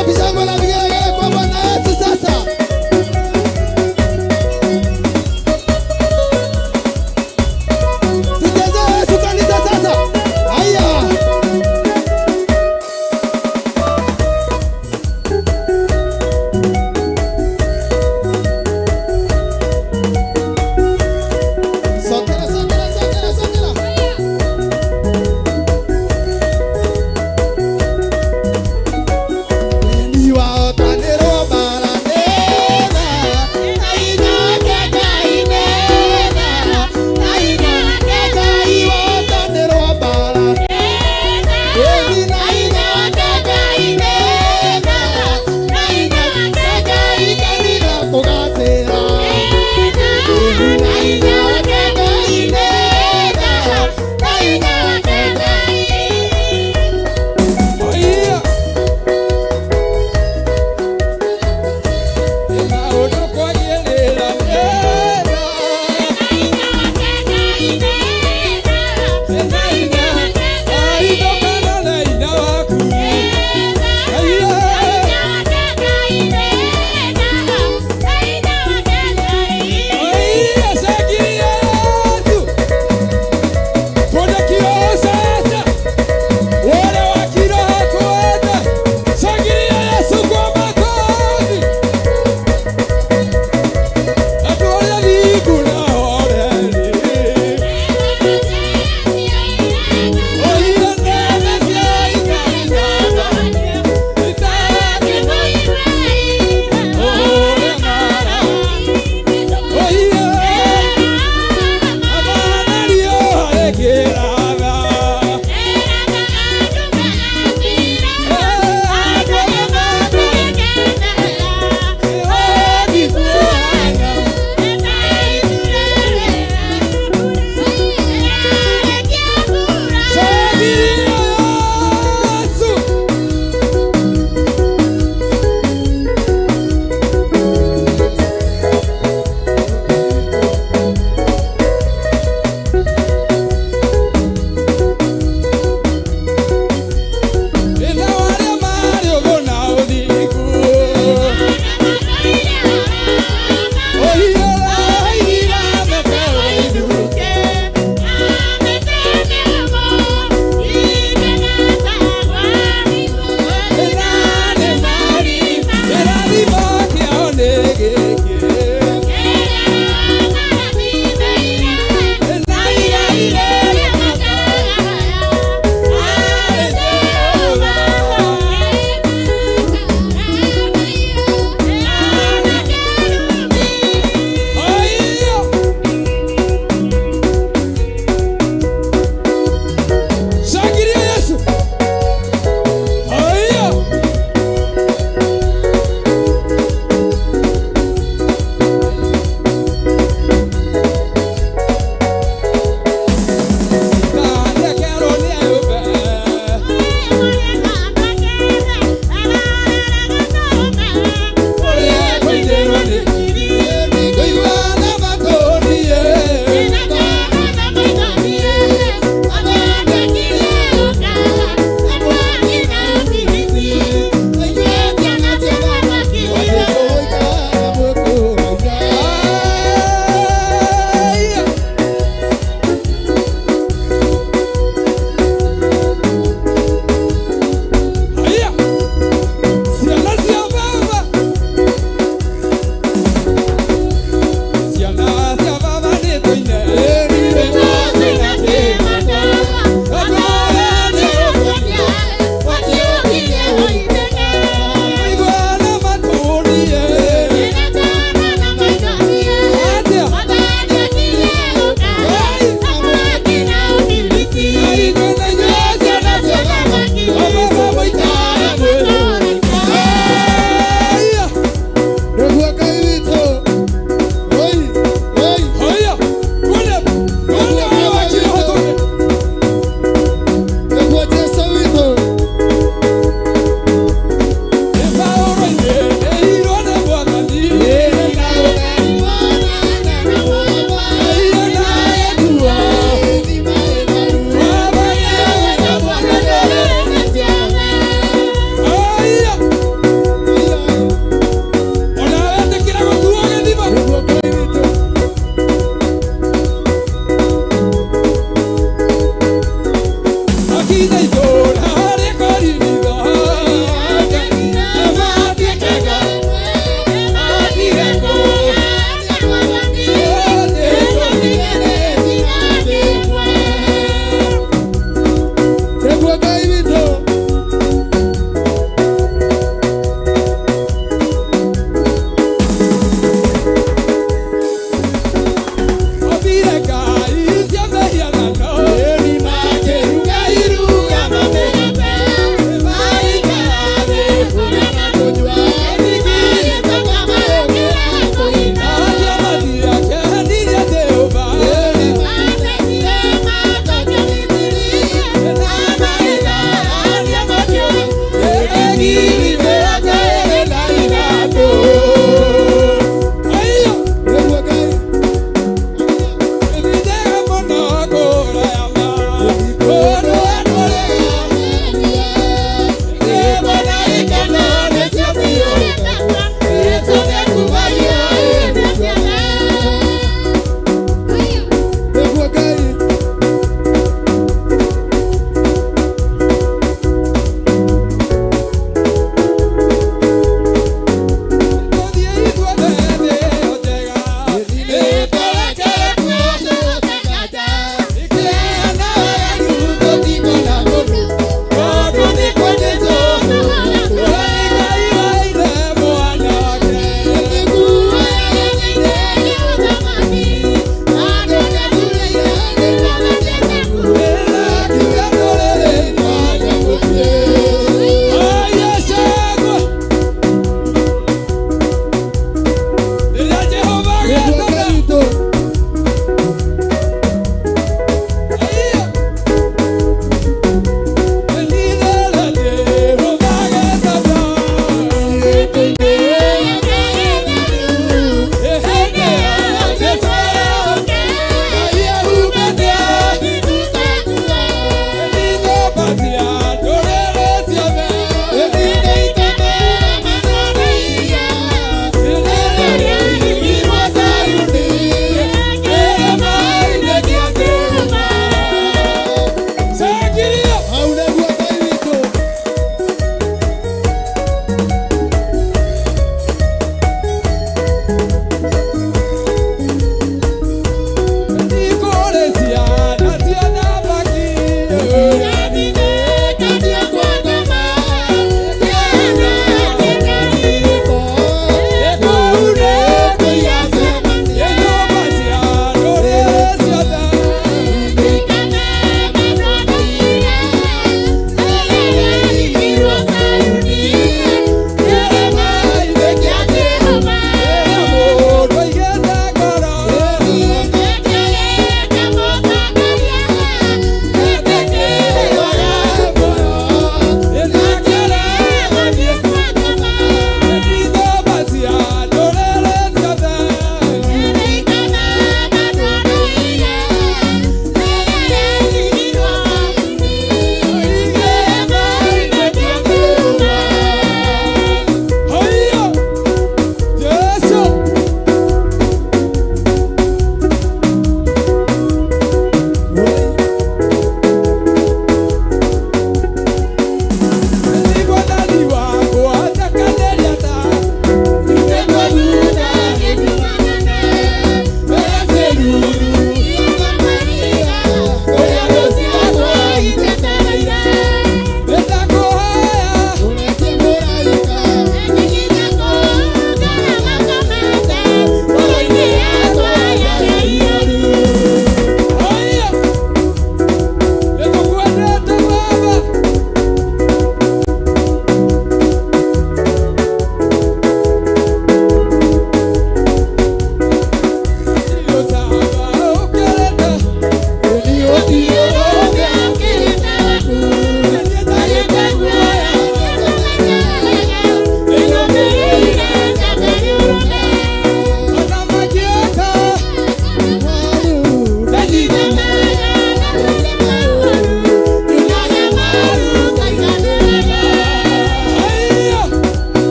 wapi shangwe na vigelegele kwa Bwana Yesu sasa? Tucheze Yesu kanisa sasa. Haya. Sokera, sokera, sokera, sokera. Ni wao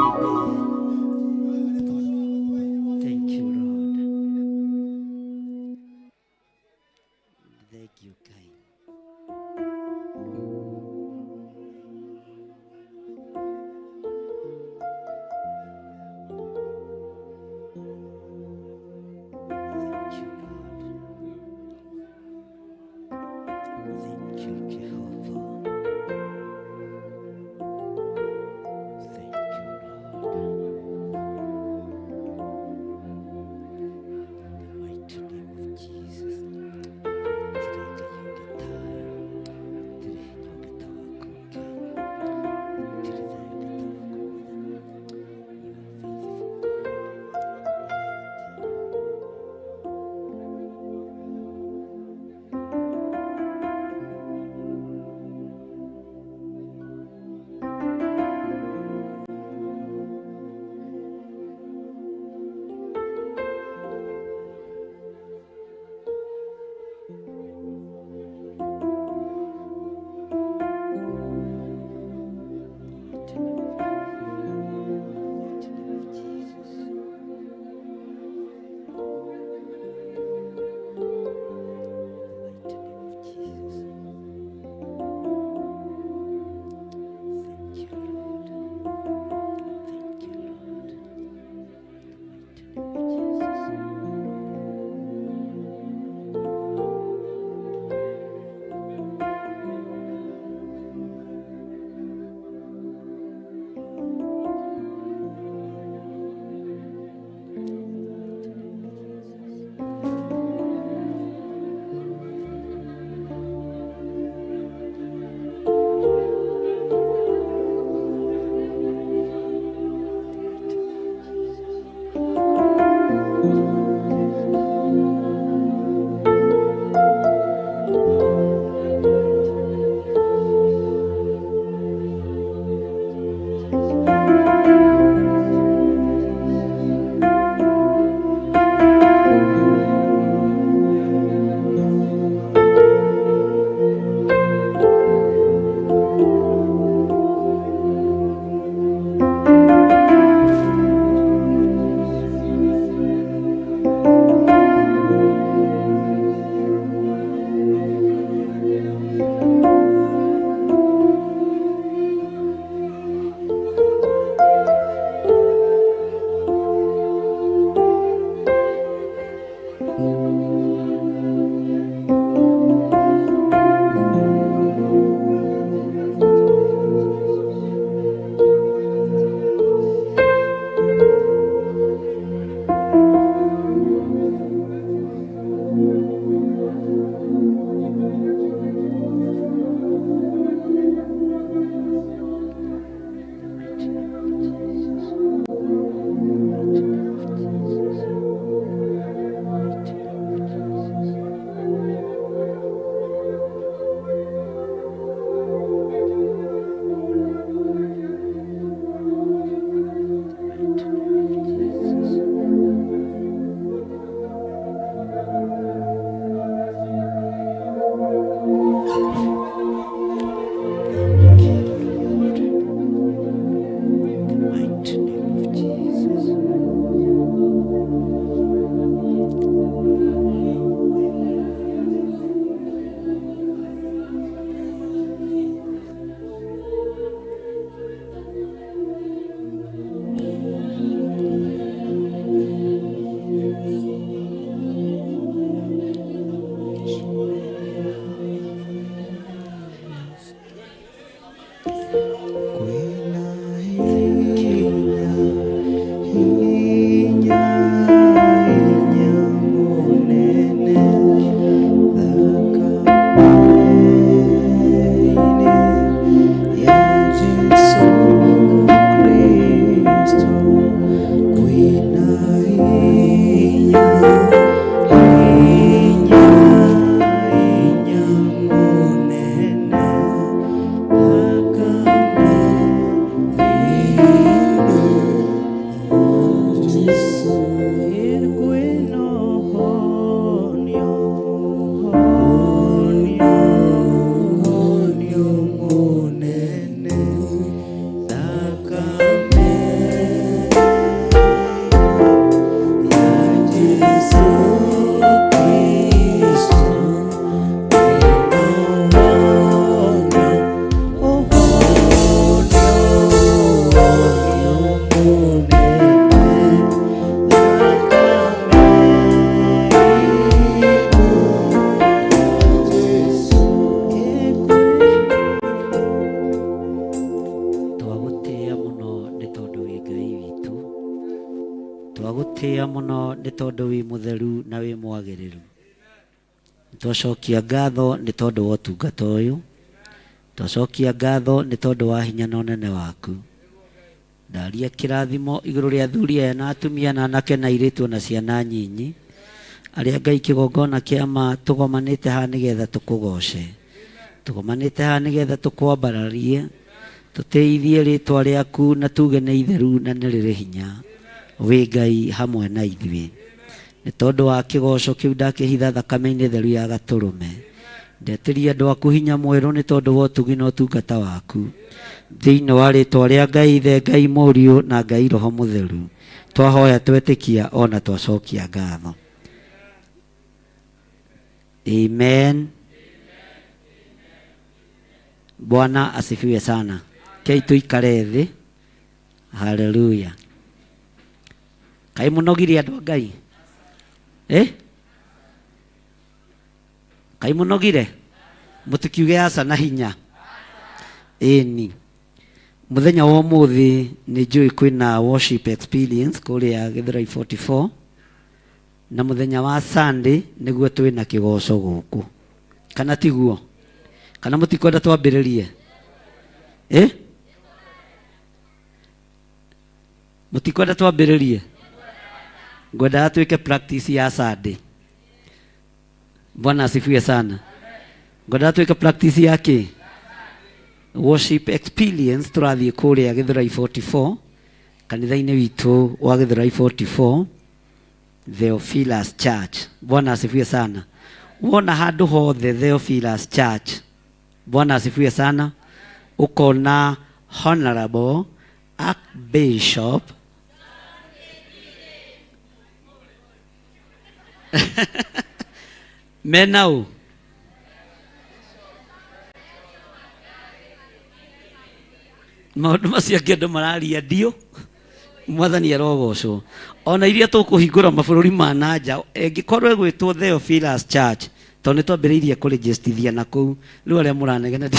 Thank you, Lord. Thank you, kind. Thank you, Lord. Thank you, Jehovah. Thank you, Lord. twagutia muno ni tondu wi mutheru na wi mwagiriru. Twacokia ngatho ni tondu wa utungata uyu. Twacokia ngatho ni tondu wa hinya na unene waku. Ndaria kirathimo iguru ria athuri aya na atumia na anake na airitu na ciana nyinyi aria Ngai kigongona kiama tugomanite ha nigetha tukugoce. Tugomanite ha nigetha tukwambararie tuteithie ritwa riaku na tuge ni itheru na ni riri hinya wi Ngai hamwe na ithuĩ. Nĩ tondũ wa kĩgoco kĩu ndakĩhitha thakame-inĩ theru ya Gatũrũme. Ndetiria andũ aku hinya mwerũ nĩ tondũ wa ũtugi na ũtungata waku. Thĩinĩ wa rĩtwa rĩa Ngai Ithe, Ngai Mũriũ na Ngai Roho Mũtheru, twahoya twetĩkia ona twacokia ngatho. Amen. Bwana asifiwe sana. Kei tuikare thĩ. Hallelujah. Kai mũnogire andũ a Ngai? Kai mũnogire? Mũtikiuge aca na hinya. Ĩni. Mũthenya wa ũmũthĩ nĩ njũĩ kwĩna worship experience kũrĩa Githurai 44. Na mũthenya wa Sunday nĩguo twĩna kĩgoco gũkũ. Kana tiguo? Kana mũtikwenda twambĩrĩrie? Mũtikwenda twambĩrĩrie? Ngwenda tuweke practice ya Sunday. Bwana asifiwe sana. Ngwenda tuweke practice yake. Worship experience turathiĩ kũrĩa Githurai 44. Kanitha-inĩ witũ wa Githurai 44. Theophilus Church. Bwana asifiwe sana. Wona handũ hothe Theophilus Church. Bwana asifiwe sana. Ukona Honorable Archbishop Menau maundu macio angĩ andũ mararia ndio mwathani arogocwo. Ona iria tũkũhingũra mabũrũri ma nanja ĩngĩkorwo ĩgwĩtwo Theophilus Church tondũ nĩ twambĩrĩirie kũrĩnjĩstithia na kũu. Rĩu arĩa mũranegena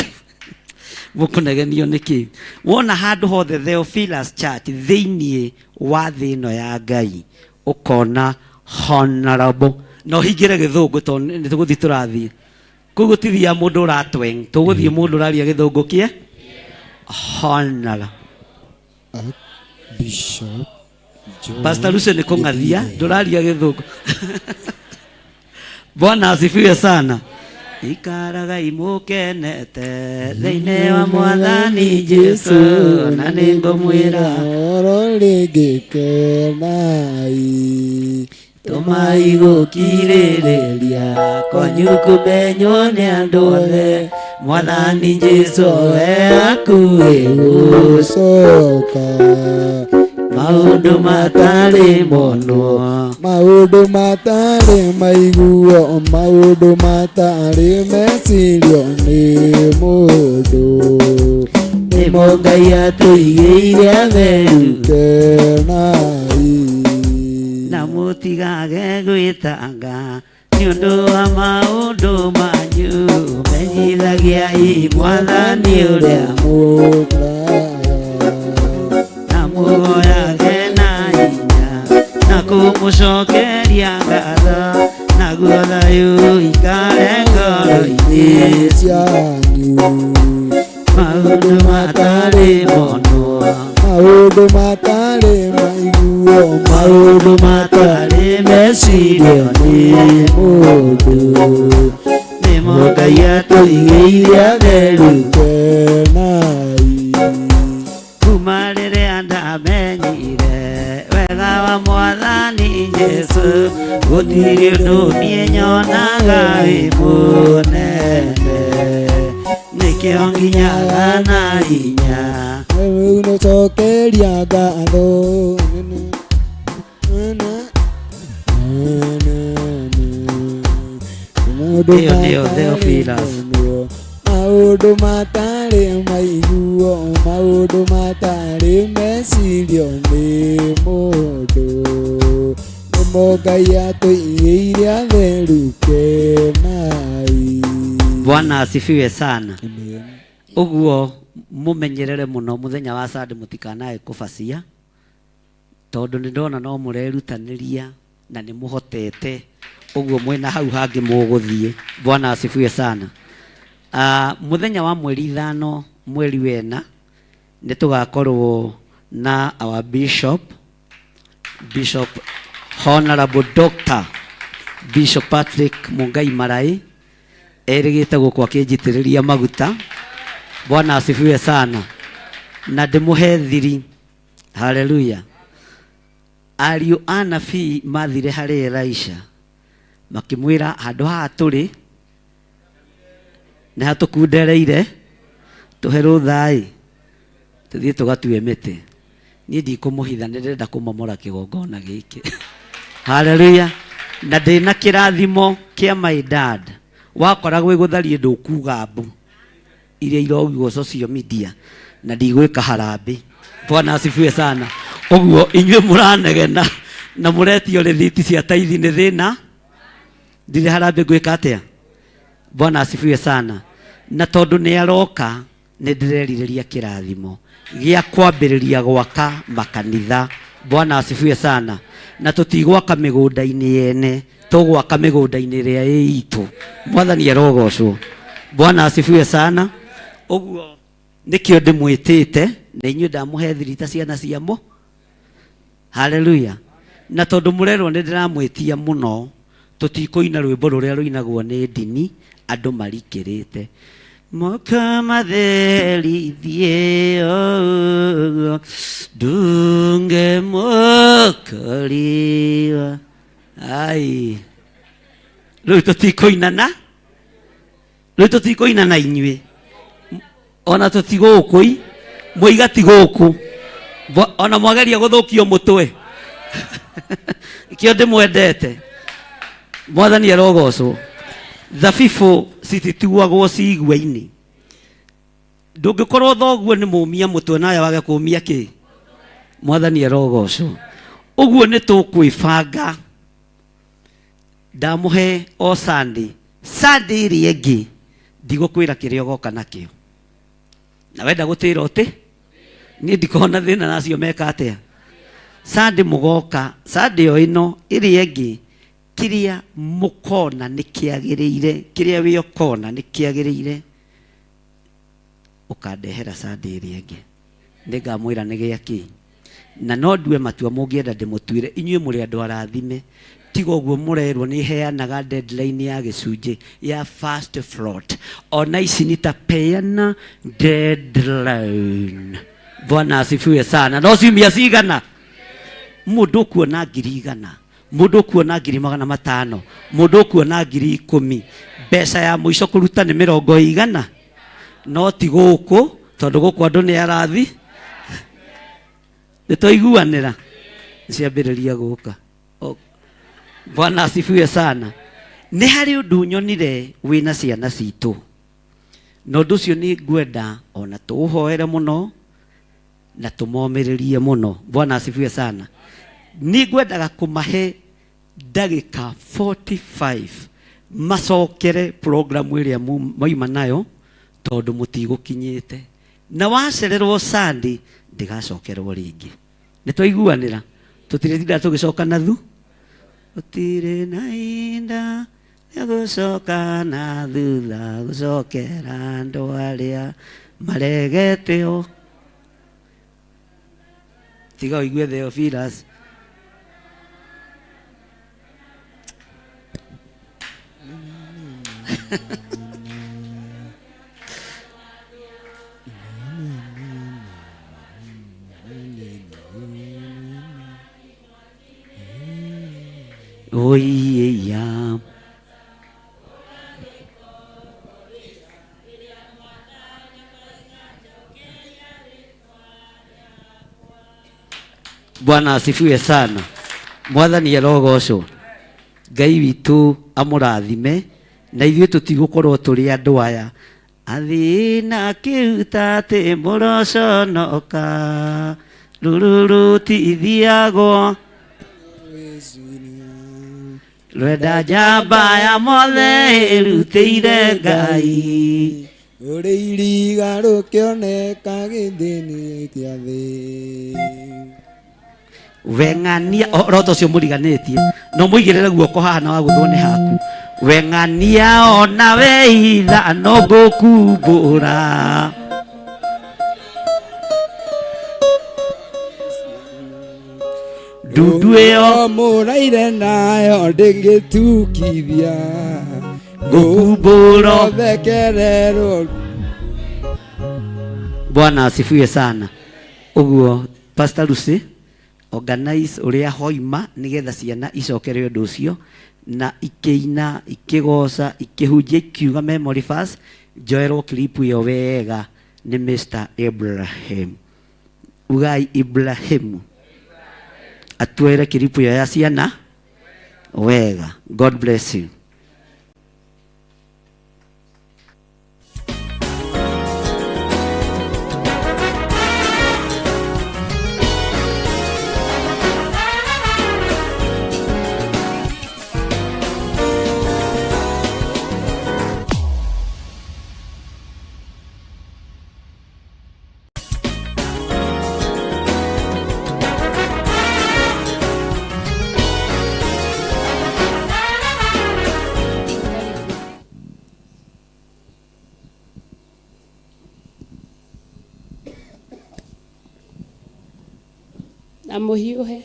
mũkũnegenio nĩkĩ? Wona handũ hothe Theophilus Church thĩinĩ wa thĩ ĩno ya Ngai ũkona Honorable. No hingĩre gĩthũngũ tondũ nĩ tũgũthiĩ tũrathiĩ. Kũu gũtithia mũndũ ũratweng. Tũgũthiĩ mũndũ ũraria gĩthũngũ kĩe. Honorable Archbishop John Pastor Lucy nĩ kũng'athia ndũraria gĩthũngũ. Bwana asifiwe sana. Ikaraga imukenete thĩinĩ wa Mwathani Jesu na nĩ ngũmwĩra oro rĩngĩkenai tũmai gũkirĩrĩria kwanyu kũmenywo nĩ andũ othe. Mwathani Jesu we akuĩ gũcoka. maũndũ matarĩ monwo, maũndũ matarĩ maiguo, maũndũ matarĩ mecirio nĩ mũndũ, nĩmo Ngai atũigĩire atheru. Kenai Na mũtigage gwĩtanga nĩ ũndũ wa maũndũ manyu, menyithagiai Mwathani ũrĩa mũkraya, na muoyage na hinya na kũmũcokeria ngatho, naguo thayũ ikare ngoro-inĩ cianyu. maũndũ matarĩ monwo, Maũndũ matarĩ maiguo, maũndũ matarĩ mecirio nĩ mũndũ, nĩmo Ngai atũigĩire atheru. Kenai Kuma rĩrĩa ndamenyire wega wa Mwathani Jesu, gũtirĩ ũndũ niĩ nyonaga wĩ mũnene, nĩkĩo nginyaga na hinya rĩu nĩcokeria ngatho. Ĩyo nĩyo Theophilus. Maũndũ matarĩ maiguo, maũndũ matarĩ mecirio nĩ mũndũ, nĩmo Ngai atũigĩire atheru. Kenai. Bwana asifiwe sana. Amen. Ũguo mũmenyerere mũno mũthenya wa Sunday mũtikanae kũbacia. tondu ni ndona no murerutaniria na ni muhotete uguo mwena hau hangi muguthie. Bwana asifiwe sana. Muthenya wa mweri 5 mweri wena ni tugakorwo na our bishop Honorable Dr. Bishop Patrick Mungai Marai erigite gukwa kinjitiriria maguta. Bwana asifiwe sana. Na ndimuhe thiri. Hallelujah. Ariu anabii mathire hari Elisha makimwira handu haha turi ni hatukundereire tuhe ruthai tuthie tugatue miti. Nie ndikumuhitha ndirenda kumomora kigongona giki. Hallelujah. Na ndina kirathimo kia my dad wakoragwo igutharie ndukuga mbu iria irogwo social media na ndigwika harambe. Bwana asifiwe sana. Oguo inywe muranegena na muretio rithiti cia tithe ni thina ndire harambe gwika atia. Bwana asifiwe sana. Na tondu ni aroka ni ndirerireria kirathimo gia kwambiriria gwaka makanitha. Bwana asifiwe sana. Na tutigwaka migunda-ini yene tugwaka migunda-ini ria itu. Mwathani arogocwo. Bwana asifiwe sana. Oguo nikio ndimwitite na inywe ndamuhe thirita ciana ciamo. Hallelujah. Na tondu murerwo ni ndiramwitia muno tutikoina rwimbo ruria ruinagwo ni ndini andu marikirite. Mokamatherithie dunge mokariwa. Ai riu tutikoinana inywe ona tutigukui muiga tiguku ona mwageria guthukio mutwe. Kio ndimwendete. Mwathani arogocwo. Thabibu citituagwo cigwa-ini. Ndungikorwo thoguo ni mumia mutwe nawe wage kumia ki. Mwathani arogocwo. Uguo ni tukwibanga. Ndamuhe o Sunday iri ingi ndigukwira kiria goka nakio. Na wenda gutira uti ni ndikona thina nacio meka atia. Sunday mugoka Sunday o ino iri ingi kiria mukona nikiagiriire kiria wi ukona nikiagiriire ukandehera Sunday iri ingi ningamwira ni giaki. Na no ndue matua mungienda ndimutwire inywe muri andu arathime. Tiga uguo murerwo ni heanaga deadline ya gicunji ya first float. Ona ici nitapeana deadline. Bwana asifiwe sana. No ciumia cigana mundu kuona 100,000 mundu kuona 500,000 mundu kuona 10,000 mbeca ya muico kuruta ni 100. No ti guku tondu guku andu ni arathi nitoiguanira ciambiriria guka. Bwana asifiwe sana. Ni hari undu nyonire wina ciana citu no ndu cio ni ngwenda ona tuhoere muno na tumomiririe muno. Bwana asifiwe sana. Ni ngwendaga kumahe ndagika 45 macokere programu iria moima nayo tondu mutigukinyite. Na wacererwo Sunday ndigacokerwo ringi. Nitwaiguanira tutirinda tugicoka na thu utire na inda gucoka na thutha gucokera andu aria maregeteo. Tiga uigue Theophilus. Oiya Bwana asifiwe sana. Mwathani arogocwo. Ngai witu amurathime na ithuĩ tũtigũkorwo tũrĩ andũ aya athina kiuta te moroconoka rururu ti ithiagwo rwenda njamba ya mothe ĩrutĩire Ngai ũrĩ iriga rũkĩoneka gĩthĩ-inĩ kĩa thĩ weng'ania roto cio mũriganĩtie no mũigĩrĩre guoko haha na wagũthwo nĩ haku weng'ania ona weitha no ngũkumbũra ndundu ĩyo mũraire nayo ndĩngĩtukithia ngũkumbũro thekererwo. Bwana asifiwe sana. Uguo Pastor Lucy organize uria hoima nigetha ciana icokerwe ũndũ ũcio na ikĩina ikĩgoca ikĩhunjia ikiuga memory verse njoerwo clip ĩyo wega nĩ Mr. Abraham. Ugai Ibrahimu atuere clip ĩyo ya ciana wega. God bless you. Amuhiuhe.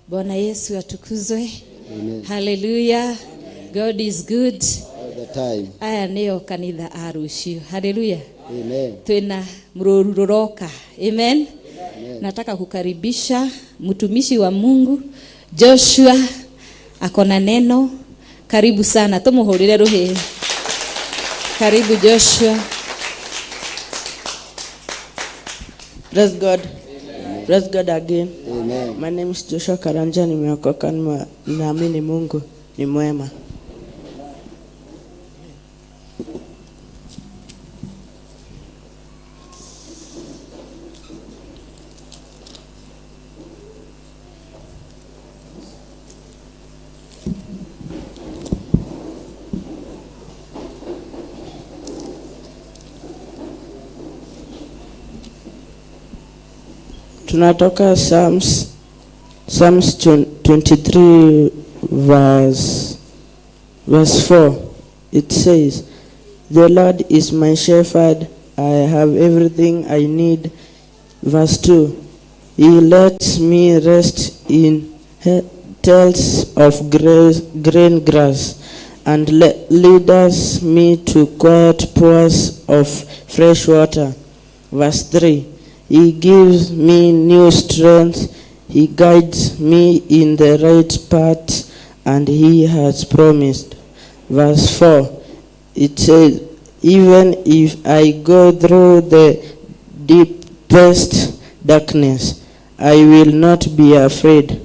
Bwana Yesu atukuzwe. Hallelujah. God is good All the time. Aya nĩo kanitha a rũciũ. Hallelujah. Amen. Twina mrororoka. Amen. Amen. Nataka kukaribisha mtumishi wa Mungu Joshua akona neno. Karibu sana. Tumuhurire ruhi. Karibu Joshua. Praise God. Praise God again. Amen. My name is Joshua Karanja. Nimeokoka, naamini Mungu ni mwema. Tunatoka Psalms 23 verse 4. It says, "The Lord is my shepherd, I have everything I need." Verse 2, "He lets me rest in tails of green grass, and leads me to quiet pools of fresh water." Verse 3, "He gives me new strength. He guides me in the right path, and He has promised." Verse 4, it says, "Even if I go through the deepest darkness, I will not be afraid.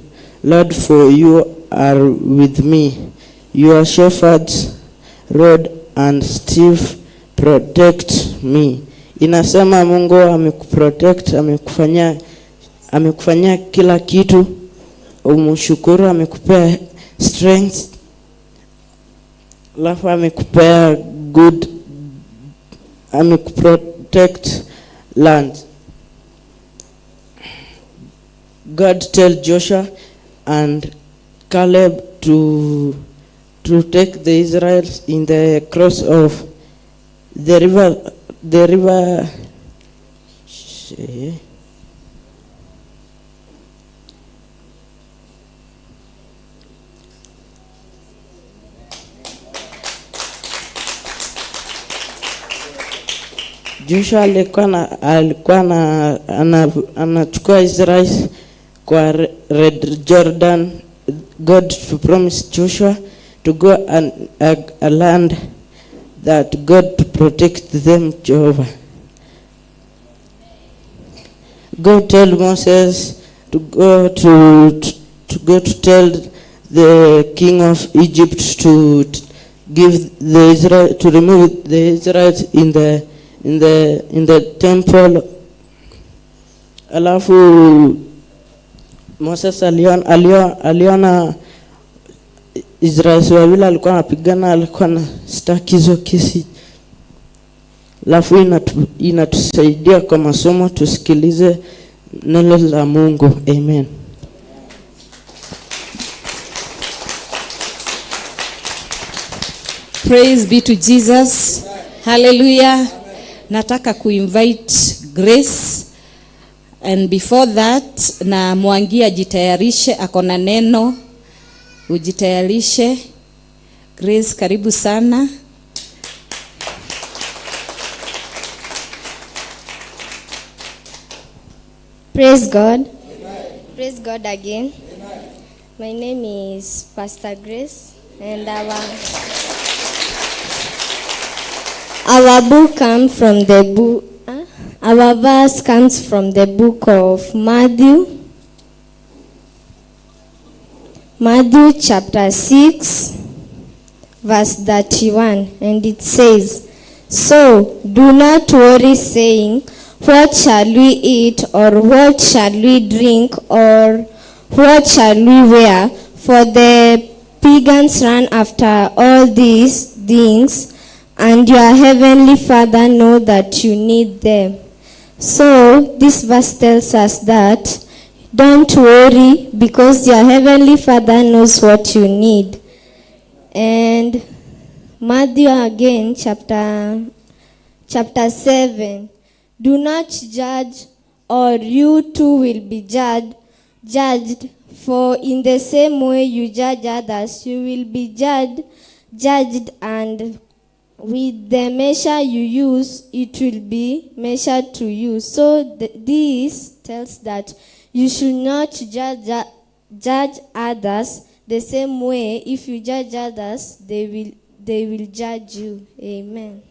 Lord, for you are with me. Your shepherd's rod and staff protect me." Inasema Mungu amekuprotect, amekufanyia kila kitu. Umshukuru, amekupea strength. Alafu amekupea good, amekuprotect land. God tell Joshua and Caleb to take the Israelites in the cross of the river. Joshua alikuwa anachukua Israeli kwa Red Jordan. God promised Joshua to go and a land that God to protect them, Jehovah. God tell Moses to go to tell the king of Egypt to give the Israel, to remove the Israelites in the temple Alafu Moses aliona Israeli wawili alikuwa anapigana, alikuwa na stakizo kesi. Alafu inatusaidia kwa masomo, tusikilize neno la Mungu. Amen. Praise be to Jesus. Hallelujah. Nataka kuinvite Grace, and before that na Mwangi ajitayarishe, akona neno, ujitayarishe. Grace, karibu sana. Praise God. Amen. Praise God again. Amen. My name is Pastor Grace, and our book comes from the book. Our verse comes from the book of Matthew chapter 6, verse 31, and it says, "So do not worry, saying, what shall we eat, or what shall we drink, or what shall we wear? For the pagans run after all these things, and your heavenly Father knows that you need them." So this verse tells us that don't worry, because your heavenly Father knows what you need. And Matthew again, chapter 7, "Do not judge, or you too will be judged. For in the same way you judge others, you will be judged, and with the measure you use, it will be measured to you." So this tells that you should not judge others the same way. If you judge others, they will judge you. Amen.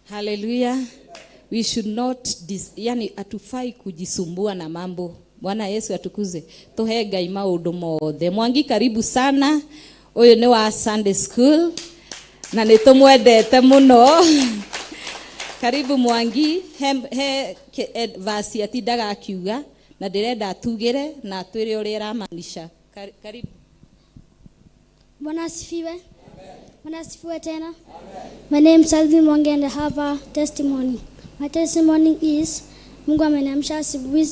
Hallelujah. We should not yani atufai kujisumbua na mambo. Bwana Yesu atukuze. Tuhe Ngai maundu mothe. Mwangi, karibu sana. Uyu ni wa Sunday school na nitumwendete muno. Karibu Mwangi. He verse atindaga akiuga na ndirenda atugire na twire uria ramaanisha. Karibu. Bwana asifiwe. Bwana asifiwe tena. My name is Alvin Mwangi, and I have a testimony. My testimony is Mungu ameniamsha asubuhi,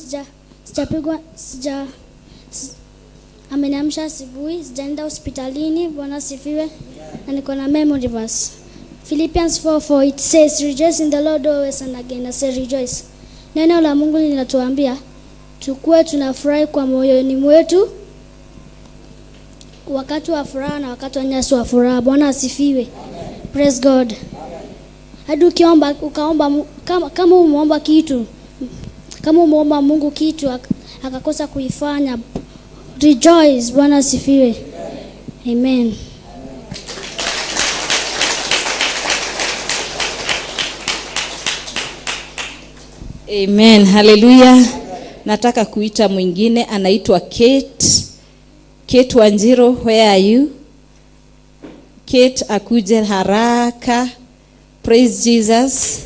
ameniamsha asubuhi, sijaenda hospitalini. Bwana asifiwe. Na niko na memory verse. Philippians 4:4, it says, "Rejoice in the Lord always," and again I say rejoice. Neno la Mungu linatuambia tukue tunafurahi kwa moyoni mwetu wakati wa furaha na wakati wa nyasi wa furaha. Bwana asifiwe. Praise God. Hadi ukaomba kama umeomba kitu, kama umeomba Mungu kitu akakosa kuifanya, rejoice. Bwana asifiwe. Amen. Amen. Hallelujah. Nataka kuita mwingine, anaitwa Kate Wanjiro. Where are you? Kate, akuje haraka. Praise Jesus.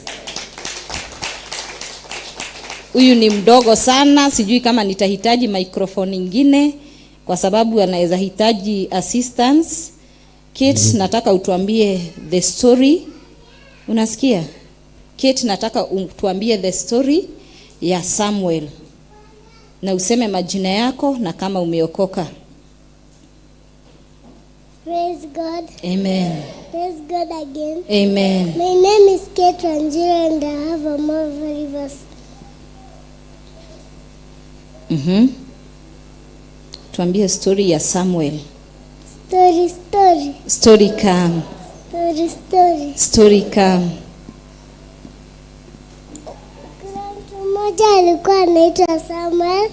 Huyu ni mdogo sana, sijui kama nitahitaji microphone nyingine kwa sababu anaweza hitaji assistance. Kate, nataka utuambie the story. Unasikia? Kate, nataka utuambie the story ya Samuel. Na useme majina yako na kama umeokoka. Praise God. Amen. Praise God again. Amen. My name is Kate Wanjiro, and I have a Marvel verse. Tuambie story ya Samuel. Story Come. Story. Come. Kuna mtu mmoja alikuwa anaitwa Samuel.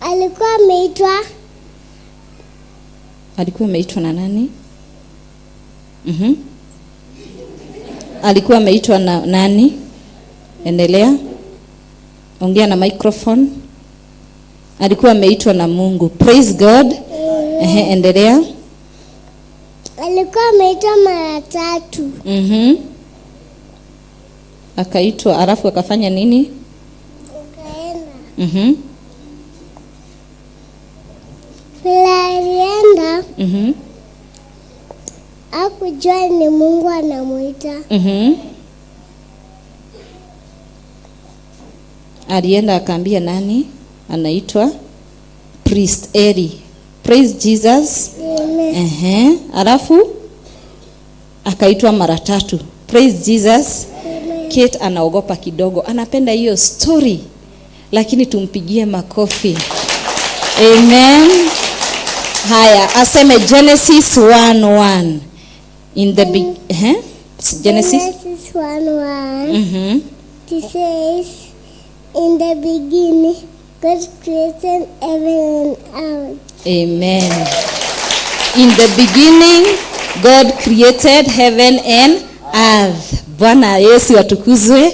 Alikuwa ameitwa na nani? Alikuwa ameitwa na nani? Endelea. Ongea na microphone. Alikuwa ameitwa na Mungu. Praise God. Endelea. Alikuwa ameitwa mara 3. Akaitwa, alafu akafanya nini? Akaenda. Vile alienda, hakujua ni Mungu anamuita. Alienda akaambia nani? Anaitwa Priest Eri. Praise Jesus. Amen. Alafu akaitwa mara 3. Praise Jesus. Amen. Kate anaogopa kidogo. Anapenda hiyo story. Lakini tumpigie makofi. Amen. Haya, aseme Genesis 1:1. In the Genesis 1:1. It says, in the beginning, God created heaven and earth. Amen. In the beginning, God created heaven and earth. Bwana Yesu atukuzwe.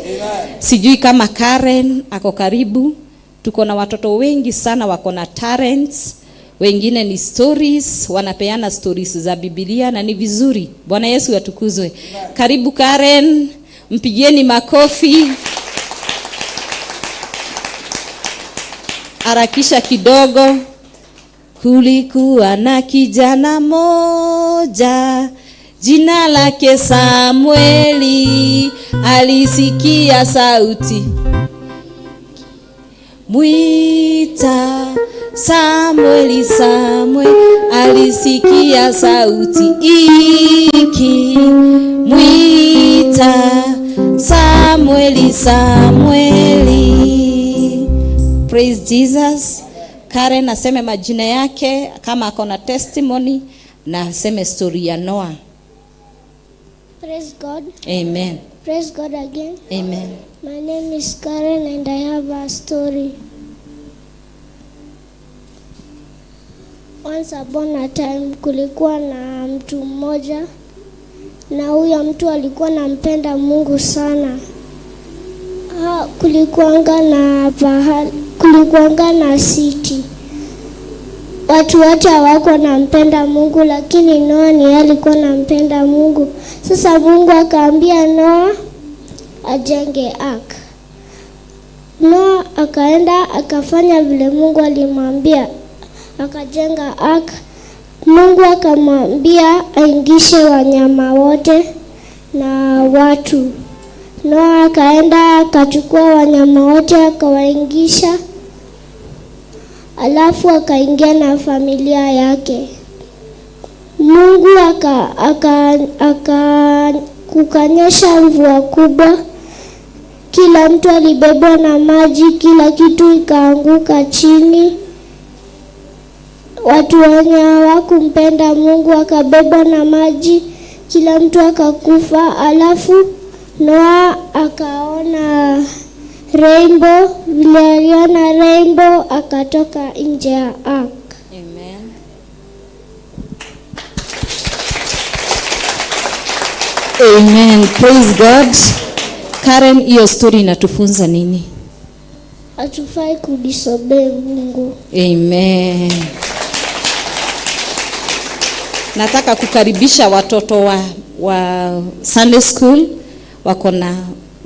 Sijui kama Karen ako karibu. Tuko na watoto wengi sana wako na talents. Wengine ni stories, wanapeana stories za Biblia na ni vizuri. Bwana Yesu atukuzwe. Karibu Karen, mpigieni makofi. Harakisha kidogo. Kulikuwa na kijana moja, jina lake Samueli, alisikia sauti mwita Samueli, Samueli, alisikia sauti iki mwita Samueli, Samueli. Praise Jesus. Karen aseme majina yake kama akona testimony na aseme story ya Noah. Praise God. Amen. Praise God again. Amen. My name is Karen and I have a story. Once upon a time kulikuwa na mtu mmoja, na huyo mtu alikuwa anampenda Mungu sana. Kulikuwanga na city. Watu wote hawako nampenda Mungu, lakini Noah ni alikuwa nampenda Mungu. Sasa Mungu akaambia Noah ajenge ark. Noah akaenda akafanya vile Mungu alimwambia. Akajenga ark. Mungu akamwambia aingishe wanyama wote na watu. Noah akaenda akachukua wanyama wote akawaingisha. Alafu akaingia na familia yake. Mungu kukanyesha mvua kubwa. Kila mtu alibebwa na maji, kila kitu ikaanguka chini. Watu wenye hawakumpenda Mungu akabebwa na maji, kila mtu akakufa. Alafu Noah akaona rainbow. Vile aliona rainbow akatoka nje ya ark. Amen. Amen. Praise God. Karen, hiyo story inatufunza nini? Hatufai kudisobey Mungu. Amen. Nataka kukaribisha watoto wa Sunday school wako na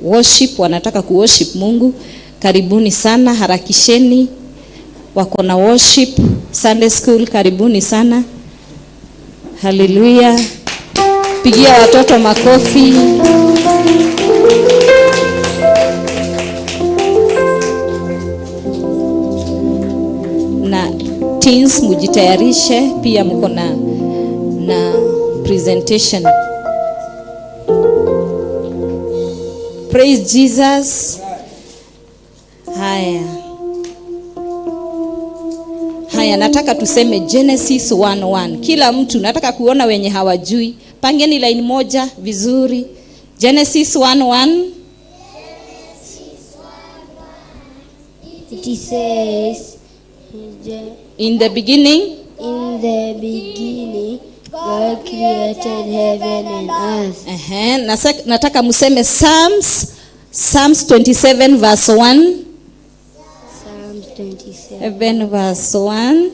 worship, wanataka kuworship Mungu. Karibuni sana, harakisheni. Wako na worship Sunday school, karibuni sana. Hallelujah. Pigia watoto makofi. Na teens mujitayarishe, pia mko na presentation. Praise Jesus. Haya, nataka tuseme Genesis 1:1. Kila mtu, nataka kuona wenye hawajui. Pangeni line moja vizuri. Genesis 1:1. It says, in the beginning, God created heaven and earth. Nataka museme Psalms 27 verse 1. Psalms 27 verse 1.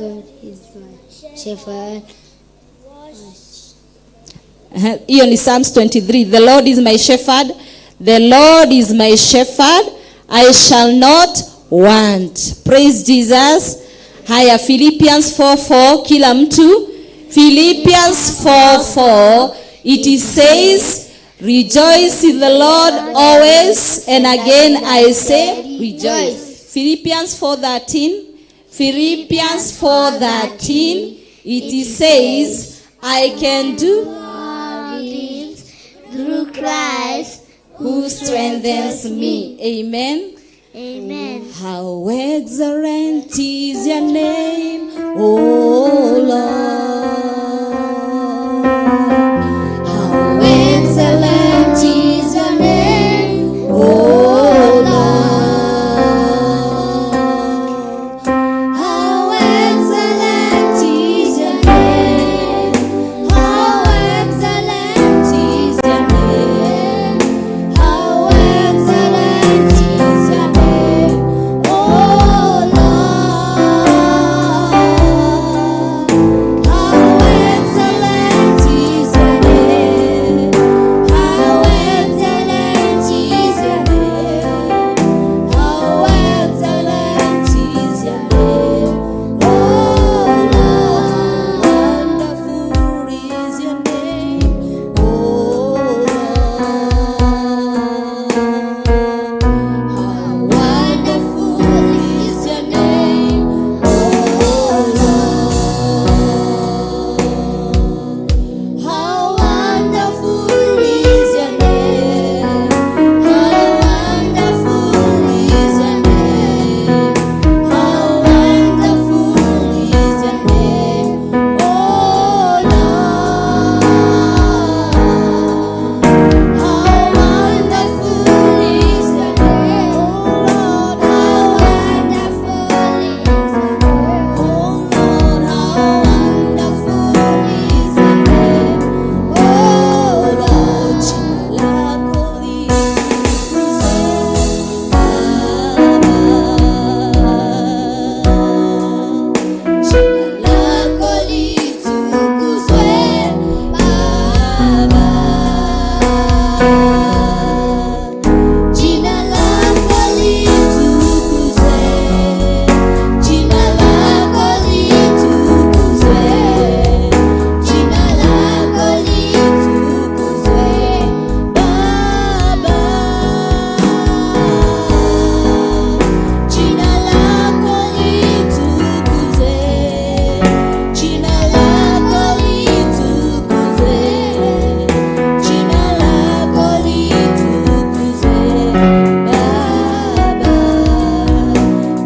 God is my shepherd. Hiyo ni Psalms 23. The Lord is my shepherd. The Lord is my shepherd. I shall not want. Praise Jesus. Haya, Philippians 4:4 kila mtu. Philippians 4:4 it says, rejoice in the Lord always, and again I say rejoice. Philippians 4:13. Philippians 4:13 it says, I can do all things through Christ who strengthens me. Amen. Amen. How excellent is your name, O Lord. How excellent is your name, O Lord. How excellent is your name. How excellent is your name. How excellent is your name, O Lord. How excellent is your name. How excellent is your name. How excellent is your name, O Lord. Wonderful is your name, O Lord. How wonderful is your name, O Lord. How wonderful is your name. How wonderful is your name. How wonderful is your name, O Lord. How wonderful is your name, O Lord. How wonderful is your name, O Lord. How wonderful is your name, O Lord. Jina lako litukuzwe Baba. Jina lako litukuzwe Baba. Jina lako litukuzwe. Jina lako litukuzwe Baba. Jina lako litukuzwe. Jina lako litukuzwe. Jina lako litukuzwe Baba.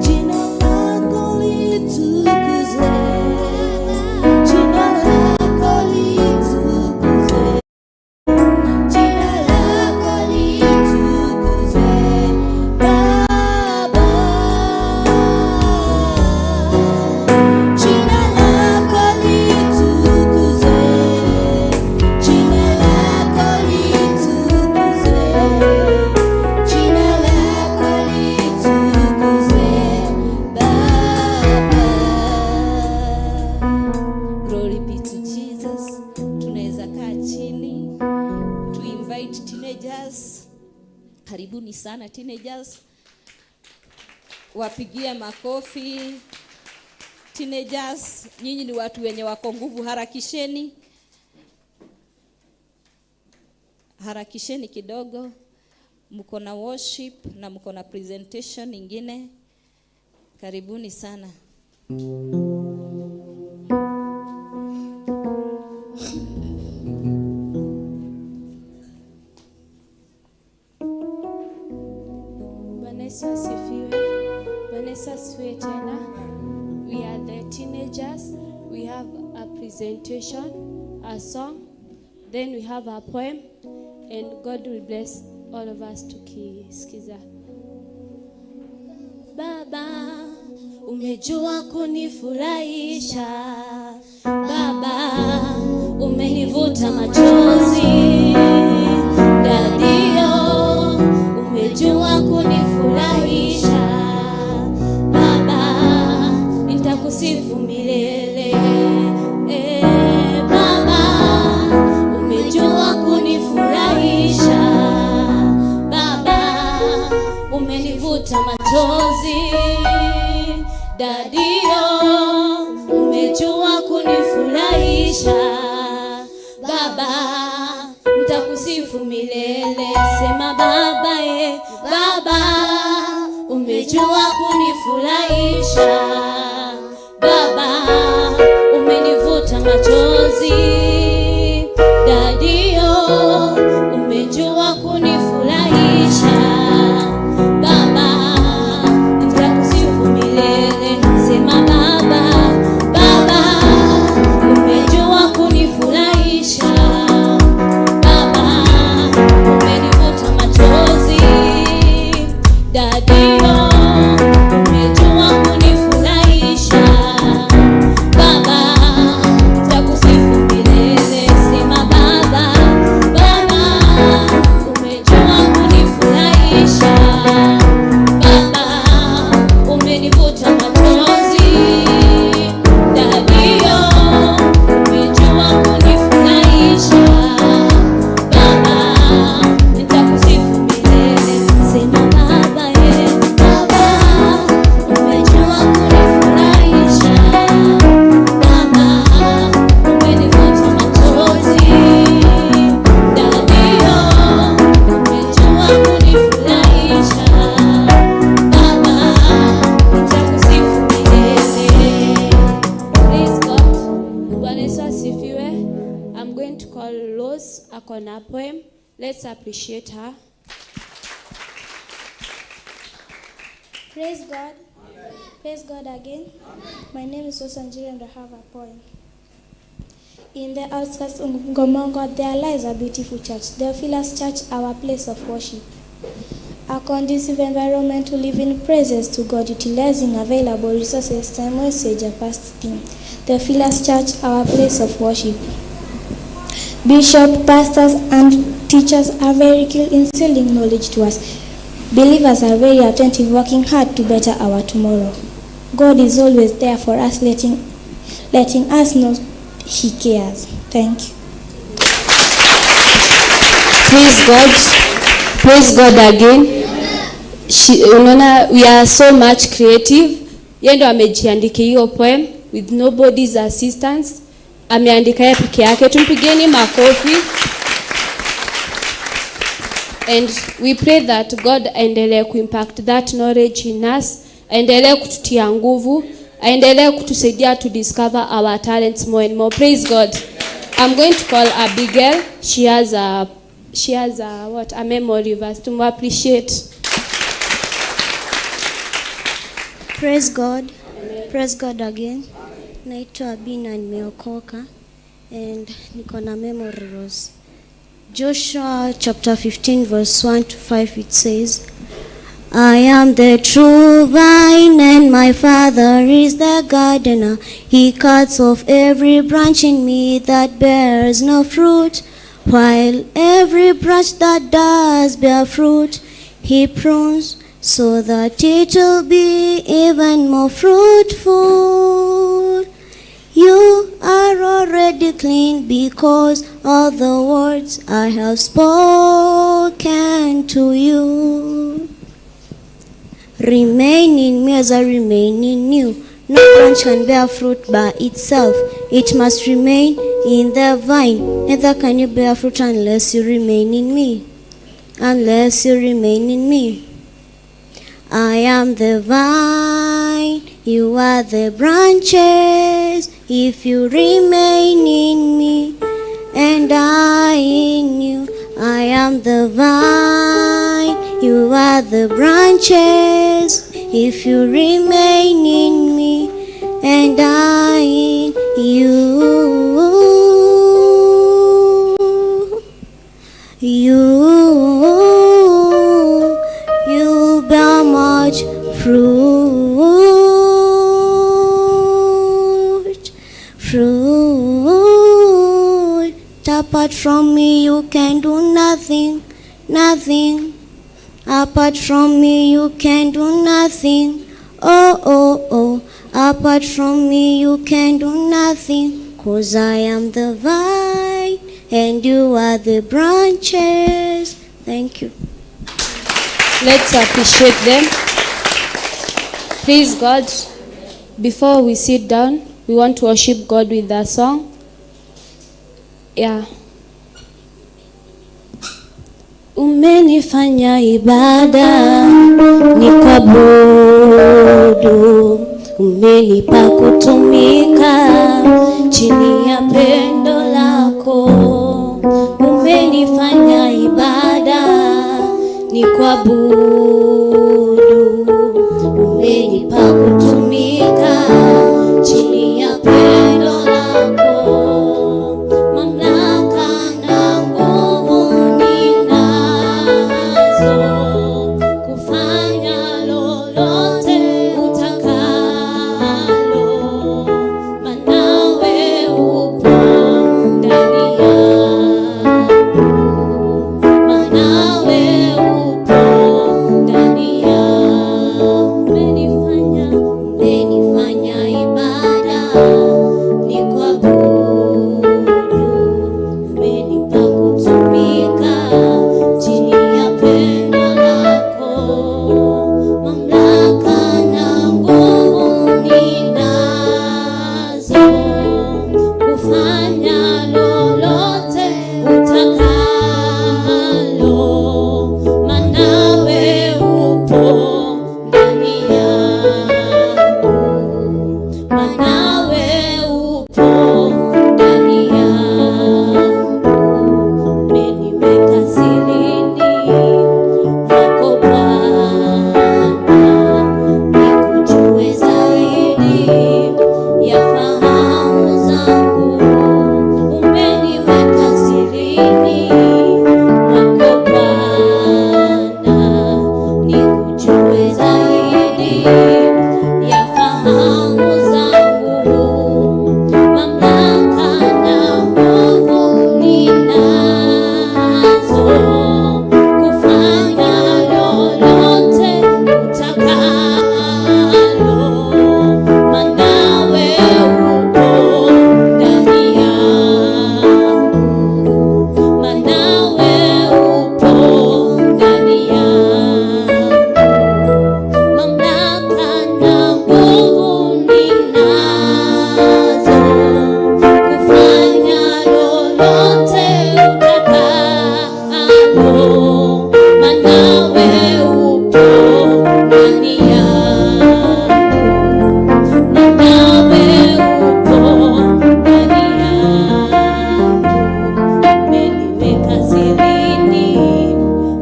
Jina lako litukuzwe. Jina lako litukuzwe. Jina lako litukuzwe Baba. Jina lako litukuzwe. Jina lako litukuzwe. Jina lako litukuzwe Baba. Glory be to Jesus. Tunaweza kaa chini. To invite teenagers. Karibuni sana teenagers. Wapigie makofi. Teenagers, nyinyi ni watu wenye wako nguvu, harakisheni. Harakisheni kidogo. Mko na worship na mko na presentation ingine. Karibuni sana. Bwana Yesu asifiwe. Bwana Yesu asifiwe tena. We are the teenagers. We have a presentation, a song, then we have a poem, and God will bless all of us tukisikiza. Baba, umejua kunifurahisha. Baba, umenivuta machozi. Dadio, umejua kunifurahisha. Baba, nitakusifu nitakusifu milele. Baba, umejua kunifurahisha. Baba, umenivuta machozi. Dadio, umejua kunifurahisha. Baba, nitakusifu milele. Sema baba, baba, umejua kunifurahisha. Baba, umenivuta machozi. Dadio, umejua kunifurahisha. Baba, nitakusifu milele. Sema baba, baba, umejua kunifurahisha. Baba, umenivuta machozi. Dadio, umejua kunifurahisha. Baba, nitakusifu milele. Sema baba, baba, umejua kunifurahisha. Baba, umenivuta machozi. Dadio, umejua kunifurahisha. Baba, nitakusifu milele. Sema baba, baba, umejua kunifurahisha. Baba, umenivuta machozi. Dadio, umejua kunifurahisha. Baba, nitakusifu milele. Praise God. Bwana Yesu asifiwe. I'm going to call Rose akona poem. Let's appreciate her. Praise God. Praise God again. My name is Rose and I have a poem. In the outskirts of Ngomongo, there lies a beautiful church, Theophilus Church, our place of worship. A conducive environment to live in praises to God, utilizing available resources, time, message, and past theme. Theophilus Church, our place of worship. Bishop, pastors, and teachers are very skilled in selling knowledge to us. Believers are very attentive, working hard to better our tomorrow. God is always there for us, letting us know He cares. Thank you. Praise God. Praise God again. Unaona, we are so much creative. Yeye ndo amejiandikia hiyo poem with nobody's assistance. Ameandika yeye peke yake. Tumpigeni makofi. And we pray that God aendelee kuimpact that knowledge in us. Aendelee kututia nguvu. Aendelee kutusaidia to discover our talents more and more. Praise God. I'm going to call Abigail. She has a memory verse to appreciate. Praise God. Amen. Praise God again. Naitwa Abina, nimeokoka and niko na memory verse. Joshua chapter 15 verse 1 to 5, it says, I am the true vine and my Father is the gardener. He cuts off every branch in me that bears no fruit, while every branch that does bear fruit, He prunes so that it will be even more fruitful. You are already clean because all the words I have spoken to you. Remain in me as I remain in you. No branch can bear fruit by itself. It must remain in the vine. Neither can you bear fruit unless you remain in me. Unless you remain in me. I am the vine, you are the branches. If you remain in me and I in you, I am the vine, you are the branches. If you remain in me and I in you, you bear much fruit. Apart from me you can do nothing. Apart from me you can do nothing. Oh, Apart from me, you can do nothing, 'cause I am the vine and you are the branches. Thank you. Let's appreciate them. Praise God. Before we sit down, we want to worship God with a song. Yeah. Umenifanya ibada nikabudu, umenipa kutumika chini ya pendo lako. Umenifanya ibada nikabudu, umenipa kutumika chini ya pendo lako. Mamlaka na nguvu ninazo, kufanya lolote utakalo, maana wewe upo ndani yangu, maana wewe upo ndani yangu. Umenifanya ibada nikuabudu, umenipa kutumika chini ya pendo lako. Mamlaka na nguvu ninazo, kufanya lolote utakalo, maana wewe upo ndani yangu, maana wewe upo ndani yangu. Umeniweka sirini mwako Bwana, nikujue zaidi ya fahamu zangu. Umeniweka sirini mwako Bwana, nikujue zaidi ya fahamu zangu. Mamlaka na nguvu ninazo, kufanya lolote utakalo, maana wewe upo ndani yangu, maana wewe upo ndani yangu. Mamlaka na nguvu ninazo, kufanya lolote utakalo, maana wewe upo ndani yangu, maana wewe upo ndani yangu. Umeniweka sirini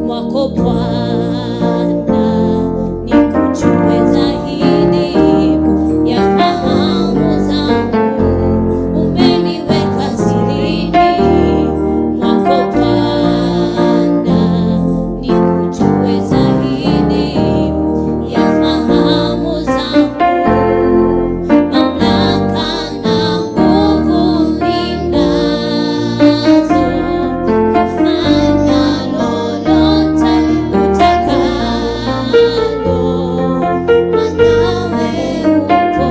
mwako Bwana, nikujue zaidi ya fahamu zangu. Umeniweka sirini mwako Bwana, nikujue zaidi ya fahamu zangu. Mamlaka na nguvu ninazo, kufanya lolote utakalo, maana wewe upo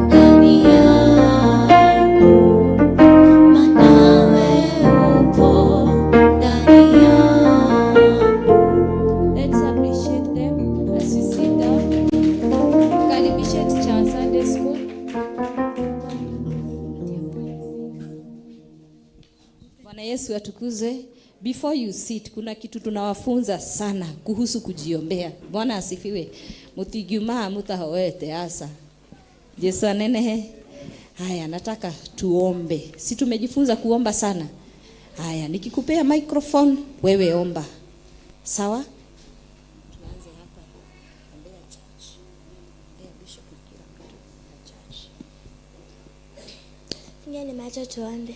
ndani yangu, maana wewe upo ndani yangu. Let's appreciate them as we sit down. Karibisha teacher wa Sunday school. Bwana Yesu atukuzwe. Before you sit, kuna kitu tunawafunza sana kuhusu kujiombea. Bwana asifiwe. Mutigiuma mutahoete asa. Yesu anenehe. Haya, nataka tuombe. Si tumejifunza kuomba sana? Haya, nikikupea microphone, wewe omba. Sawa? Tuanze hapa. Ombea church. Ombea bishop kila mtu na church. Nimeacha tuombe.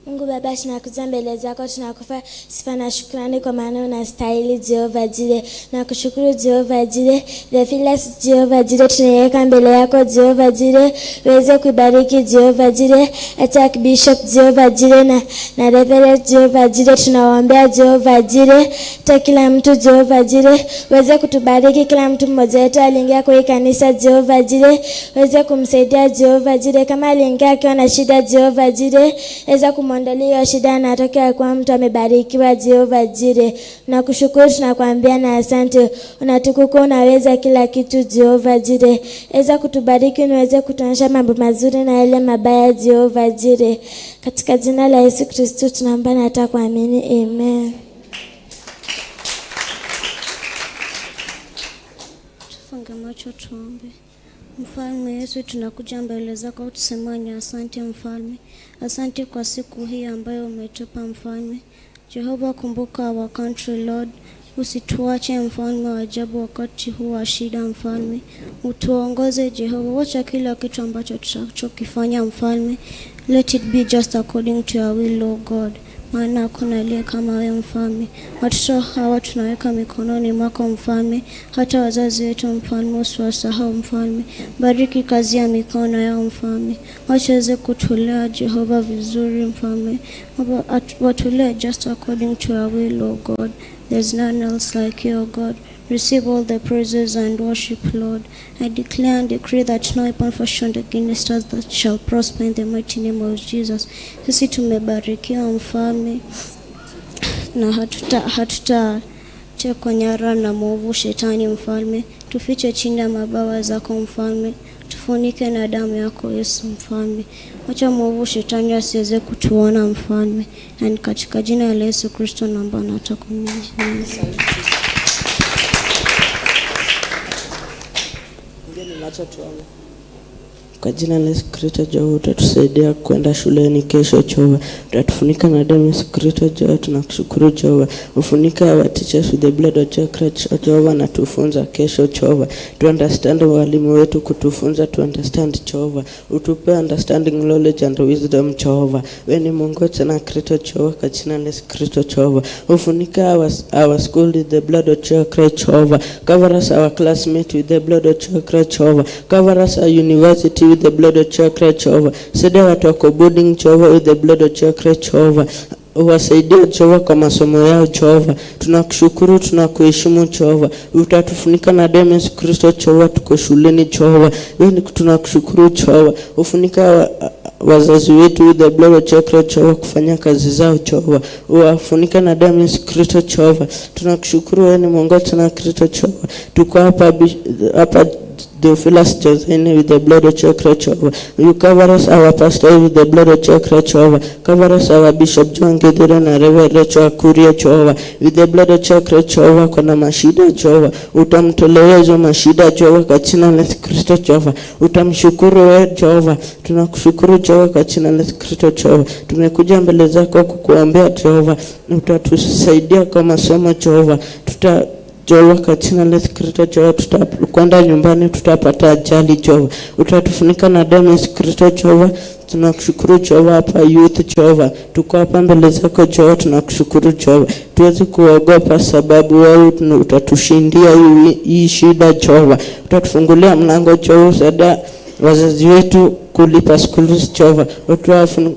Mungu Baba, tunakuja mbele zako, tunakupa sifa na shukrani kwa maana unastahili Jehova Jire. Nakushukuru Jehova Jire. Theophilus Jehova Jire tunaweka mbele yako Jehova Jire. Uweze kubariki Jehova Jire. Archbishop Jehova Jire na Reverend Jehova Jire tunawaombea Jehova Jire. Hata kila mtu Jehova Jire. Uweze kutubariki kila mtu mmoja wetu aliingia kwa kanisa Jehova Jire. Uweze kumsaidia Jehova Jire kama aliingia akiwa na shida Jehova Jire. Uweze kumwondolea shida na atokea kwa mtu amebarikiwa Jehova Jire. Nakushukuru tunakuambia na asante. Unatukuka unaweza kila kitu Jehova Jire. Uweze kutubariki na uweze kutuonyesha mambo mazuri na yale mabaya Jehova Jire. Katika jina la Yesu Kristo tunaomba na hata kuamini. Amen. Tufunge macho tuombe. Mfalme Yesu, tunakuja mbele zako tusemani asante Mfalme. Asante kwa siku hii ambayo umetupa Mfalme. Jehova, kumbuka our country Lord. Usituache Mfalme wa ajabu wakati huu wa shida Mfalme. Utuongoze Jehova, wacha kila kitu ambacho tutachokifanya Mfalme. Let it be just according to your will, Lord God. Maana hakuna aliye kama wewe Mfalme. Watoto hawa tunaweka mikononi mwako Mfalme. Hata wazazi wetu Mfalme usiwasahau Mfalme. Bariki kazi ya mikono yao Mfalme. Wacheze kutulea Jehova vizuri Mfalme. Watulea just according to your will, Lord God. There's none else like you, God. Receive all the praises and worship, Lord. I declare and decree that no weapon fashioned against us that shall prosper in the mighty name of Jesus. Sisi tumebarikiwa Mfalme na hatutatekwa nyara na mwovu shetani Mfalme. Tufiche chini ya mabawa zako Mfalme. Tufunike na damu yako Yesu Mfalme. Wacha mwovu shetani asiweze kutuona Mfalme. Na ni katika jina la Yesu Kristo naomba na atakuamini. Kwa jina la Yesu Kristo Jehova, utatusaidia kwenda shuleni kesho Jehova. Utatufunika na damu ya Yesu Kristo Jehova. Tunakushukuru Jehova. Ufunika our teachers with the blood of Jesus Jehova na tufunza kesho Jehova. To understand walimu wetu kutufunza to understand Jehova. Utupe understanding, knowledge and wisdom Jehova. Wewe ni Mungu tena Kristo Jehova, kwa jina la Yesu Kristo Jehova. Ufunika our school with the blood of Jesus Jehova. Cover us our classmates with the blood of Jesus Jehova. Cover us our university with the blood of Jesus Jehova. Saidia watu wako boarding Jehova with the blood of Jesus Jehova. Uwasaidia Jehova kwa masomo yao Jehova. Tunakushukuru, tunakuheshimu Jehova. Utatufunika na damu ya Yesu Kristo Jehova, tuko shuleni Jehova. Wewe tunakushukuru Jehova. Ufunika wazazi wetu with the blood of Jesus Jehova kufanya kazi zao Jehova. Uwafunika na damu ya Yesu Kristo Jehova. Tunakushukuru, wewe ni Mungu tena Kristo Jehova. Tuko hapa Theophilus Njatha-Ini with the blood of Jesus Jehovah. You cover us our pastor with the blood of Jesus Jehovah. Cover us our Bishop John Githiri na Reverend Jehovah with the blood of Jesus Jehovah. Kuna mashida Jehovah, utamtolea hizo mashida Jehovah kwa jina la Kristo Jehovah. Utamshukuru wewe Jehovah. Tunakushukuru Jehovah kwa jina la Kristo Jehovah. Tumekuja mbele zako kukuombea Jehovah. Utatusaidia kwa masomo Jehovah. Jehova kwa jina la Kristo Jehova, tutakwenda nyumbani tutapata ajali Jehova. Utatufunika na damu ya Kristo Jehova. Tunakushukuru Jehova, hapa youth Jehova. Tuko hapa mbele zako Jehova, tunakushukuru Jehova. Tuweze kuogopa sababu wewe utatushindia hii shida Jehova. Utatufungulia mlango Jehova, sada wazazi wetu kulipa schools Jehova.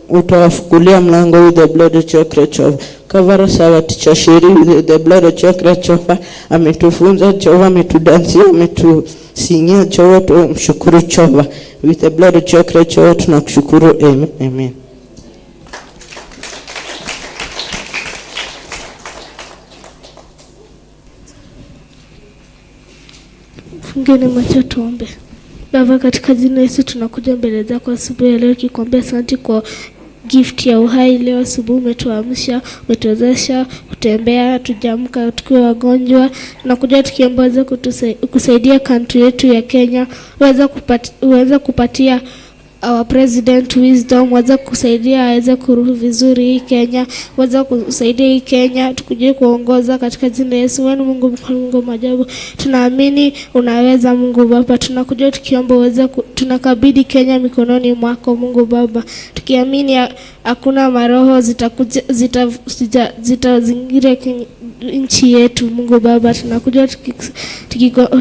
Utawafungulia mlango with the blood of Jesus Jehova. Cover us our teacher Sheri with the blood of Jesus Jehova. Ametufunza Jehova, ametudansia, ametusinyia Jehova, tumshukuru Jehova. With the blood of Jesus Jehova tunakushukuru. Amen. Amen. Fungeni macho tuombe. Baba, katika jina la Yesu tunakuja mbele zako asubuhi ya leo kikwambia asante kwa gift ya uhai. Leo asubuhi umetuamsha, umetuwezesha kutembea, tujaamka tukiwa wagonjwa. Tunakuja tukiomba kusaidia country yetu ya Kenya, uweze kupatia our president wisdom, waweza kusaidia aweze kuruhu vizuri hii Kenya, waweza kusaidia hii Kenya tukuje kuongoza katika jina la Yesu. Wewe Mungu mkuu, Mungu maajabu, tunaamini unaweza Mungu Baba. Tunakuja tukiomba uweze, tunakabidhi Kenya mikononi mwako Mungu Baba, tukiamini hakuna maroho zitazingira nchi yetu Mungu Baba. Tunakuja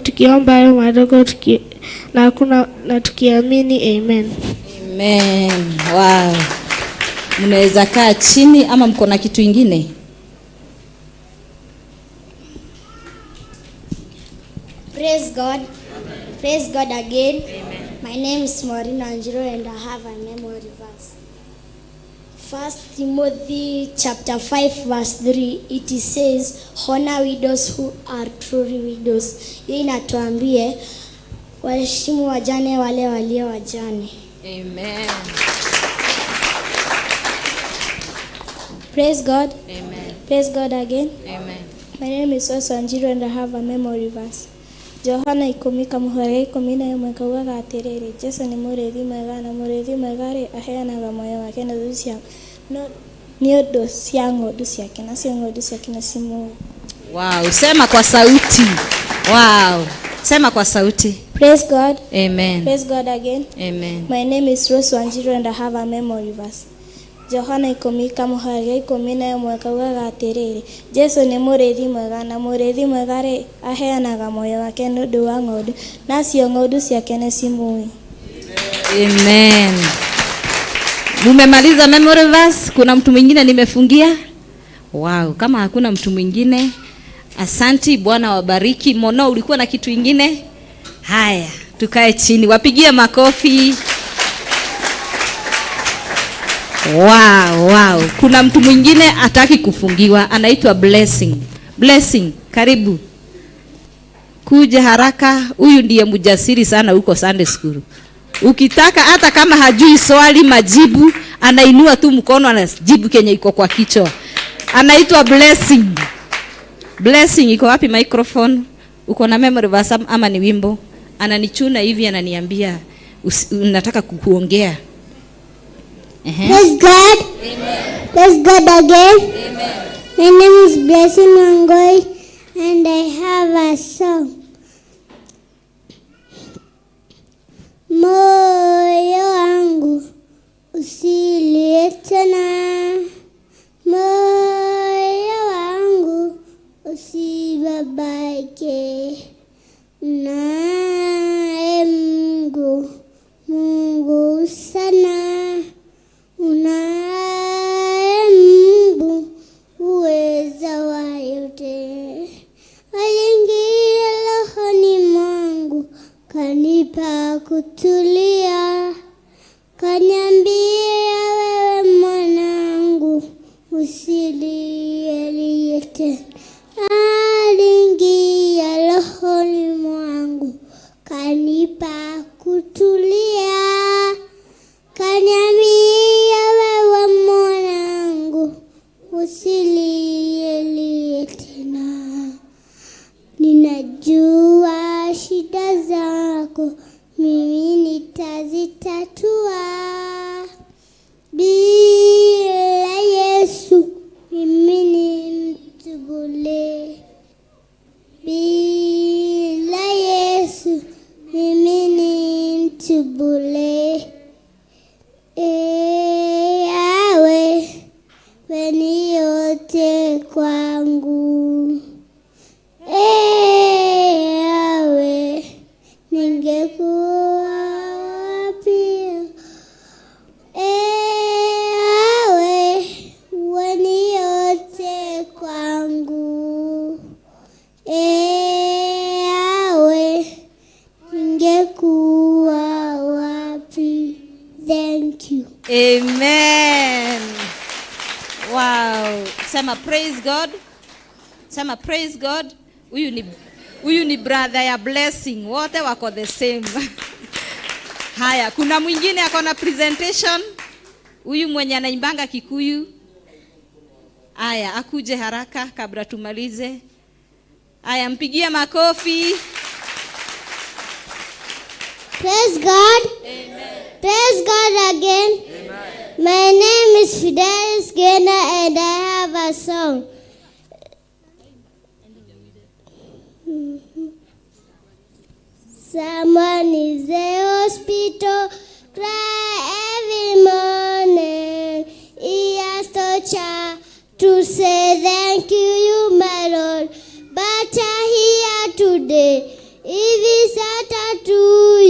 tukiomba hayo madogo na tukiamini. Amen. Amen. Wow. Mnaweza kaa chini ama mko na kitu kingine? Praise God. Praise God again. My name is Morina Anjiro and I have a memory verse. 1 Timothy chapter 5 verse 3, it says, honor widows who are truly widows. Hii inatuambie waheshimu wajane wale walio wajane. Amen. Praise God. Amen. Praise God again. Amen. My name is also Anjiro and I have a memory verse. Johana 10:11 kaugaga atiriri, Jesu ni mũrĩithi mwega na mũrĩithi mwega aheanaga muoyo wake na thũ cia nĩ ũndũ cia ng'ondu ciake na cio ng'ondu ciake na cimu. Wow, sema kwa sauti. Wow. Sema kwa sauti. Praise God. Amen. Praise God again. Amen. My name is Rose Wanjiru and I have a memory verse. Johana 10:11 kaugaga atiriri, Jesu ni mũrĩithi mwega na mũrĩithi mwega aheanaga muoyo wake nĩ ũndũ wa ng'ondu na cio ng'ondu ciake nĩ cimũĩ. Amen. Mumemaliza memory verse? Kuna mtu mwingine nimefungia? Wow, kama hakuna mtu mwingine, asanti, Bwana wabariki. Mono, ulikuwa na kitu kingine? Haya, tukae chini. Wapigie makofi. Wow. Kuna mtu mwingine hataki kufungiwa, anaitwa Blessing. Blessing, karibu. Kuja haraka, huyu ndiye mjasiri sana huko Sunday school. Ukitaka hata kama hajui swali majibu, anainua tu mkono anajibu kenye iko kwa kichwa. Anaitwa Blessing. Blessing, iko wapi microphone? Uko na memory verse ama ni wimbo? Ananichuna hivi ananiambia nataka kukuongea. Praise God. Amen. Praise God again. Amen. My name is Blessing Wangoi and I have a song. Moyo wangu usilie tena, moyo wangu usibabaike, nae Mungu sana, unaye Mungu uweza wa yote. Aliingia rohoni mwangu, kanipa kutulia, kaniambia wewe mwanangu usilie tena. Aliingia rohoni mwangu, kanipa kutulia, kaniambia wewe mwanangu usilie tena. Ninajua shida zako, mimi nitazitatua. Bila Yesu mimi ni mtu bure. Bila Yesu mimi ni mtu bure. Yawe weni yote kwangu. Yawe ningekuwa wapi? Yawe weni yote kwangu. Yawe ningekuwa wapi? Thank you. Amen. Wow. Sema praise God. Sema praise God. Huyu ni brother ya Blessing. Wote wako the same. Haya, kuna mwingine ako na presentation. Huyu mwenye anaimbanga Kikuyu. Haya, akuje haraka kabla tumalize. Haya, mpigie makofi. Praise God. Amen. Praise God again. Amen. My name is Fidelis Gena and I have a song. Someone is a hospital, cry every morning. He has to say thank you, my Lord. But I'm here today. If it's out to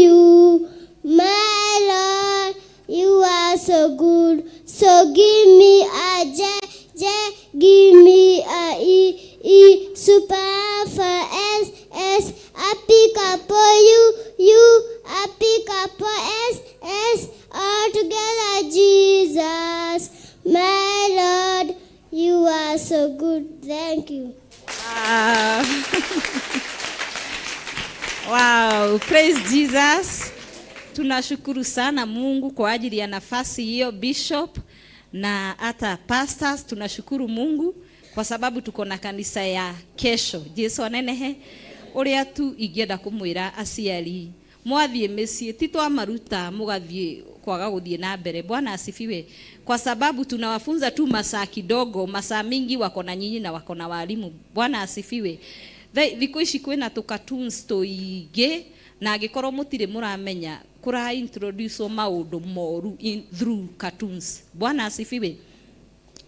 you, my Lord, you are so good. So give me a J, give me a E, super for S, I pick up for you, I pick up for S, all together, Jesus, my Lord, you are so good. Thank you. Wow, praise Jesus. Tunashukuru sana Mungu kwa ajili ya nafasi hiyo bishop na hata pastors. Tunashukuru Mungu kwa sababu tuko na kanisa ya kesho. Jesu anenehe uria tu ingienda kumwira aciari mwathie mĩciĩ titwa maruta mugathie kwaga guthie na mbere. Bwana asifiwe. Kwa sababu tunawafunza tu masaa kidogo, masaa mingi wako na nyinyi na wako na walimu. Bwana asifiwe. Thikũ ici kwĩna tũ cartoons tũingĩ na angĩkorwo mũtirĩ mũramenya kũra introduce maũndũ moru through cartoons. Bwana asifiwe.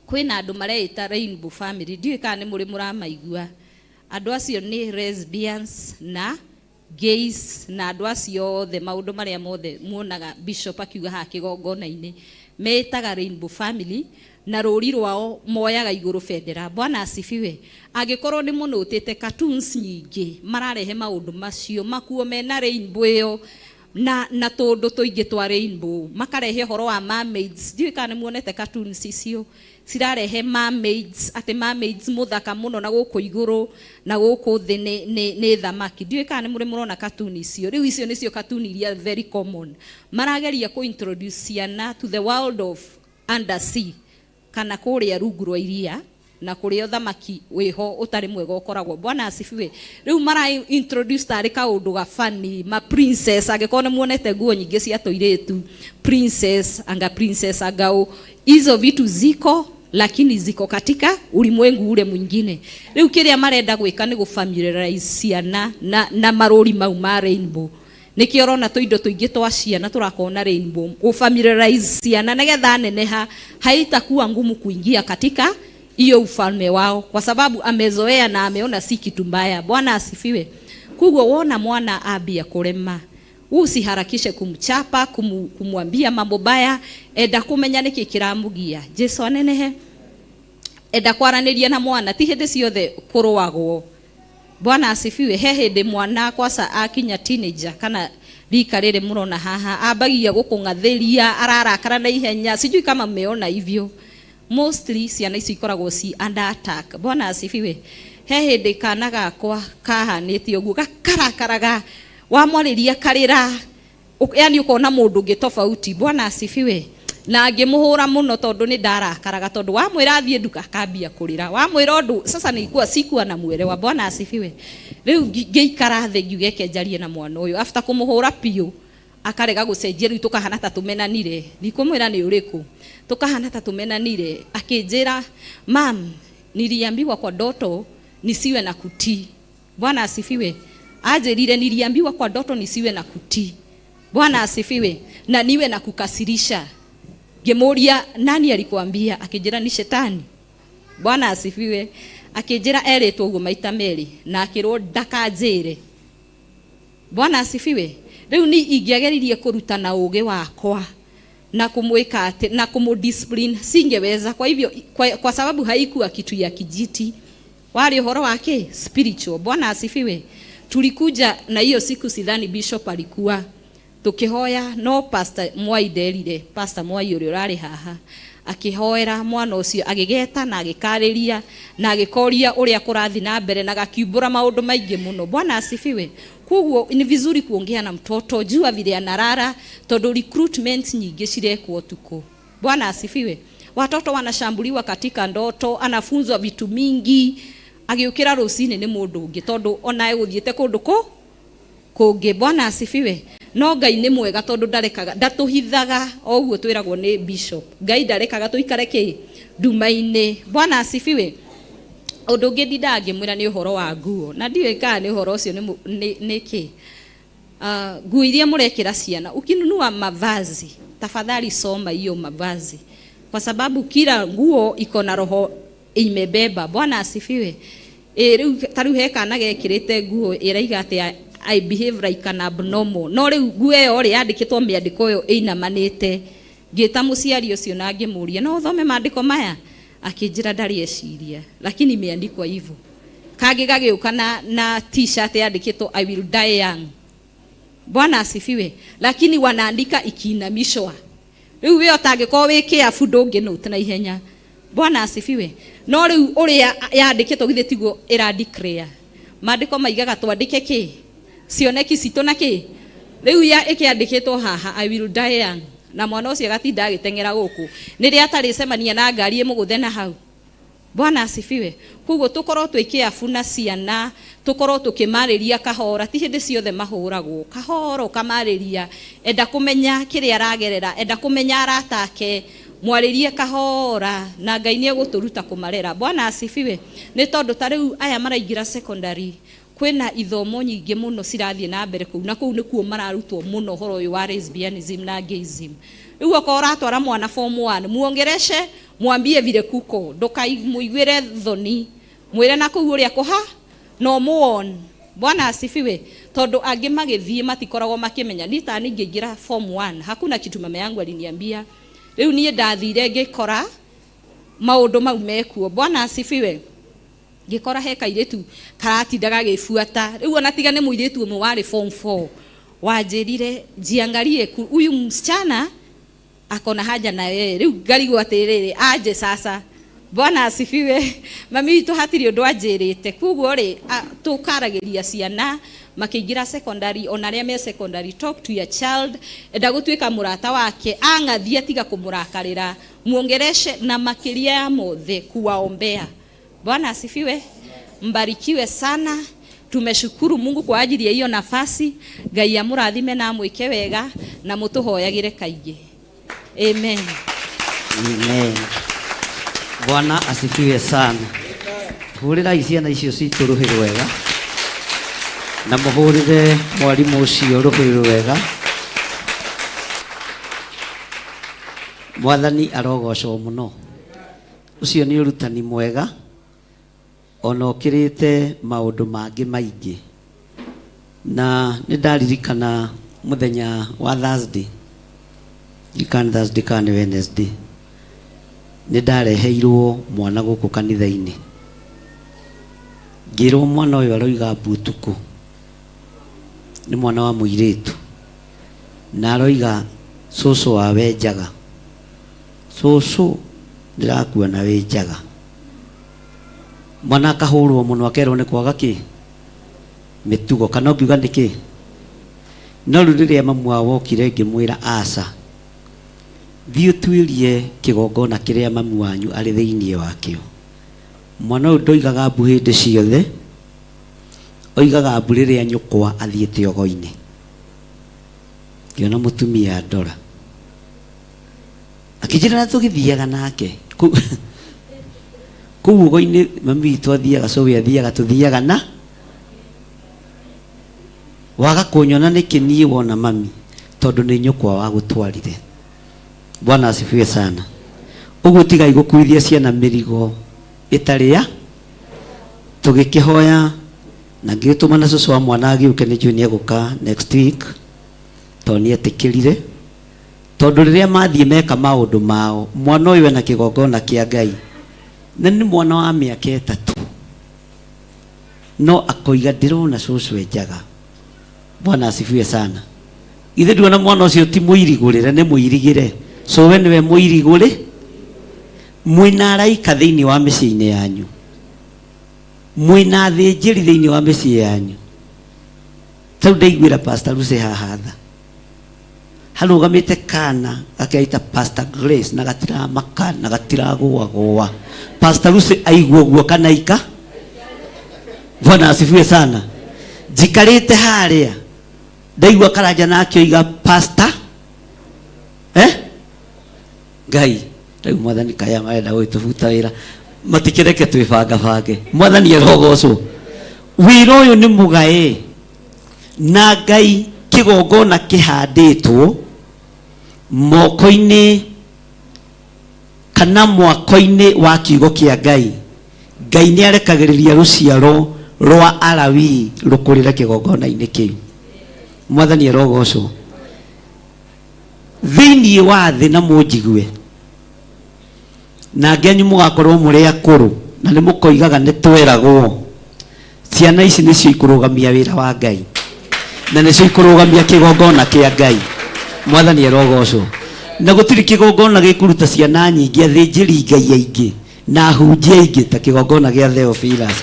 Kwĩna andũ mareita Rainbow Family, ndiũĩ kana nĩ mũrĩ mũramaigua. Andũ acio nĩ lesbians na gays na andũ acio othe maũndũ marĩa mothe muonaga bishop akiuga ha kĩgongona-inĩ metaga Rainbow Family na rũri rwao moyaga igũrũ bendera. Bwana asifiwe. Angĩkorwo nĩ mũnũtĩte cartoons nyingĩ mararehe maũndũ macio makuo mena rainbow ĩyo na tũndũ tũingĩ twa rainbow makarehe ũhoro wa mermaids. Ndiũĩ kana nĩ muonete cartoons icio cirarehe mermaids, atĩ mermaids mũthaka mũno na gũkũ igũrũ na gũkũ thĩ nĩ thamaki. Ndiũĩ kana nĩ mũrĩ mũrona cartoon icio. Rĩu icio nĩcio cartoon iria very common marageria ku introduce ciana to the world of undersea kana kũrĩa rungu rwa iria na kũrĩa thamaki wĩho ũtarĩ mwega ũkoragwo. Bwana asifiwe. Rĩu mara introduce tarĩ kaũndũ ga funny ma princess. Angĩkorwo nĩ muonete nguo nyingĩ cia tũirĩtu princess anga princess angao, hizo vitu ziko lakini ziko katika ulimwengu ule mwingine. Rĩu kĩrĩa marenda gwĩka nĩ gũfamiliarize ciana na marũri mau ma rainbow. Nĩkĩo ũrona tũindo tũingĩ twa ciana tũrakona rainbow gũfamiliarize ciana nĩgetha neneha haitakuwa ngumu kuingia katika hiyo ufalme wao kwa sababu amezoea na ameona si kitu mbaya. Bwana asifiwe. Kugwo wona mwana abia kurema usiharakishe kumchapa kumwambia mambo baya, enda kumenya niki kiramugia. Jesu anenehe. Enda kwaranĩria na mwana ti hĩndĩ ciothe kũrũagwo. Bwana asifiwe. He hĩndĩ mwana kwasa akinya teenager kana rika rĩrĩ mũrona haha ambagia gũkũng'athĩria ararakara na ihenya. Sijui kama mmeona hivyo. Mostly ciana ici ikoragwo ci under attack. Bwana asifiwe. He hĩndĩ kana gakwa kahanĩte ũguo gakarakaraga wamwarĩria karĩra, yani ũkona mũndũ ũngĩ tofauti. Bwana asifiwe. Na ngĩmũhũra mũno tondũ nĩ ndarakaraga tondũ wamwĩra athiĩ nduka akambia kũrĩra, wamwĩra ũndũ sasa nĩigua sikuwa na mwelewa. Bwana asifiwe. Rĩu ngĩikara thĩ ngiuge kenjarie na mwana ũyũ after kũmũhũra piũ akarega gũcenjia. Rĩu tũkahana ta tũmenanire, ndikumwĩra nĩ ũrĩkũ, tũkahana ta tũmenanire. Akĩnjĩra, mam, niliambiwa kwa ndoto nisiwe na kutii. Bwana asifiwe. Ajĩrire niliambiwa kwa ndoto nisiwe na kutii. Bwana asifiwe. Na niwe na kukasirisha. Ngĩmũria, nani alikuambia? Akĩnjĩra ni shetani. Bwana asifiwe. Akĩnjĩra erĩtwo ũguo maita merĩ na akĩrwo ndakanjĩre. Bwana asifiwe. Rĩu ni ingĩageririe kũruta na ũgĩ wakwa na kumweka na kumudiscipline singeweza. Kwa hivyo kwa sababu haikuwa kitu ya kijiti, wale uhoro wake spiritual. Bwana asifiwe. Tulikuja na hiyo siku sidhani bishop alikuwa tukihoya no pastor Mwaiderire, pastor Mwai ũrĩa ũrarĩ haha akihoera mwana ũcio agĩgeta na agĩkarĩria na agĩkoria ũrĩa kũrathi na mbere na gakiumbũra maũndũ maingĩ mũno. Bwana asifiwe. Kugwo ni vizuri kuongea na mtoto, jua vile anarara tondũ recruitment nyingĩ cirekwo tuko. Bwana asifiwe. Watoto wanashambuliwa katika ndoto, anafunzwa vitu mingi, agĩũkĩra rũcinĩ nĩ mũndũ ũngĩ tondũ onaye gũthiĩte kũndũ kũngĩ. Bwana asifiwe. no Ngai nĩ mwega tondu ndatuhithaga oguo twiragwo ni bishop. Ngai ndarekaga tuikare ki nduma-ini. Bwana asifiwe. Undu ungi ndinda ngimwira ni uhoro wa nguo, na ndiwe kana ni uhoro ucio ni ki nguo iria murekira ciana ukinunua mavazi, tafadhali soma hiyo mavazi, kwa sababu kila nguo iko na roho imebeba. Bwana asifiwe. Riu tariu he kana gekirite nguo iraiga ati I behave like an abnormal, no riu nguo iyo ri yandikitwo miandiko yo inamanite. Ngita muciari ucio na ngimuria no uthome maandiko maya, akinjira ndari eciria, lakini imeandikwa hivyo. Kage gagiuka na t-shirt yandikitwo I will die young. Bwana asifiwe. Lakini wanaandika ikiinamishwa. Riu we otangiko wi careful ndunginote na ihenya. Bwana asifiwe. No riu uria yandikitwo githe tiguo ira declare. Maandiko maigaga twandike ki cioneki citũ na ki. Riu ya ikiandikitwo haha I will die young, na mwana ucio gatinda agitengera guku ni ria atari cemania na ngari imuguthe na hau. Bwana asifiwe. Kuguo tukorwo twikiafu na ciana, tukorwo tukimariria kahora, ti hindi ciothe mahuragwo. Kahoro kamariria, enda kumenya kiri aragerera, enda kumenya aratake, mwaririe kahora na Ngai ni eguturuta kumarera. Bwana asifiwe. Ni tondu tariu aya maraingira secondary, kwina ithomo nyingi muno cirathie na mbere kuu, na kuu nikuo mararutwo muno horo uyu wa lesbianism na gayism. Riu akora atwara mwana form 1 muongereshe, mwambie vile kuko, ndukaimuigwire thoni, mwire na kuu uria kuha no muon. Bwana asifiwe. Tondu angi magithie matikoragwo makimenya. Nita ningiingira form 1 hakuna kitu mama yangu aliniambia. Riu nie ndathire ngikora maundu mau mekuo. Bwana asifiwe. Ngikora he kairetu karatindaga gifuata. Riu ona tiga ni muiretu umwe wari form 4 wanjirire jiangalie huyu msichana akona haja na yeye. Riu ngarigo atiriri aje sasa. Bwana asifiwe. Mami witu hatiri undu anjirite. Kuguo ri tukaragiria ciana makiingira secondary, ona ria me secondary, talk to your child. Enda gutwika murata wake, angathia tiga kumurakarira, muongereshe na makiria ya mothe kuwaombea. Bwana asifiwe. Mbarikiwe sana. Tumeshukuru Mungu kwa ajili ya hiyo nafasi. Ngai amurathime na amwike wega na mutuhoyagire kaingi. Amen. Amen. Bwana asifiwe sana. Hurira ciana icio citu ruhiri wega, na muhurire mwarimu ucio ruhiri wega. Mwathani arogocwo muno. Ucio ni urutani mwega, ona ukirite maundu mangi maingi. Na nindaririkana muthenya wa Thursday, Thursday kana Wednesday, nindareheirwo mwana guku kanitha-ini. Ngirwo mwana uyu aroiga mbutuku, ni mwana wa muiritu, na aroiga cucu wawe njaga. Cucu ndirakua na we njaga. Mwana akahurwo muno akerwo ni kwaga ki mitugo, kana ngiuga niki. No riria mamu wao okire ngimwira aca, thiĩ tuirie kigongona kiria mamu wanyu ari thiini wakio. Mwana uyu ndoigaga mbu hindi ciothe, oigaga mbu riria nyukwa athiite ogo-ini. Ngiona mutumia ndora akijira na tugithiaga nake kuu ugo-ini. Mami witu athiaga, so we athiaga, tuthiaga na waga kunyona niki nie wona mami, tondu ni nyukwa wa gutwarire. Bwana asifiwe sana. Uguo tigai gukuithia ciana mirigo itaria, tugikihoya na ngituma na cucu wa mwana agiuke ni junior guka next week, toni atikirire. Tondu riria mathie meka maundu mao, mwana uyu na kigongona kia Ngai na ni mwana wa miaka 3, no akoiga ndirona cucu enjaga. Bwana asifiwe sana. Ithe nduona mwana ucio ti muirigurire, ni muirigire. So we niwe muirigure, mwina araika thiini wa micii-ini yanyu, mwina athinjiri thiini wa micii yanyu. Tau ndaiguira Pastor Lucy hahatha, harugamite kana akaita Pastor Grace na gatira maka na gatira gwa. Pastor Lucy aigwo guo kana ika. Bwana asifiwe sana. Jikarite haria ndaigua karanja nakio iga pastor Ngai rĩu mwathani kaya marenda gwĩtũbuta wĩra matikĩreke twĩbangabange mwathani arogocwo wĩra ũyũ nĩ mũgae na Ngai kĩgongona kĩhandĩtwo moko-inĩ kana mwako-inĩ wa kiugo kĩa Ngai. Ngai nĩ arekagĩrĩria rũciaro rwa Alawii rũkũrĩre kĩgongona-inĩ kĩu. Mwathani arogocwo thĩinĩ wa thĩ na mũnjigue na ngenyu mũgakorwo mũrĩ akũrũ na nĩ mũkoigaga nĩ tweragwo ciana ici nĩcio ikũrũgamia wĩra wa Ngai na nĩcio ikũrũgamia kĩgongona kĩa Ngai. Mwathani arogocwo na gũtirĩ kĩgongona gĩkũruta ciana nyingĩ athĩnjĩri Ngai aingĩ na ahunjia aingĩ ta kĩgongona gĩa Theophilus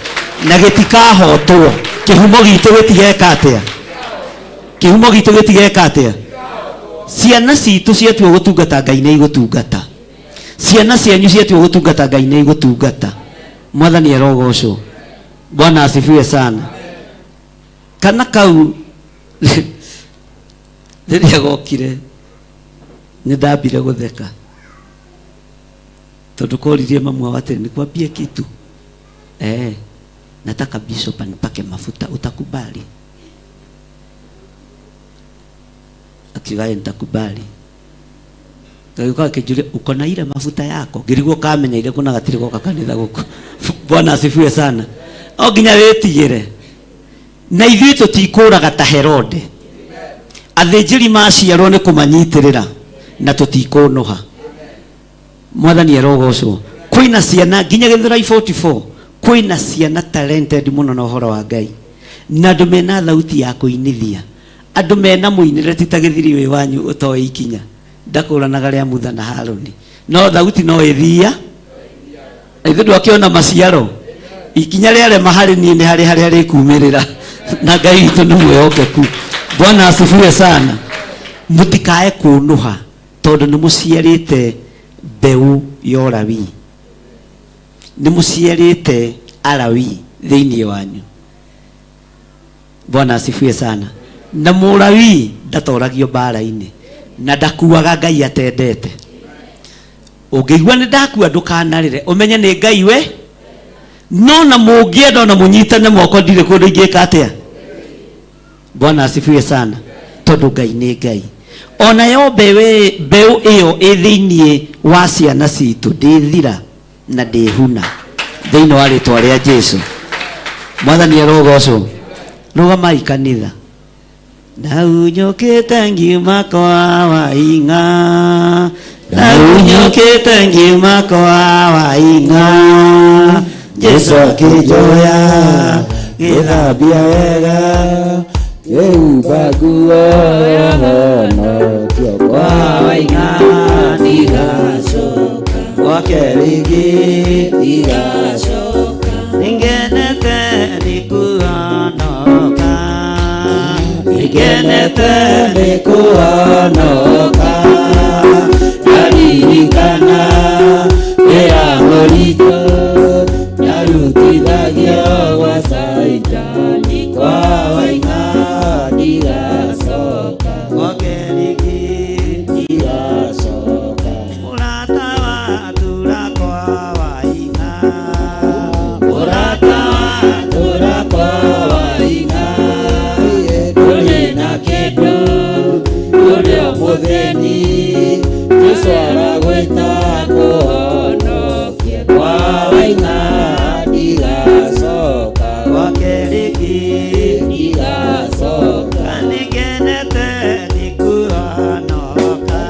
na gĩtikahotwo. Kĩhumo gitũ gĩtigeka atĩa? Kĩhumo gitũ gĩtigeka atĩa? Ciana citũ ciatua gũtungata Ngai nĩ igũtungata. Ciana cianyu ciatua gũtungata Ngai nĩ igũtungata. Mwathani arogocwo. Bwana asifiwe sana. Kana kau rĩrĩa gokire nĩ ndambire gũtheka tondũ koririe mamu wao atĩ nikwambie kitu nataka bishop anipake mafuta, utakubali? Akiwa nitakubali. Kwa kijulia uko na ile mafuta yako ngirigwo kamenya ile kuna gatiri goka kanitha guku. Bwana asifiwe sana. O ginya wetigire na ithuĩ tũtikũraga ta Herode. Athĩnjĩri maciarwo nĩ kũmanyitirĩra na tũtikũnũha. Mwathani arogocwo. Kwĩna ciana nginya Gĩthũrai 44 kwĩna ciana talented mũno na ũhoro wa Ngai na andũ mena thauti ya kũinithia, andũ mena mũinĩre ti ta Githiri wĩ wanyu ũtoĩ ikinya ndakũranaga rĩa Mutha na Harũni no thauti no ĩthia ithuĩ akĩona maciaro ikinya rĩarĩ mahari niĩ nĩ harĩa rĩkumĩrĩra na Ngai witũ nĩ mwĩhokeku. Bwana asifiwe sana. Mũtikae kũnũha tondũ nĩ mũciarĩte mbeũ ya Alawii, nĩ mũciarĩte Alawii thĩinĩ wanyu. Bwana asifiwe sana. Na Mũlawii ndatoragio mbara-inĩ na ndakuaga Ngai atendete. Ũngĩigua nĩ ndakua ndũkanarĩre ũmenye nĩ Ngai we no na mũngĩenda ona mũnyitane moko ndirĩ kũndũ ingĩka atĩa. Bwana asifiwe sana. Tondũ Ngai nĩ Ngai. Ona yo mbeũ ĩyo ĩ thĩinĩ wa ciana citũ ndĩthira na ndĩhuna thĩinĩ wa rĩtwa rĩa Jesũ. Mwathani arogocwo. Rũgamai kanitha. Na unyokete ngiuma kwa wainga, na unyokete ngiuma kwa wainga, Jesũ akĩnjoya gĩthambia wega yeuba nguo ya honokio kwa wainga ndigacoka gwake rĩngĩ ndigacoka ningenete nĩkuhonoka ningenete nĩkuhonoka ndaririkana wĩra mũritũ ndarutithagio gwa Saitani kwa wainga ndigacoka gwake rĩngĩ ndigacoka mũrata watura kwa wainga mũrata watura kwa wainga ndũrĩ na kĩndũ ndũrĩ o mũthĩni Jesũ aragwĩta kũhonokia kwa wainga ndigacoka gwake rĩngĩ ndigacoka ningenete nĩkuhonoka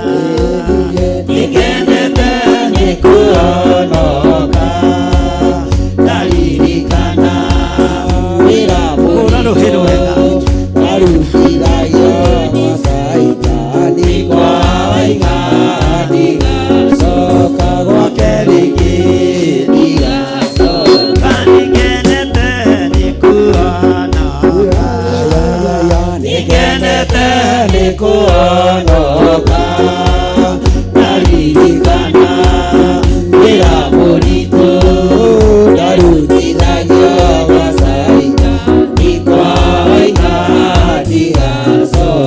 ningenete nĩkuhonoka ndaririkana wĩra mũritũ ndarutithagio gwa Saitani kwa wainga ndigacoka gwake rĩngĩ ndigacoka ningenete nĩkuhonoka ningenete nĩkuhonoka ndaririkana wĩra mũritũ ndarutithagio gwa Saitani kwa wainga ndigacoka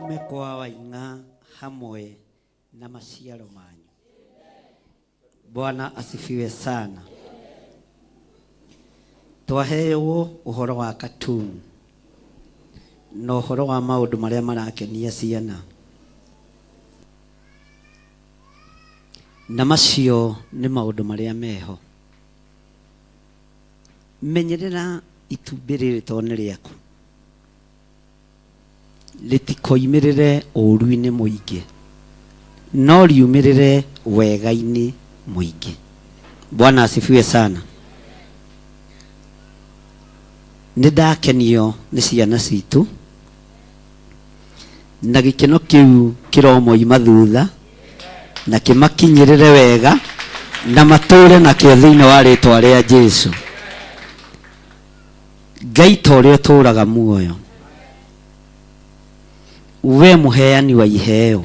ume kwa wainga hamwe na maciaro manyu. Bwana asifiwe sana. Twaheo uhoro wa katuni no uhoro wa maundu maria marakenia ciana, na macio ni maundu maria meho. Menyerera itumbi riri to ni riaku, litikoimirire uuru-ini muingi no riumirire wega-ini muingi. Bwana asifiwe sana. Nidakenio ni ciana citu na gikeno kiu kiromoima thutha na kimakinyirire wega na mature na kio thiini wa ritwa ria Jesu. Ngai ta uria uturaga muoyo, we muheani wa iheo,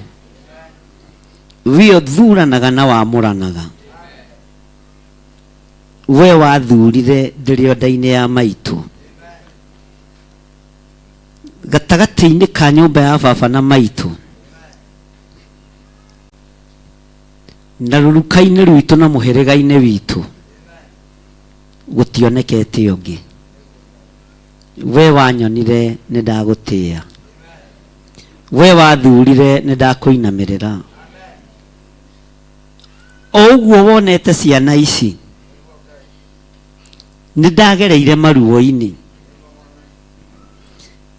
we uthuranaga na wamuranaga, we wathurire ndirio nda-ini ya maitu, gatagati-ini ka nyumba ya baba na maitu, na ruruka-ini rwitu na muhiriga-ini witu gutionekete ungi. We wanyonire nindagutia, we wathurire nindakuinamirira. O uguo wonete ciana ici nindagereire maruo-ini,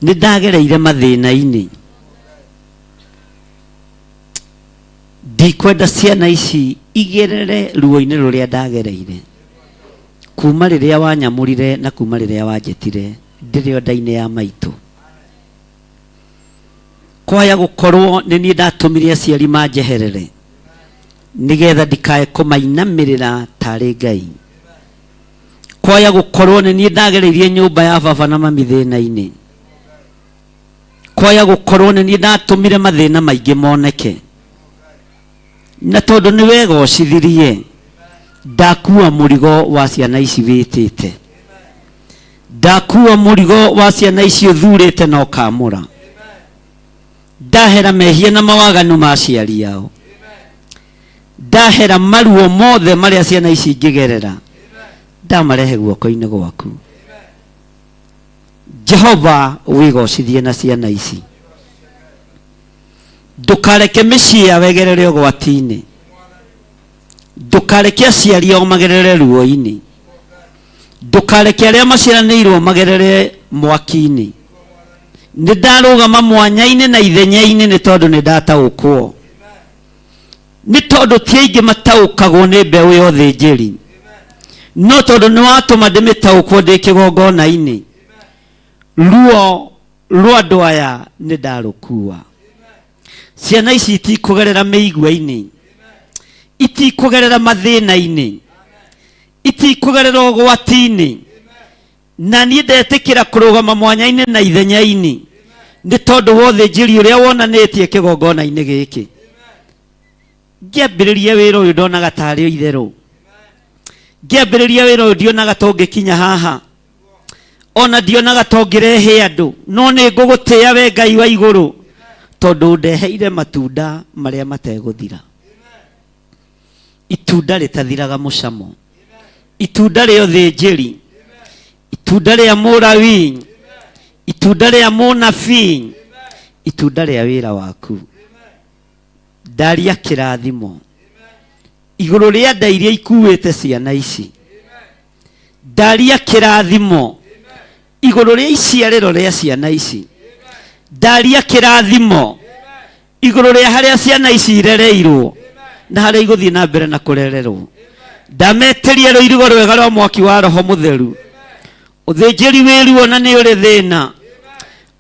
nindagereire mathina-ini. Ndikwenda ciana ici igerere ruo-ini ruria ndagereire kuma riria wanyamurire na kuma riria wanjetire ndirio nda-ini ya maitu. Kwaya gukorwo ni nie ndatumire aciari manjeherere nigetha ndikae kumainamirira tari Ngai. Kwaya gukorwo ni nie ndagereirie nyumba ya baba na mami thina-ini. Kwaya gukorwo ni nie ndatumire mathina maingi moneke, na tondu ni wega ucithirie ndakua murigo wa ciana ici witite, ndakua murigo wa ciana ici uthurite na ukamura, ndahera mehia na mawaganu ma aciari yao, ndahera maruo mothe maria ciana ici ingigerera, ndamarehe guoko-ini gwaku. Jehova wigocithie na ciana ici, ndukareke micii yao igerere ugwati-ini, ndukareke aciari ao magerere ruo-ini, ndukareke aria maciaranĩirwo magerere mwaki-ini. Ni ndarugama mwanya-ini na ithenya-ini ni tondu ni ndataũkwo, ni tondu ti aingi mataũkagwo ni mbeu ya ũthĩnjĩri, no tondu ni watũma ndĩmĩtaũkwo ndĩ kĩgongona-ini. Ruo rwa andũ aya ni ndarũkua. Ciana ici itikũgerera mĩigua-ini, itikũgerera mathĩna-ini, itikũgerera ũgwati-ini, na niĩ ndetĩkĩra kũrũgama mwanya-ini na ithenya-ini nĩ tondũ wa ũthĩnjĩri ũrĩa wonanĩtie kĩgongona-inĩ gĩkĩ. Ngĩambĩrĩria wĩra ũyũ ndonaga tarĩ o itherũ, ngĩambĩrĩria wĩra ũyũ ndionaga ta ũngĩkinya haha, ona ndionaga ta ũngĩrehe andũ, no nĩ ngũgũtĩĩa we Ngai wa igũrũ tondu ndeheire matunda maria mategũthira. Itunda rĩtathiraga mũcamo, itunda rĩa ũthĩnjĩri, itunda rĩa mũrawi, itunda rĩa mũnabii, itunda rĩa wĩra waku. Ndaria kĩrathimo igũrũ rĩa nda iria ikuĩte ciana ici, ndaria kĩrathimo igũrũ rĩa iciarĩro rĩa ciana ici, ndaria kĩrathimo igũrũ rĩa harĩa ciana ici irereirwo na harĩa igũthiĩ na mbere na kũrererwo. Ndametĩria rũirigo rwega rwa mwaki wa Roho Mũtheru. Ũthĩnjĩri wĩruo na nĩ ũrĩ thĩna,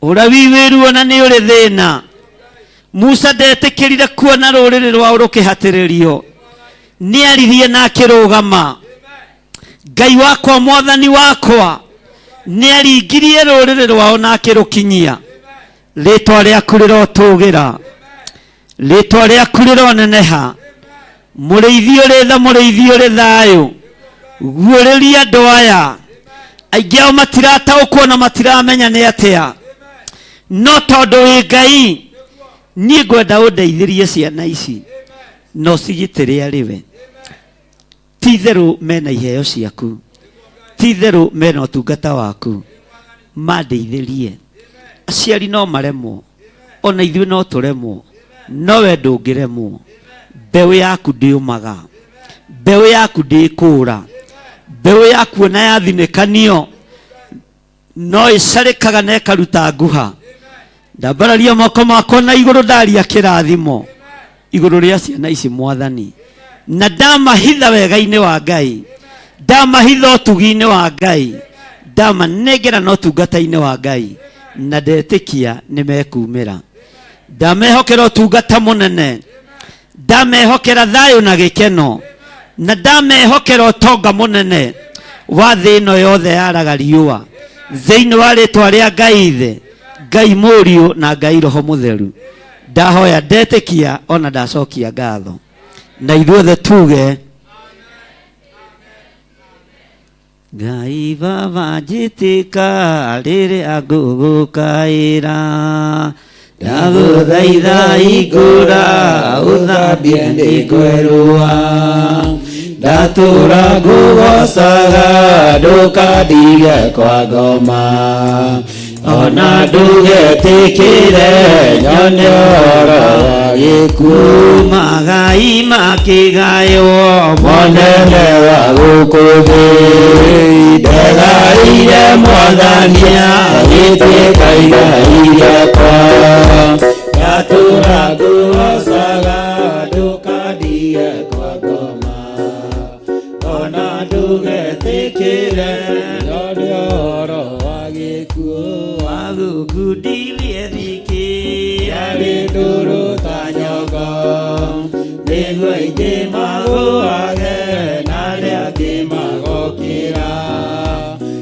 ũrawi wĩruo na nĩ ũrĩ thĩna. Musa ndetĩkĩrire kuona rũrĩrĩ rwao rũkĩhatĩrĩrio, nĩ aririe na akĩrũgama. Ngai wakwa mwathani wakwa nĩ aringirie rũrĩrĩ rwao na akĩrũkinyia. Rĩtwa rĩaku rĩrotũgĩra, rĩtwa rĩaku rĩroneneha. Mũrĩithi ũrĩ tha, mũrĩithi ũrĩ thayũ, guũrĩria andũ aya. Aingĩ ao matirataũkwo na matiramenya nĩ atĩa, no tondũ wĩ Ngai niĩ ngwenda ũndeithĩrie ciana ici no cigitĩre arĩwe. Ti itherũ mena iheo ciaku, ti itherũ mena ũtungata waku, mandeithĩrie. Aciari no maremwo, ona ithuĩ no tũremwo, no we ndũngĩremwo. Mbeũ yaku ndĩũmaga, mbeũ yaku ndĩkũũra, mbeũ yaku ona yathinĩkanio no ĩcarĩkaga na ĩkaruta nguha. Ndambararia moko makwa na igũrũ ndaria kĩrathimo igũrũ rĩa ciana ici Mwathani, na ndamahitha wega-inĩ wa Ngai, ndamahitha ũtugi-inĩ wa Ngai, ndamanengera na ũtungata-inĩ wa Ngai, na ndetĩkia nĩmekumĩra. Ndamehokera ũtungata mũnene, ndamehokera thayũ na gĩkeno, na ndamehokera ũtonga mũnene wa thĩ ĩno yothe yaraga riũa, thĩinĩ wa rĩtwa rĩa Ngai Ithe, Ngai Mũriũ na Ngai Roho Mũtheru. Ndahoya ndetĩkia ona ndacokia ngatho, na ithuothe tuge Ngai Baba njĩtĩka rĩrĩa ngũgũkaĩra, ndagũthaitha hingũra ũthambie ndĩkwerũa, ndatũra ngũgocaga ndũkandige kwa ngoma, ona ndũgetĩkĩre nyone ũhoro wa gĩkuũ. Magai makĩgaywo monene wa gũkũ thĩ, ndegaĩire Mwathania agĩtuĩka igai rĩakwa, ndatũra ngũgocaga ndũkandige kwa ngoma, ona ndũgetĩkĩre nyone ũhoro wa gĩkuũ. Wagukundirie thiki arĩ ndũrũ ta nyongo, nĩguo aingĩ magũage na arĩa angĩ magokĩra,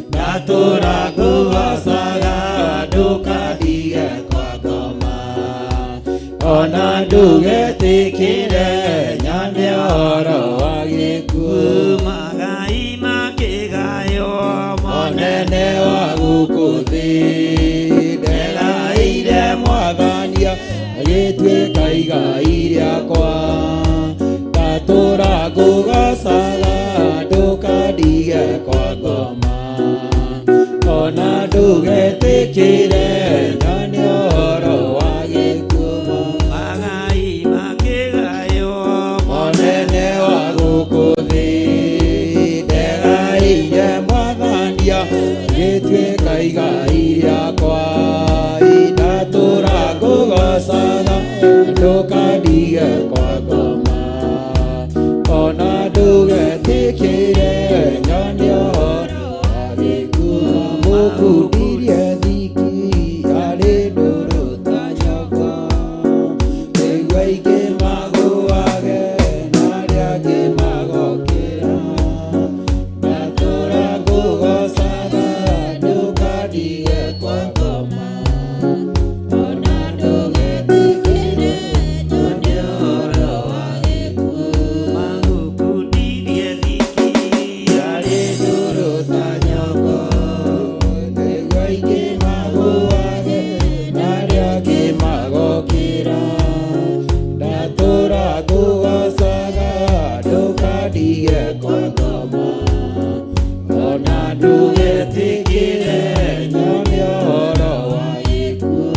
ndatũra ngũgocaga ndũkandige kwa ngoma, ona ndũgetĩkĩre nyone ũhoro wa gĩkuũ. Magai makĩgaywo monene wa gũkũ thĩ, ndegaĩire Mwathania agĩtuĩka igai rĩakwa, ndatũra ngũgocaga ndũkandige kwa ngoma, ona ndũgetĩkĩre nyone ũhoro wa gĩkuũ. Magai makĩgaywo monene wa gũkũ thĩ, ndegaĩire Mwathania agĩtuĩka igai rĩakwa, ndatũra ngũgocaga ndũkandige kwa ngoma, ona ndũgetĩkĩre nyone ũhoro wa gĩkuũ. Mũkundirie thiki arĩ ndũrũ ta nyongo, nĩguo aingĩ magũage na arĩa angĩ magokĩra, ndatũra ngũgocaga ndũkandige kwa ngoma, ona ndũgetĩkĩre nyone ũhoro wa gĩkuũ. Magukundirie thiki arĩ ndũrũ ta nyongo, nĩguo aingĩ magũage na arĩa angĩ magokĩra, ndatũra ngũgocaga ndũkandige kwa ngoma, ona ndũgetĩkĩre nyone ũhoro wa gĩkuũ.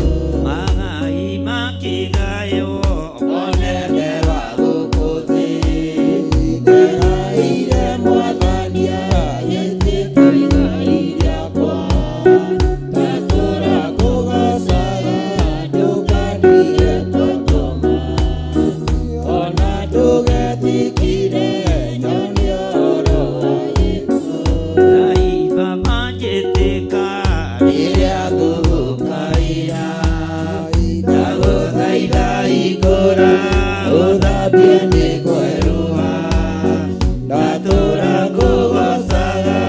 Magai makĩgaywo monene wa gũkũ thĩ, ndegaĩire Mwathania agĩtuĩka igai rĩakwa, ndatũra ngũgocaga ndũkandige kwa ngoma, ona ndũgetĩkĩre nyone ũhoro wa gĩkuũ. Ngai Baba njĩtĩka rĩrĩa ngũgũkaĩra, ndagũthaitha hingũra ũthambie ndĩkwerũa, ndatũra ngũgocaga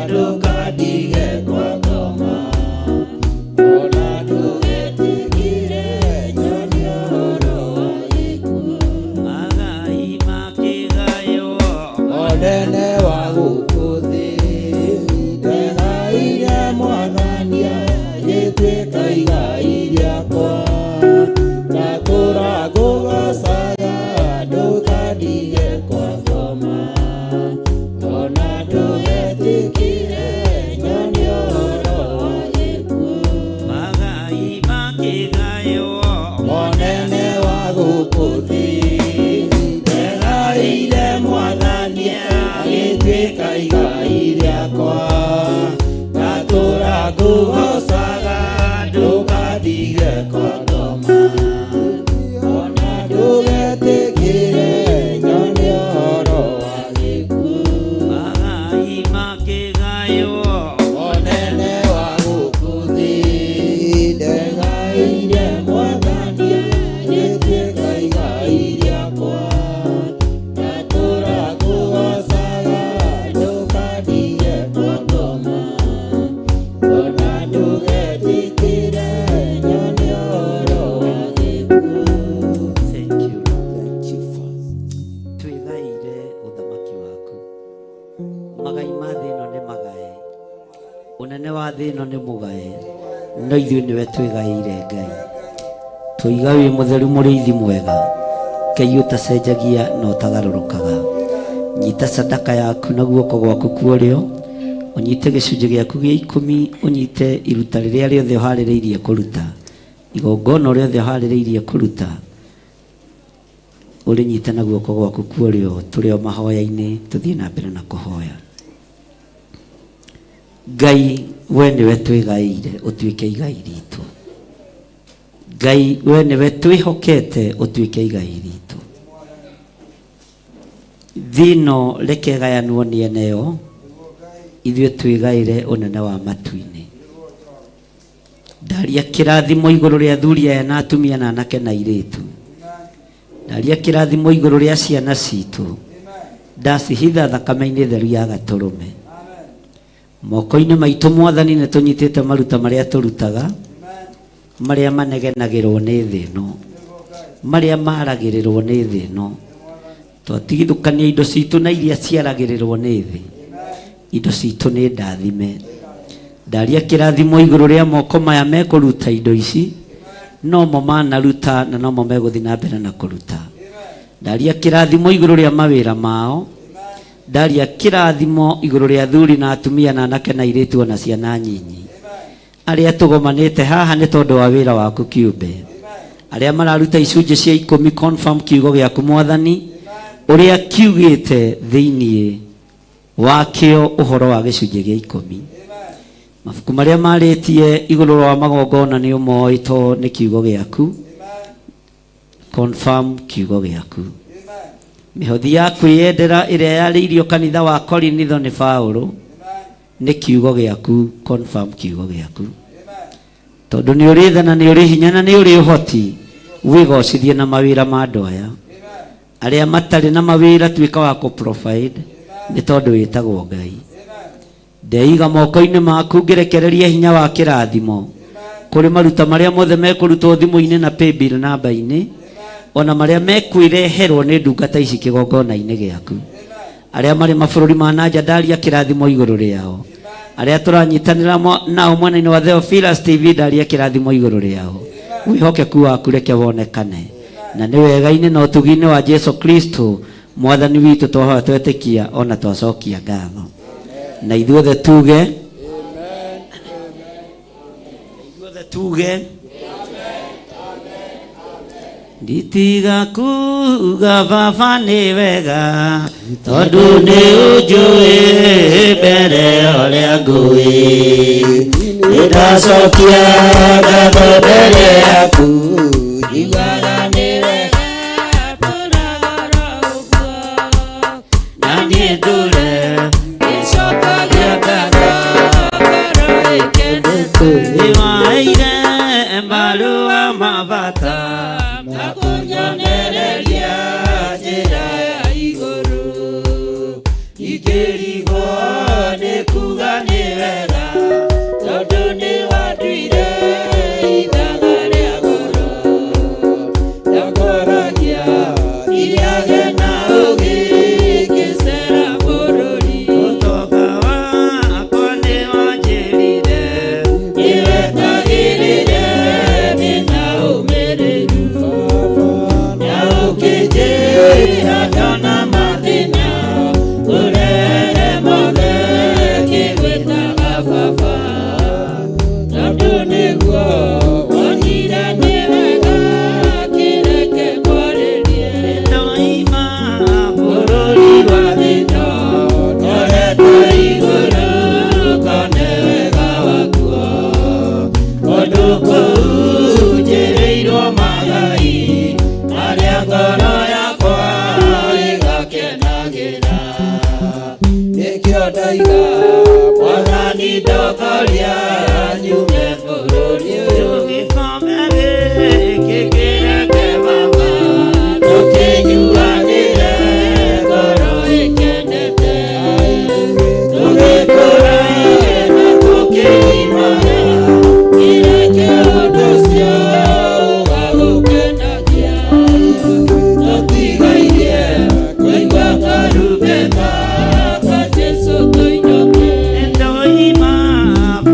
ndũkandige kwa ngoma, ona ndũgetĩkĩre nyone ũhoro wa gĩkuũ. Magai makĩgaywo monene wa gũkũ thĩ, ndegaĩire Mwathania agĩtuĩka igai rĩakwa, ndatũra ĩno nĩ mũgae no ithuĩ nĩwe twĩgaĩire Ngai tũiga wĩ mũtheru mũrĩithi mwega Ngai ũtacenjagia na ũtagarũrũkaga nyita sadaka yaku na guoko gwaku kuorĩo unyite gĩcunjĩ gĩaku gĩa 10 unyite iruta rĩrĩa rĩothe ũharĩrĩirie kũruta igongona rĩothe ũharĩrĩirie kũruta ũrĩnyite na guoko gwaku kuorĩo tũrĩ o mahoya-inĩ tũthiĩ na mbere na kũhoya. Ngai we nĩwe twĩgaĩire ũtuĩke igai ritũ Ngai we nĩwe twĩhokete ũtuĩke igai ritũ thino reke gayanwo nĩ eneo ithuĩ twĩgaĩre ũnene wa matu-inĩ ndaria kĩrathimo igũrũ rĩa athuri aya na atumia na anake na airĩtu ndaria kĩrathimo igũrũ rĩa ciana citũ ndacihitha thakame-inĩ theru ya gatũrũme moko-inĩ maitũ Mwathani nĩ tũnyitĩte maruta marĩa tũrutaga marĩa manegenagĩrwo nĩ thĩ ĩno marĩa maragĩrĩrwo nĩ thĩ ĩno twatigithũkania indo citũ na iria ciaragĩrĩrwo nĩ thĩ indo citũ nĩ ndathime ndaria kĩrathimo igũrũ rĩa moko maya mekũruta indo ici no mo manaruta na no mo megũthiĩ na mbere na kũruta ndaria kĩrathimo igũrũ rĩa mawĩra mao ndaria kĩrathimo igũrũ rĩa athuri na atumia na anake na airĩtu na ciana nyinyi arĩa tũgomanĩte haha nĩ tondũ wa wĩra waku kĩũmbe arĩa mararuta icunjĩ cia 10 confirm kiugo gĩaku Mwathani ũrĩa kiugĩte thĩinĩ wakĩo ũhoro wa gĩcunjĩ gĩa 10 mabuku marĩa marĩtie igũrũ wa magongona nĩ ũmoĩ to nĩ kiugo gĩaku confirm kiugo gĩaku mĩhothi ya kwĩyendera ĩrĩa yarĩirio kanitha wa Korinitho nĩ Paũlũ nĩ kiugo gĩaku confirm kiugo gĩaku tondũ nĩ ũrĩ tha na nĩ ũrĩ hinya na nĩ ũrĩ ũhoti wĩgocithie na mawĩra ma andũ aya arĩa matarĩ na mawĩra tuĩka wa kũ-provide nĩ tondũ wĩtagwo Ngai ndeiga moko-inĩ maku ngĩrekereria hinya wa kĩrathimo kũrĩ maruta marĩa mothe mekũrutwo thimũ-inĩ na PAYBILL namba-inĩ ona marĩa mekwĩreherwo nĩ ndungata ici kĩgongona-inĩ gĩaku arĩa marĩ mabũrũri ma nanja ndaria kĩrathimo igũrũ rĩao arĩa tũranyitanĩra nao mwena-inĩ wa Theophilus TV ndaria kĩrathimo igũrũ rĩao wĩhokeku waku reke wonekane na nĩ wega-inĩ na ũtugi-inĩ wa Jesu Kristo Mwathani witũ twahoya twetĩkia ona twacokia ngatho na ithuothe tuge nditiga kuga baba nĩ wega tondũ nĩ ũnjũĩ mbere ũrĩa ngũĩ nĩndacokia ngatho mbere yaku ndiugaga nĩ wega kũragara ũguo na niĩ ndũre gĩcokagia ngatho ngoro ĩkenete nĩwaire mbarũa mabata nakunyonereria njĩra ya igũrũ ikĩrigwo nĩ kuga nĩ wega tondũ nĩ wanduire ithaga rĩa goro ndakoragia iriage na ũgĩ ngĩcera bũrũri ũtonga wakwa nĩ wanjĩrire nĩwetagĩrĩre mĩna ũmĩrĩru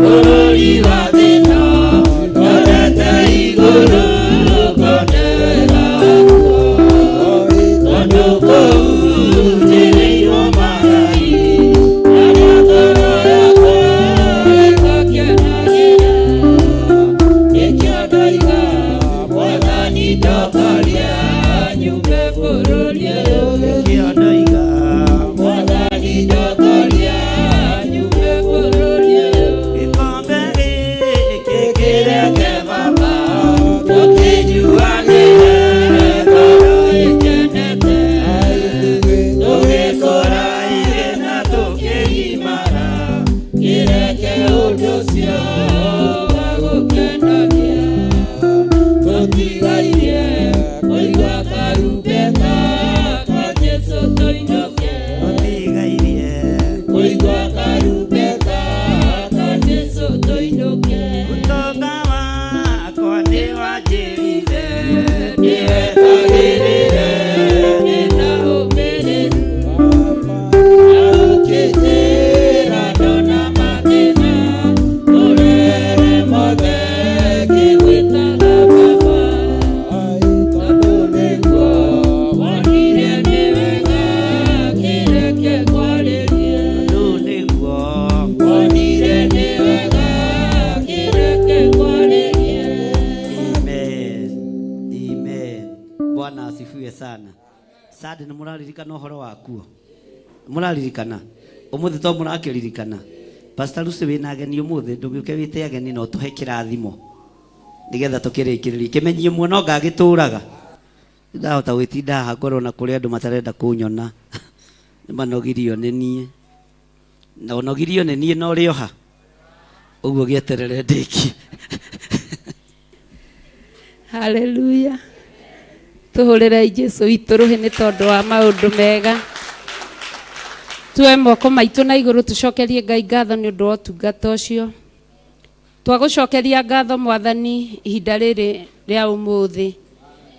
Oh Mwathani ndokoria nyume bũrũri ũyũ kĩondoiga Mwathani ndokoria nyume bũrũri ũyũ gĩkombe gĩkĩ kĩreke baba tũkĩnyuanĩre ngoro ĩkenete tũgĩkora irĩ na tũkĩgimara kĩreke ũndũ ũcio wa gũkenagia tũtigaire kũigua karumbeta ka Jesũ tũinũke tũtigaire kũigua karumbeta ka Jesũ tũinũke ũtonga wakwa nĩ wanjĩrire nĩwetagĩrĩre na ũmĩrĩru na ũkĩnjĩra ndona mathĩna ũrere mothe ngĩgwĩtaga baba tondũ nĩguo wonire nĩ wega kĩreke kwarĩrie tondũ nĩguo wonire nĩ wega kĩreke kwarĩrie. Amen. Amen. Bwana asifiwe sana. Sade nĩ mũraririkana ũhoro wakuo? Mũraririkana? Ũmũthĩ to mũrakĩririkana. Pastor Lucy wĩna ageni ũmũthĩ ndũgĩũke wĩte ageni no tũhe kĩrathimo nĩgetha tũkĩrĩkĩrĩrie kĩmenyie muono ngagĩtũraga ndahota gwĩtinda haha ngorwo na kũrĩ andũ matarenda kũnyona nĩmanogirio nĩ niĩ na ũnogirio nĩ niĩ no rĩo ha ũguo gĩeterere ndĩki. Hallelujah. Tuhurira Jesu witũ rũhĩ nĩ tondũ wa maũndũ mega. Tuoe moko maitũ na igũrũ tucokerie Ngai ngatho nĩ ũndũ wa ũtungata ũcio. Twagũcokeria ngatho Mwathani ihinda rĩrĩ rĩa ũmũthĩ.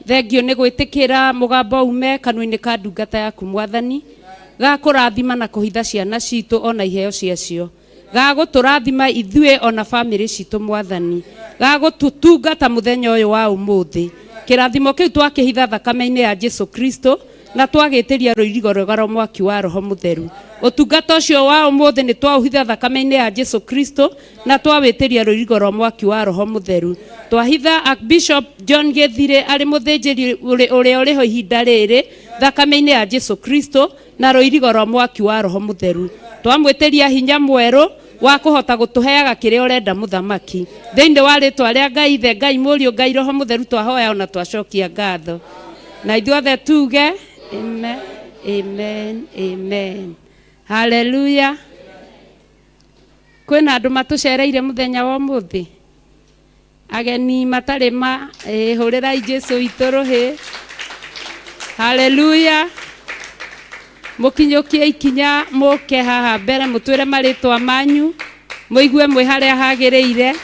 Thengio nĩ gwĩtĩkĩra mũgambo ume kanua-inĩ ka ndungata yaku Mwathani ga kũrathima na kũhitha ciana citũ ona iheo ciacio. Ga gũtũrathima ithuĩ ona bamĩrĩ citũ Mwathani. Ga gũtũtungata mũthenya ũyũ wa ũmũthĩ. Kĩrathimo kĩu twakĩhitha thakame-inĩ ya Jesu Kristo na twagĩtĩria rũirigo rwega rwa mwaki wa Roho Mũtheru. Ũtungata ũcio wa ũmũthĩ nĩ twaũhitha thakame-inĩ ya Jesu Kristo na twawĩtĩria rũirigo rwa mwaki wa Roho Mũtheru. Twahitha Archbishop John Githiri arĩ mũthĩnjĩri ũrĩa ũrĩ ho ihinda rĩrĩ thakame-inĩ ya Jesu Kristo na rũirigo rwa mwaki wa Roho Mũtheru. Twamwĩtĩria hinya mwerũ wa kũhota gũtũheaga kĩrĩa ũrenda mũthamaki. Thĩinĩ wa rĩtwa rĩa Ngai Ithe, Ngai Mũriũ, Ngai Roho Mũtheru twahoya ona twacokia ngatho. Na ithuothe tuge amen, amen, amen. Hallelujah. Kwĩna andũ matũcereire mũthenya wa ũmũthĩ. Ageni matarĩ hũrĩrai Jesu witũ rũhĩ. Hallelujah. Mũkinyũkie ikinya mũke haha mbere mũtwĩre marĩtwa manyu mũigue mwĩ harĩa hagĩrĩire.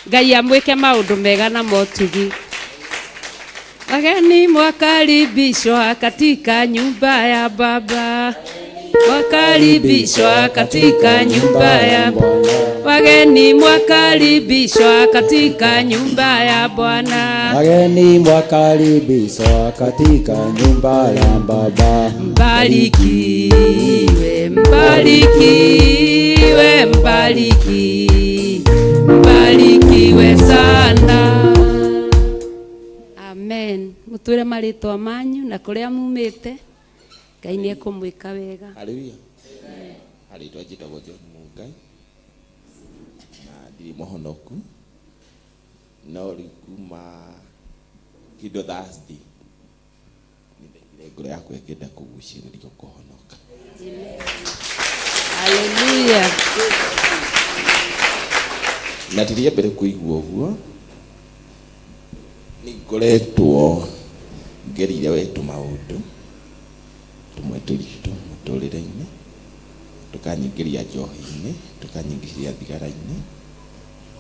Ngai amwĩke maũndũ mega na motugi. Wageni mwakaribishwa katika nyumba ya Baba. Mwakaribishwa katika nyumba ya Bwana. Wageni mwakaribishwa katika nyumba ya Bwana. Wageni mwakaribishwa katika nyumba ya Baba. Mbarikiwe, mbarikiwe, mbarikiwe, mbarikiwe sana. Amen. Mutwire marĩtwa manyu na kũrĩa mumĩte. Ngai nĩ ekũmwĩka wega. Hallelujah. Arĩtwa njĩtagwo John Mungai na ndirĩ mũhonoku no rĩu kuma kĩndũ Thursday nĩndekire ngoro yakwa ĩkĩenda kũgucĩrĩrio kũhonoka. Hallelujah. Na rĩrĩa mbere kũigua ũguo nĩ ngoretwo ngerire wetu maũndũ tumwe tũritũ mũtũrĩre-inĩ tukanyingĩria njohi-inĩ tukanyingĩria thigara-inĩ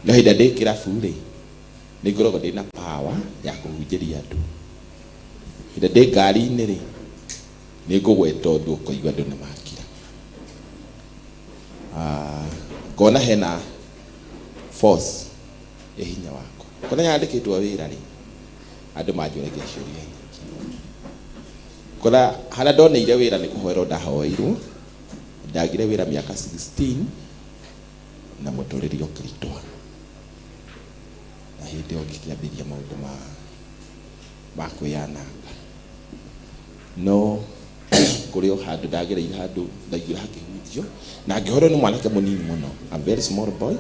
no hĩndĩ ndĩ kĩrabu-rĩ nĩ ngoragwo ndĩ na power ya kũhunjĩria andũ. Hĩndĩ ndĩ ngari-inĩ-rĩ nĩ ngũgweta ũndũ ũkũigua andũ nĩ makira. Ngona hena force ya hinya wako. Kona nyandĩkĩtwo wĩra-rĩ andũ manjũragia ciũria nyingĩ. Kona hana ndoneire wĩra nĩ kũhoerwo ndahoeirwo. Ndagire wĩra mĩaka 16 na mũtũrĩre ũkĩritũha. Na hĩndĩ ĩyo ngĩkĩambĩrĩria maũndũ ma makwĩyananga no kũrĩ o handũ ndagereire handũ ndaigire hakĩhunjio na ngĩhorwo nĩ mwanake mũnini mũno, a very small boy,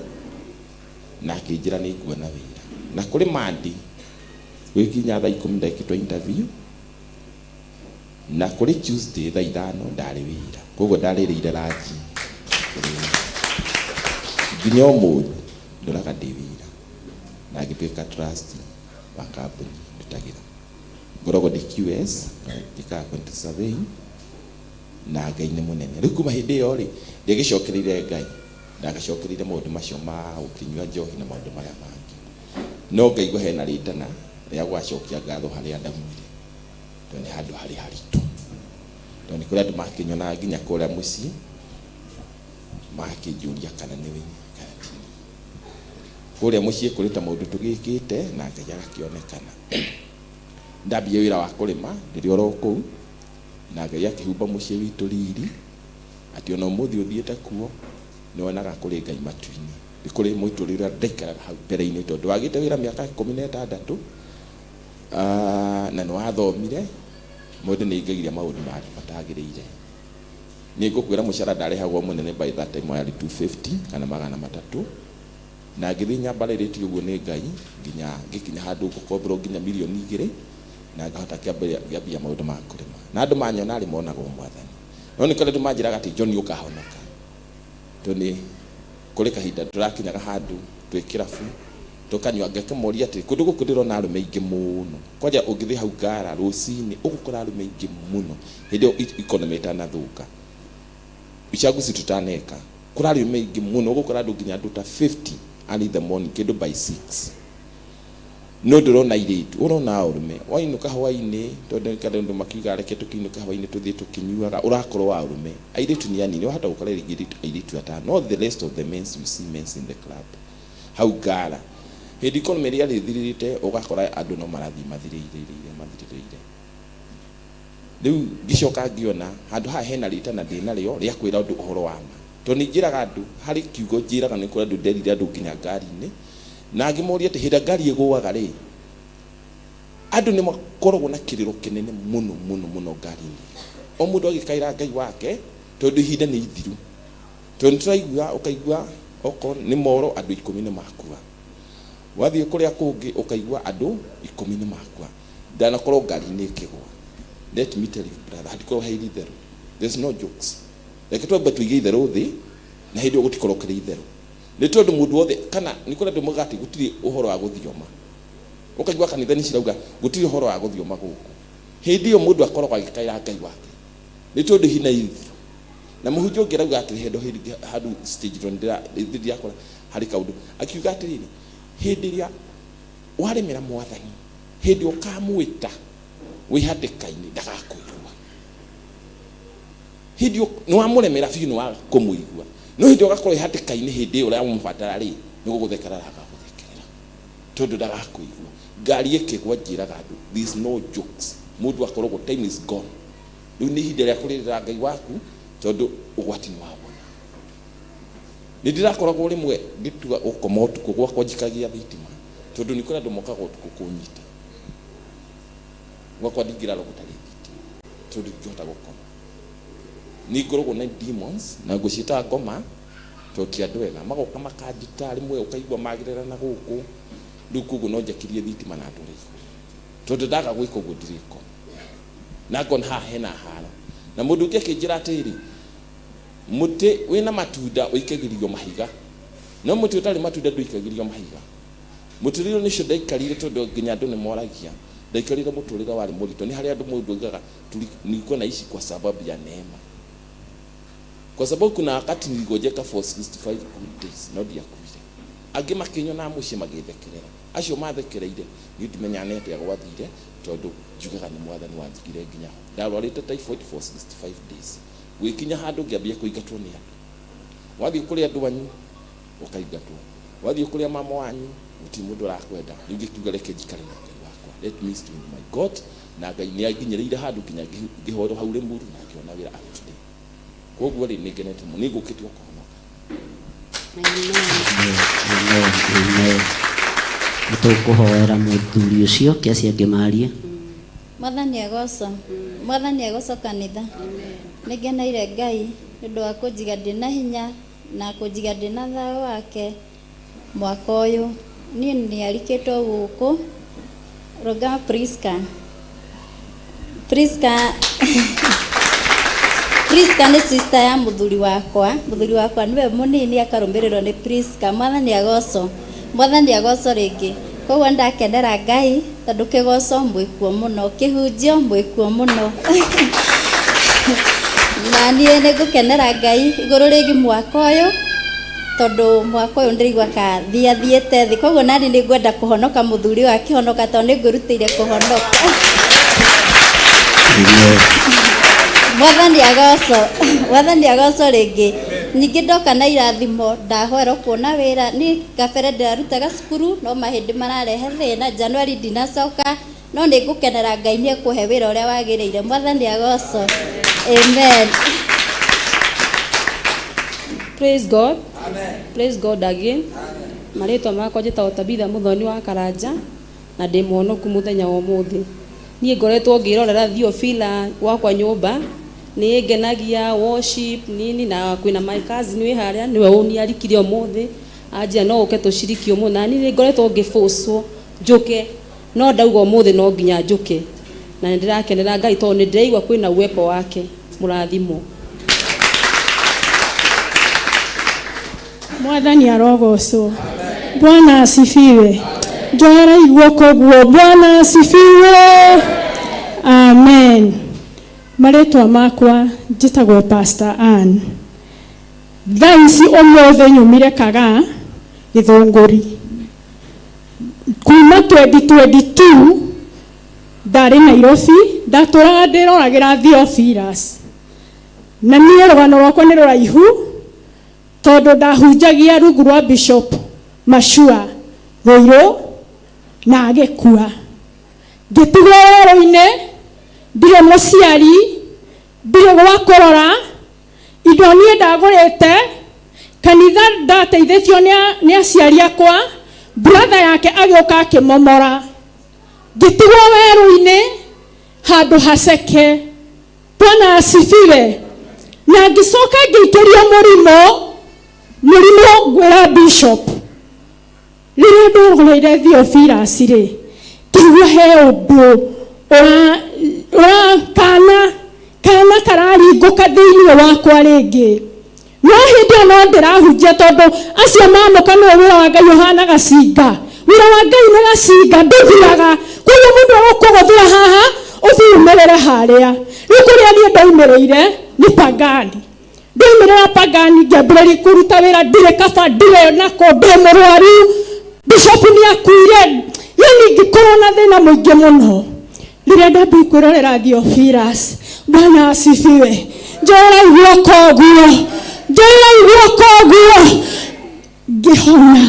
na akĩnjĩra nĩ nguona wĩra. Na kũrĩ Monday gũkinya thaa 10 ndekĩtwo interview, na kũrĩ Tuesday thaa 5 ndarĩ wĩra, koguo ndarĩrĩire ranji nginya ũmũthĩ ndoraga ndĩ wĩra, na ngĩtuĩka trust wa kambuni ndutagĩra. Ngoragwo ndĩ QS ngĩkaga quantity surveying na Ngai nĩ mũnene. Rĩu kuma hĩndĩ ĩyo rĩ ndĩgĩcokereire Ngai, ndagacokereire maũndũ macio ma gũkinyua njohi na maũndũ marĩa mangĩ, no ngaigua hena rĩtana rĩa gwacokia ngatho harĩa ndaumire, tondũ nĩ handũ harĩ haritũ, tondũ nĩ kũrĩ andũ makĩnyona nginya kũrĩa mũciĩ makĩnjũria kana nĩ wĩ kana ti kũrĩa mũciĩ kũrĩ ta maũndũ tũgĩkĩte na Ngai agakĩonekana. Ndambia wĩra wa kũrĩma ndĩrĩ oro kũu, na Ngai akĩhumba mũciĩ witũ riri, atĩ ona ũmũthĩ ũthiĩte kuo nĩ wonaga kũrĩ Ngai matu-inĩ. Nĩ kũrĩ mũitũrĩre ũrĩa ndaikaraga hau mbere-inĩ, tondũ wagĩte wĩra mĩaka 16 na nĩ wathomire, mũndũ nĩ aingagĩria maũndũ marĩa matagĩrĩire. Nĩ ngũkwĩra mũcara ndarĩhagwo mũnene by that time warĩ 250 kana 300, na ngĩthiĩ nyambarĩrĩtie ũguo nĩ Ngai nginya ngĩkinya handũ ngũkomberwo nginya milioni 2 na ngahota kĩambia maũndũ ma kũrĩma. Na andũ manyona rĩ monaga Mwathani, no nĩ kũrĩ andũ manjĩraga atĩ John ũkahonoka, tondũ kũrĩ kahinda tũrakinyaga handũ twĩ kĩrabu tũkanyua, ngakĩmoria atĩ kũndũ gũkũ ndĩrona arũme aingĩ mũno, kwanja ũngĩthiĩ hau Ngara rũci-inĩ ũgũkora arũme aingĩ mũno hĩndĩ ĩyo economy ĩtanathũka, uchaguzi tutaneka, kũrĩ arũme aingĩ mũno ũgũkora andũ nginya andũ ta 50 early in the morning kĩndũ by 6. No ndĩrona airĩtu, ũrona ũrũme wainũka hwa-ini, tondũ andũ makiuga reke tũkĩinũka hwa-ini tũthiĩ tũkĩnyuaga, ũrakorwo wa ũrũme. Airĩtu nĩ anini, wahota gũkora airĩtu atano, not the rest of the men you see men in the club. Hau Ngara hĩndĩ economy ĩrĩa rĩthirĩte ũgakora andũ no marathiĩ mathirĩrĩire. Rĩu ngĩcoka ngĩona handũ haha hena rĩtana ndĩnarĩo rĩa kwĩra andũ ũhoro wa ma, tondũ nĩ njĩraga andũ harĩ kiugo njĩraga nĩ kũrĩ andũ nderire andũ nginya ngari-inĩ, na ngĩmoria atĩ hĩndĩ ngari ĩgũaga rĩ andũ nĩ makoragwo na kĩrĩro kĩnene mũno mũno mũno ngari-inĩ, o mũndũ agĩkaĩra Ngai wake, tondũ ihinda nĩ ithiru, tondũ tũraigua ũkaigua okorwo nĩ moro andũ 10 nĩ makua, wathiĩ kũrĩa kũngĩ ũkaigua andũ 10 nĩ makua, ndanakorwo ngari-inĩ ĩkĩgwa. Let me tell you brother, hatikorwo he itherũ, there's no jokes. Reke twambe tũige itherũ thĩ na hĩndĩ ĩyo gũtikorwo kĩrĩ itherũ, nĩ tondũ mũndũ wothe kana nĩ kũrĩ andũ moigaga atĩ gũtirĩ ũhoro wa gũthioma, ũkaigua kanitha-inĩ cirauga gũtirĩ ũhoro wa gũthioma gũkũ. Hĩndĩ ĩyo mũndũ akoragwo agĩkaĩra Ngai wake, nĩ tondũ hina itherũ. Na mũhunjia ũngĩ arauga atĩ handũ stage ndĩrakora harĩ kaũndũ, akiuga atĩrĩrĩ, hĩndĩ ĩrĩa waremera Mwathani, hĩndĩ ũkamwĩta wĩ hatĩka-inĩ ndagakwĩigua, hĩndĩ nĩ wamũremera biũ nĩ wa kũmũigua, no hĩndĩ ũgakorwo wĩ hatĩka-inĩ hĩndĩ ĩyo ũrĩa ũmũbatara rĩ nĩ gũgũthekerera agagũthekerera, tondũ ndagakwĩigua. Ngari ĩkĩgwa njĩraga andũ there is no jokes, mũndũ akoragwo time is gone. Rĩu nĩ ihinda rĩa kũrĩrĩra Ngai waku, tondũ ũgwati nĩ wabona. Nĩ ndĩrakoragwo rĩmwe ngĩtua gũkoma ũtukũ gwakwa njikagia thitima, tondũ nĩ kũrĩ andũ mokaga ũtukũ kũnyita, gwakwa ndingĩrara gũtarĩ thitima, tondũ ndingĩhota gũkoma. Nĩ ngoragwo na demons na ngũciĩta ngoma, tondũ ti andũ ega, magoka makandita rĩmwe ũkaigua magĩrĩra na gũkũ, rĩu koguo no njakirie thitima na andũ rĩko, tondũ ndaga gwĩka ũguo ndirĩko, na ngona haha hena haro. Na mũndũ ũngĩ akĩnjĩra atĩrĩ, mũtĩ wĩna matunda ũikagĩrio mahiga, no mũtĩ ũtarĩ matunda ndũikagĩrio mahiga. Mũtũrĩre nĩcio ndaikarire, tondũ nginya andũ nĩ moragia ndaikarire mũtũrĩre warĩ mũritũ. Nĩ harĩ andũ mũndũ augaga nilikuwa naishi kwa sababu ya neema, kwa sababu kuna wakati niligojeka for 65 good days no ndiakuire. Angĩ makĩnyona mũciĩ magĩthekerera, acio mathekereire nĩndĩmenyanete agwathire, tondũ njugaga nĩ Mwathani wanjigire nginya ho. Ndarwarĩte typhoid for 65 days, gwĩkinya handũ ngĩambia kũingatwo nĩ andũ. Wathiĩ kũrĩ andũ wanyu ũkaingatwo, wathiĩ kũrĩ mama wanyu gũtirĩ mũndũ arakwenda. Rĩu ngĩkiuga reke njikare na Ngai wakwa, let me stay with my God, na Ngai nĩ anginyĩrĩire handũ nginya ngĩhoro hau Limuru na ngĩona wĩra aruti. Koguo rĩ nĩ ngenete mũno, nĩ ngũkĩtio kũhonoka. Nĩtũkũhoera mũthuri ũcio kĩaci angĩmarie. Mwathani agoco. Mwathani agoco kanitha. Nĩngeneire Ngai nĩũndũ wa kũnjiga ndĩna hinya na kũnjiga ndĩna thayũ wake mwaka ũyũ. Niĩ nĩarikĩtwo gũkũ Roga Priska. Priska nĩ sister ya mũthuri wakwa. Mũthuri wakwa nĩwe mũnini akarũmĩrĩrwo nĩ Priska. Mwathani agoco. Mwathani agoco rĩngĩ. Koguo ndakenera Ngai tondũ kĩgoco mwĩkuo mũno, kĩhunjio mwĩkuo mũno. Na niĩ nĩngũkenera Ngai igũrũ rĩgiĩ mwaka ũyũ tondũ mwaka ũyũ ndĩraigua ka thiathiĩte thĩ. Koguo nani nĩngwenda kũhonoka mũthuri ũyũ akĩhonoka tondũ nĩngwĩrutĩire kũhonoka. Mwathani agoco. Mwathani agoco rĩngĩ. Ningĩ ndoka na irathimo ndahoerwo kuona wĩra. Niĩ kabere ndĩrarutaga cukuru no mahĩndĩ mararehe thĩna. January ndinacoka no nĩngũkenera Ngai nĩekũhe wĩra ũrĩa wagĩrĩire. Mwathani agoco. Amen. Praise God. Amen. Praise God again. Marĩtwa makwa njĩtagwo Tabitha Mũthoni wa Karanja na ndĩ mũhonoku mũthenya wa ũmũthĩ. Niĩ ngoretwo ngĩrorera Theophilus wakwa nyũmba. Nĩ ngenagia worship nini na kwĩna my cousin wĩ harĩa nĩwe ũniarikire ũmũthĩ. Anjia no ũke tũciriki ũmũthĩ. Na niĩ ngoretwo ngĩforce njũke no ndauga ũmũthĩ no nginya njũke. Na nĩndĩrakenera Ngai tondũ nĩndĩraigua kwĩna uwepo wake. Mũrathimo. Mwathani arogocwo. Bwana asifiwe. Njoera iguoko guo. Bwana asifiwe. Amen. Marĩtwa makwa njĩtagwo Pastor Ann. Thaa ici ũmũthĩ nyumire Kaga Gĩthũngũri. Kuma 2022 ndarĩ Nairobi ndatũraga ndĩroragĩra Theophilus. Na niĩ rũgano rwakwa nĩ rũraihu tondũ ndahunjagia rungu rwa Bishop Mashua Thũirũ na agĩkua. Ngĩtigwo werũ-inĩ ndirĩ mũciari ndirĩ gwa kũrora indo niĩ ndagũrĩte kanitha ndateithĩtio nĩ aciari akwa. Brother yake agĩũka akĩmomora. Ngĩtigwo werũ-inĩ handũ haceke. Bwana asifiwe. Na ngĩcoka ngĩikĩrio mũrimũ ngwĩra Bishop. Rĩrĩa ndĩroreire Theophilus rĩ kĩigua he ũndũ kana kararingũka thĩinĩ wakwa rĩngĩ. No hĩndĩ ĩyo no ndĩrahunjia tondũ acio mamoka nĩwe wĩra wa Ngai ũhana gacinga. Wĩra wa Ngai nĩ gacinga ndũthiraga. Koguo mũndũ agũkũgũthĩra haha ũthiĩ umĩrĩre harĩa. Rĩu kũrĩa niĩ ndaumĩrĩire nĩ Pagani. Ndaumĩrĩra Pagani ngĩambĩrĩria kũruta wĩra ndirĩ kaba ndirĩ nako ndĩ mũrwaru. Bishop nĩ akuire. Yani ngĩkorwo na thĩna mũingĩ mũno. Rĩrĩa ndambia kwĩrorera Theophilus. Bwana asifiwe. Njoera iguoko guo. Ngĩhona.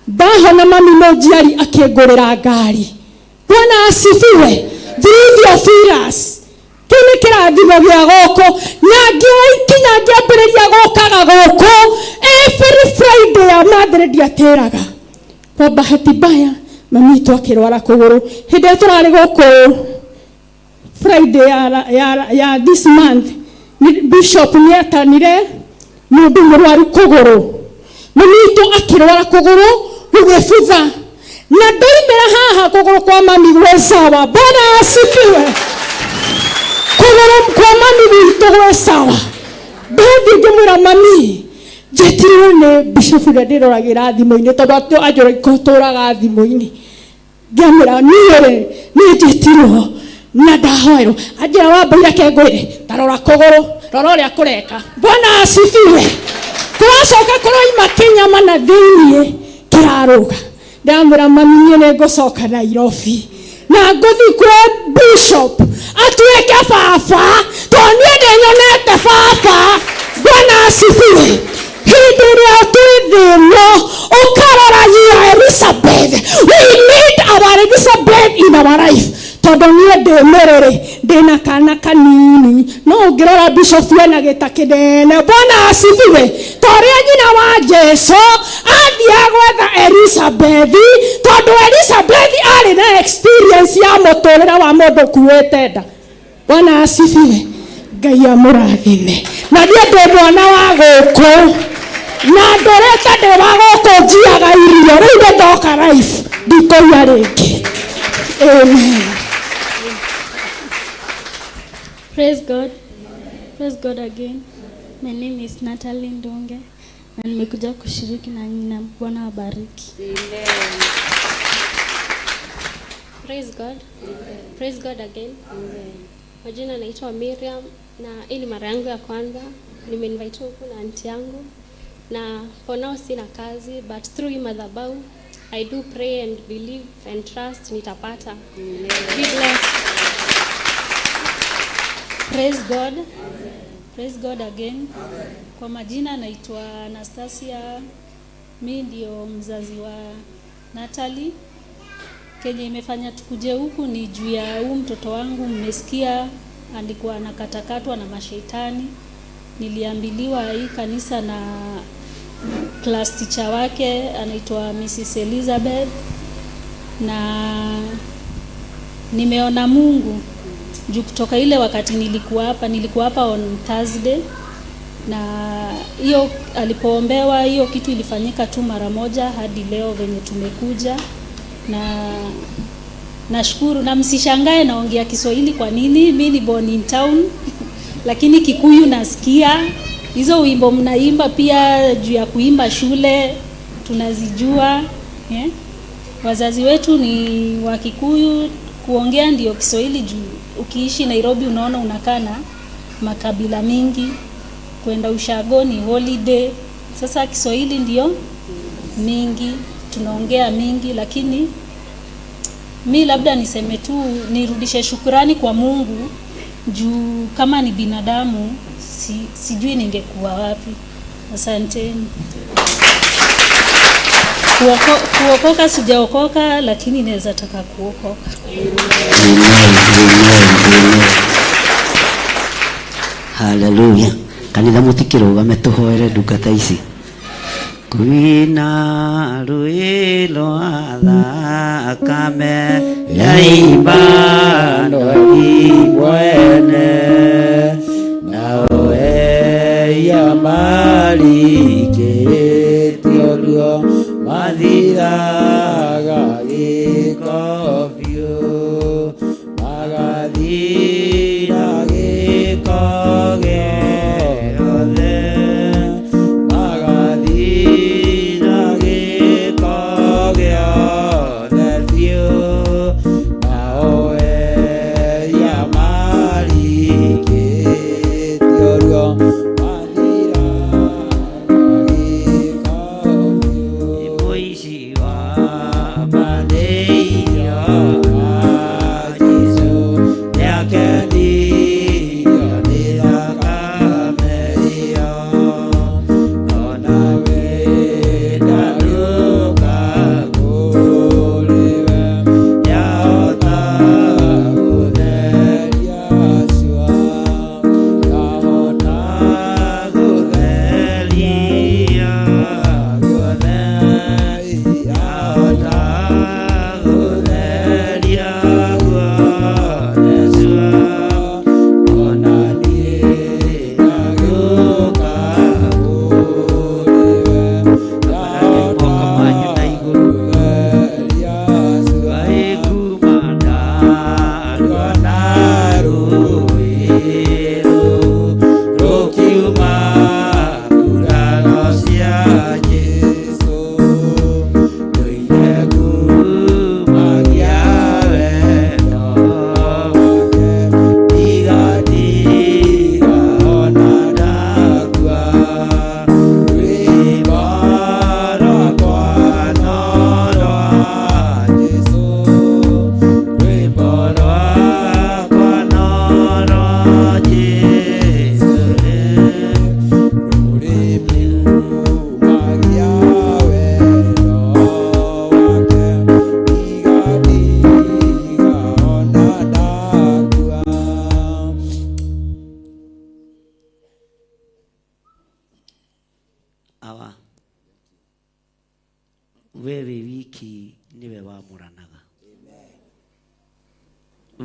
Ndahona mami mũnjiari akĩngũrĩra ngari. Bwana asifiwe. Theophilus. Kĩu nĩ kĩrathimo gĩa gũkũ. Na ngĩkinya ngĩambĩrĩria gũkaga gũkũ. Every Friday ya Madrid ndiatĩraga. Kwa bahati mbaya mami tu akĩrwara kũgũrũ. Hĩndĩ tũrarĩ gũkũ Friday ya this month Bishop nĩatanire mũndũ mũrwaru kũgũrũ. Mami tu akĩrwara kũgũrũ gũgĩbutha. Na ndoimĩra haha kũgũrũ kwa mami gwĩ sawa. Bwana asifiwe. Kũgũrũ kwa mami gwitũ gwĩ sawa. Ndathiĩ ngĩmwĩra mami njetirwo nĩ Bishop ũrĩa ndĩroragĩra thimũ-inĩ tondũ anjũra tũraga thimũ-inĩ. Ngĩamwĩra niĩ nĩ njetirwo na ndahoerwo. Anjĩra wambaire kengwĩre tarora kũgũrũ rora ũrĩa kũreka. Bwana asifiwe. Twacoka kũroima kĩnyama na thĩinĩ kĩrarũga. Ndamwĩra mami niĩ nĩngũcoka Nairobi na ngũthiĩ kwĩ Bishop atuĩke baba tondũ niĩ ndĩnyonete baba. Bwana asifiwe. Hĩndĩ ĩrĩa twĩ thĩno ũkarora Elizabeth. We need our Elizabeth in our life. tondu nie ndemerere ndina kana kanini no ngirora bishop ena gita kinene. Bwana asifiwe. Toria nyina wa Jesu athia gwetha Elizabeth tondu Elizabeth ari na experience ya muturira wa mundu kuwete nda. Bwana asifiwe. Ngai amurathime. Na ndiye ndi mwana wa guku na ndorete ndi wa guku njiaga irio riu ndoka life ndikoya ringi. Amen. Praise God. Praise God again. My name is Natalie Ndonge na nimekuja kushiriki na nyinyi na Bwana wabariki. Amen. Praise God. Amen. Praise God again. Amen. Majina naitwa Miriam na hii ni mara yangu ya kwanza. Nimeinvite huku na aunti yangu na for now sina kazi but through hii madhabahu I do pray and believe and trust nitapata. Amen. Be blessed. Praise God. Praise God again. Kwa majina naitwa Anastasia. Mimi ndio mzazi wa Natalie. Kenye imefanya tukuje huku ni juu ya mtoto wangu. Mmesikia alikuwa anakatakatwa na mashetani. Niliambiliwa hii kanisa na class teacher wake anaitwa Mrs. Elizabeth na nimeona Mungu juu kutoka ile wakati nilikuwa hapa on Thursday na hiyo alipoombewa hiyo kitu ilifanyika tu mara moja hadi leo venye tumekuja na nashukuru. Na msishangae naongea Kiswahili kwa nini, mimi ni born in town lakini Kikuyu nasikia. Hizo wimbo mnaimba pia juu ya kuimba shule tunazijua. Wazazi wetu ni wa Kikuyu, kuongea ndio Kiswahili juu ukiishi Nairobi unaona unakaa na makabila mingi, kwenda ushago ni holiday. Sasa Kiswahili ndio mingi, tunaongea mingi, lakini mi labda niseme tu nirudishe shukrani kwa Mungu juu kama ni binadamu sijui ningekuwa wapi. Asanteni. Kuokoka sijaokoka lakini naweza taka kuokoka. Hallelujah. Kanitha mutikirugame tuhoere ndungata ici. Kwina rwilo athakame yaimba ndori mwene nawe ya marikĩtio ruo mathiraga gĩko biũ magathira gĩko gĩothe magathira gĩko gĩothe biũ nawe ya marikĩtio ruo candy.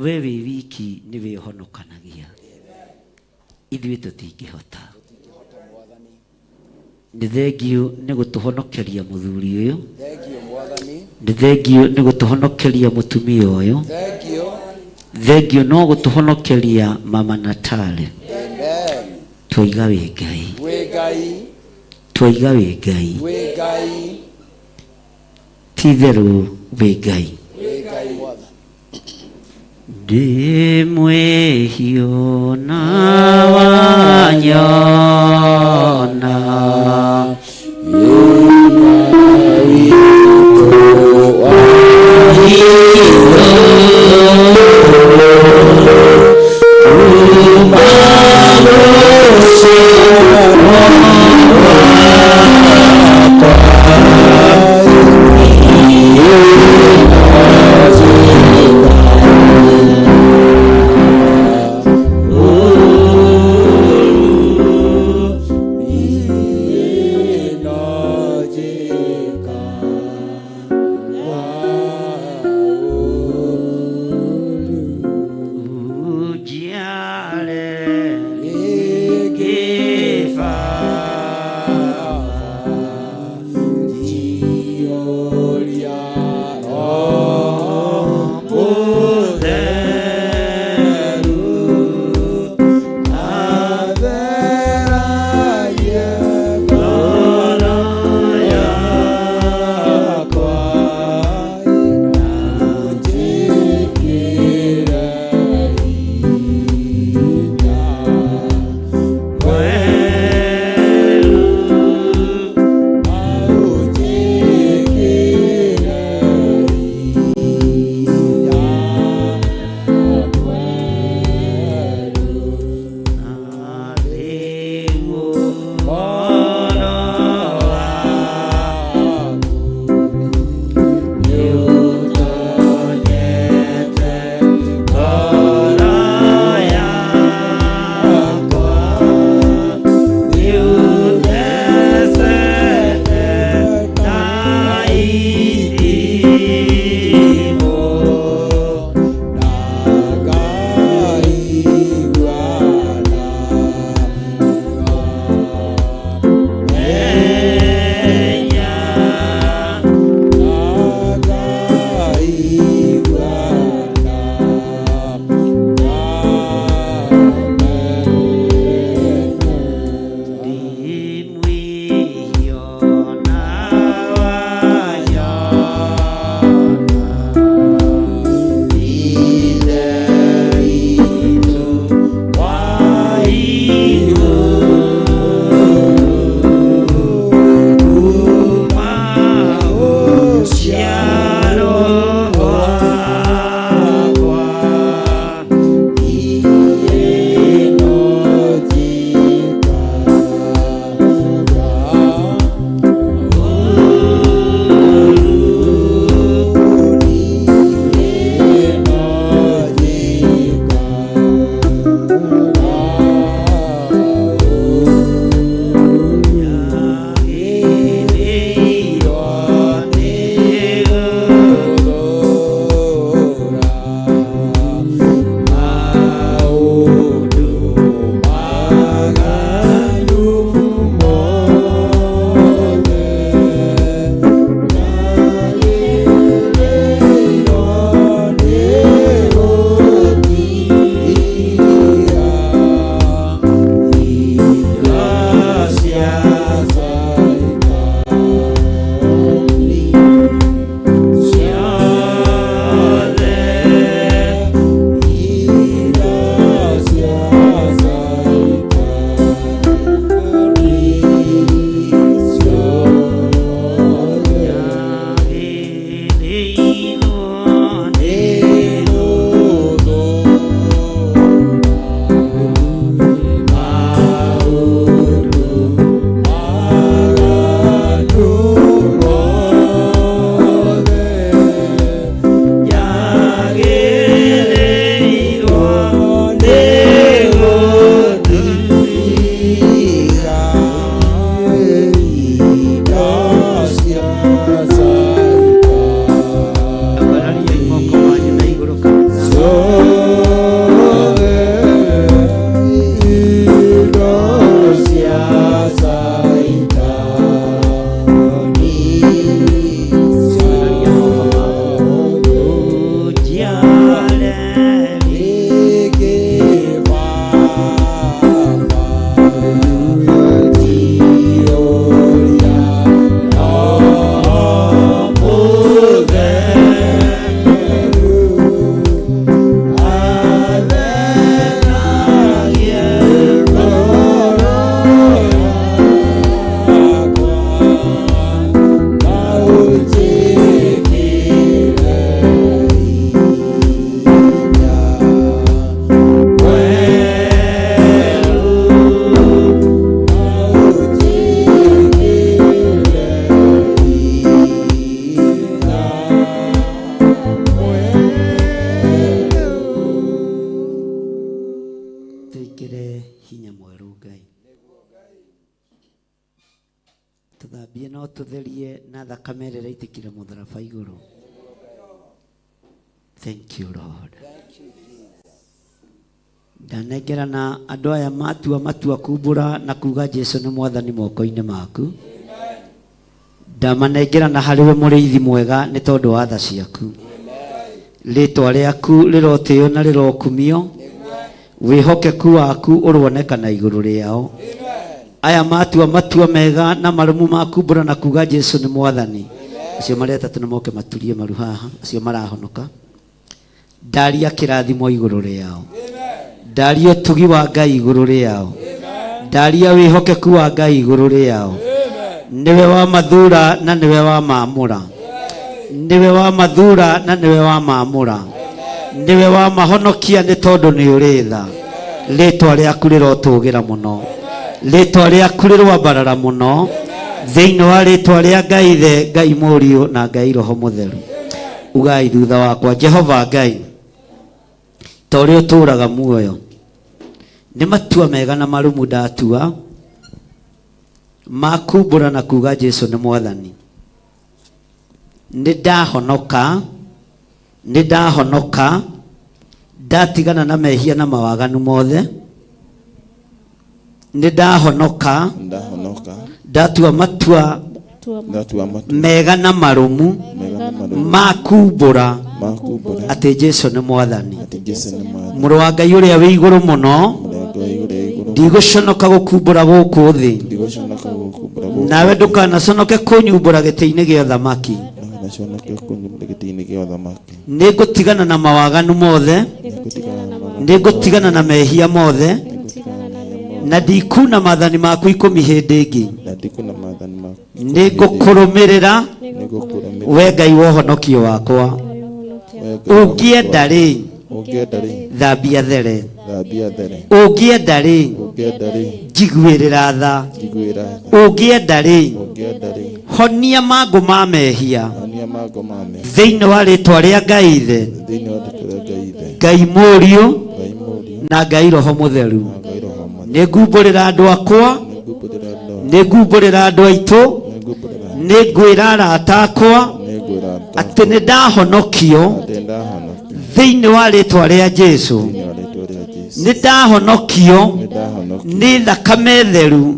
wewe wiki niwe honokanagia ithuĩ tũtingĩhota. Nĩ thengio nĩ gũtũhonokeria mũthuri ũyũ, nĩ thengio nĩ gũtũhonokeria mũtumia ũyũ, thengio no gũtũhonokeria mama Natale. Twaiga wĩ Ngai, twaiga wĩ Ngai, ti therũ wĩ Ngai. Ndĩ mwĩhiũ na wanyona twikire hinya mweru Ngai tuthambie no tutherie na thakame ĩrĩa ĩraitikire mũtharaba igũrũ. Thank you Lord. Ndanengerana andũ aya matua kumbũra na kuga Jesu nĩ mwathani moko-inĩ maku. Ndamanengerana harĩwe mũrĩithi mwega nĩ tondũ wa tha ciaku. Rĩtwa rĩaku rĩrotĩo na rĩrokumio. Wĩhokeku waku ũronekana igũrũ rĩao. Aya matua mega na marũmu makumbũra na kuga Jesu nĩ mwathani. Acio marĩ atatũ nĩ moke maturie maru haha. Acio marahonoka. Ndaria kĩrathimo igũrũ rĩao. Ndaria ũtugi wa Ngai igũrũ rĩao. Ndaria wĩhokeku wa Ngai igũrũ rĩao. Niwe wa mathura na niwe wa maamũra. Niwe wa mathura na niwe wa maamũra. Niwe wa mahonokia nĩ tondũ nĩ ũrĩ tha. Rĩtwa rĩaku rĩrotũgĩra mũno. Rĩtwa rĩaku rĩrwambarara mũno. Thĩinĩ wa rĩtwa rĩa Ngai Ithe, Ngai Mũriũ na Ngai Roho Mũtheru. Ugai thutha wakwa Jehova Ngai. Ta ũrĩa ũtũũraga muoyo. Nĩ matua mega na marũmu ndatua. Makumbũra na kuga Jesu nĩ mwathani. Nĩ ndahonoka. Ndatigana na mehia na mawaganu mothe. Nĩ ndahonoka. Ndatua matua mega na marũmu makumbũra atĩ Jesu nĩ mwathani. Mũrũ wa Ngai ũrĩa wĩ igũrũ mũno. Ndigũconoka gũkumbũra gũkũ thĩ. Nawe ndũkanaconoke kũnyumbũra gĩtĩ-inĩ gĩa ũthamaki. Nĩngũtigana na mawaganu mothe. Nĩngũtigana na mehia mothe. Na ndikuna maathani maku 10 hĩndĩ ĩngĩ. Nĩngũkũrũmĩrĩra we Ngai wa ũhonokio wakwa. Ũngĩenda rĩ thambia there. Ũngĩenda rĩ njiguĩrĩra tha. Ũngĩenda rĩ honia mangũ ma mehia thĩinĩ wa rĩtwa rĩa Ngai Ithe, Ngai Mũriũ na Ngai Roho Mũtheru. Nĩngumbũrĩra andũ akwa. Nĩngumbũrĩra andũ aitũ. Nĩngwĩra arata akwa atĩ nĩ ndahonokio thĩinĩ wa rĩtwa rĩa Jesu. Nĩ ndahonokio nĩ thakame theru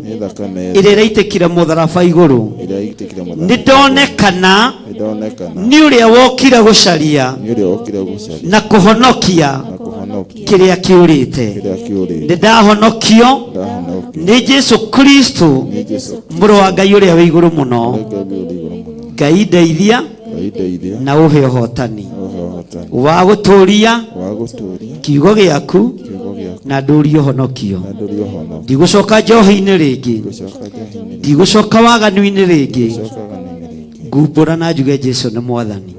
ĩrĩa ĩraitĩkire mũtharaba igũrũ. Nĩ ndonekana nĩ ũrĩa wokire gũcaria na kũhonokia kĩrĩa kĩũrĩte. Nĩ ndahonokio nĩ Jesu Kristo, mũrũ wa Ngai ũrĩa wĩ igũrũ mũno. Ngai ndeithia na ũhe ũhotani wa gũtũũria kiugo gĩaku na ndũũrie ũhonokio. Ndigũcoka njohi-inĩ rĩngĩ. Ndigũcoka waganu-inĩ rĩngĩ. Ngumbũra na njuge Jesu nĩ mwathani.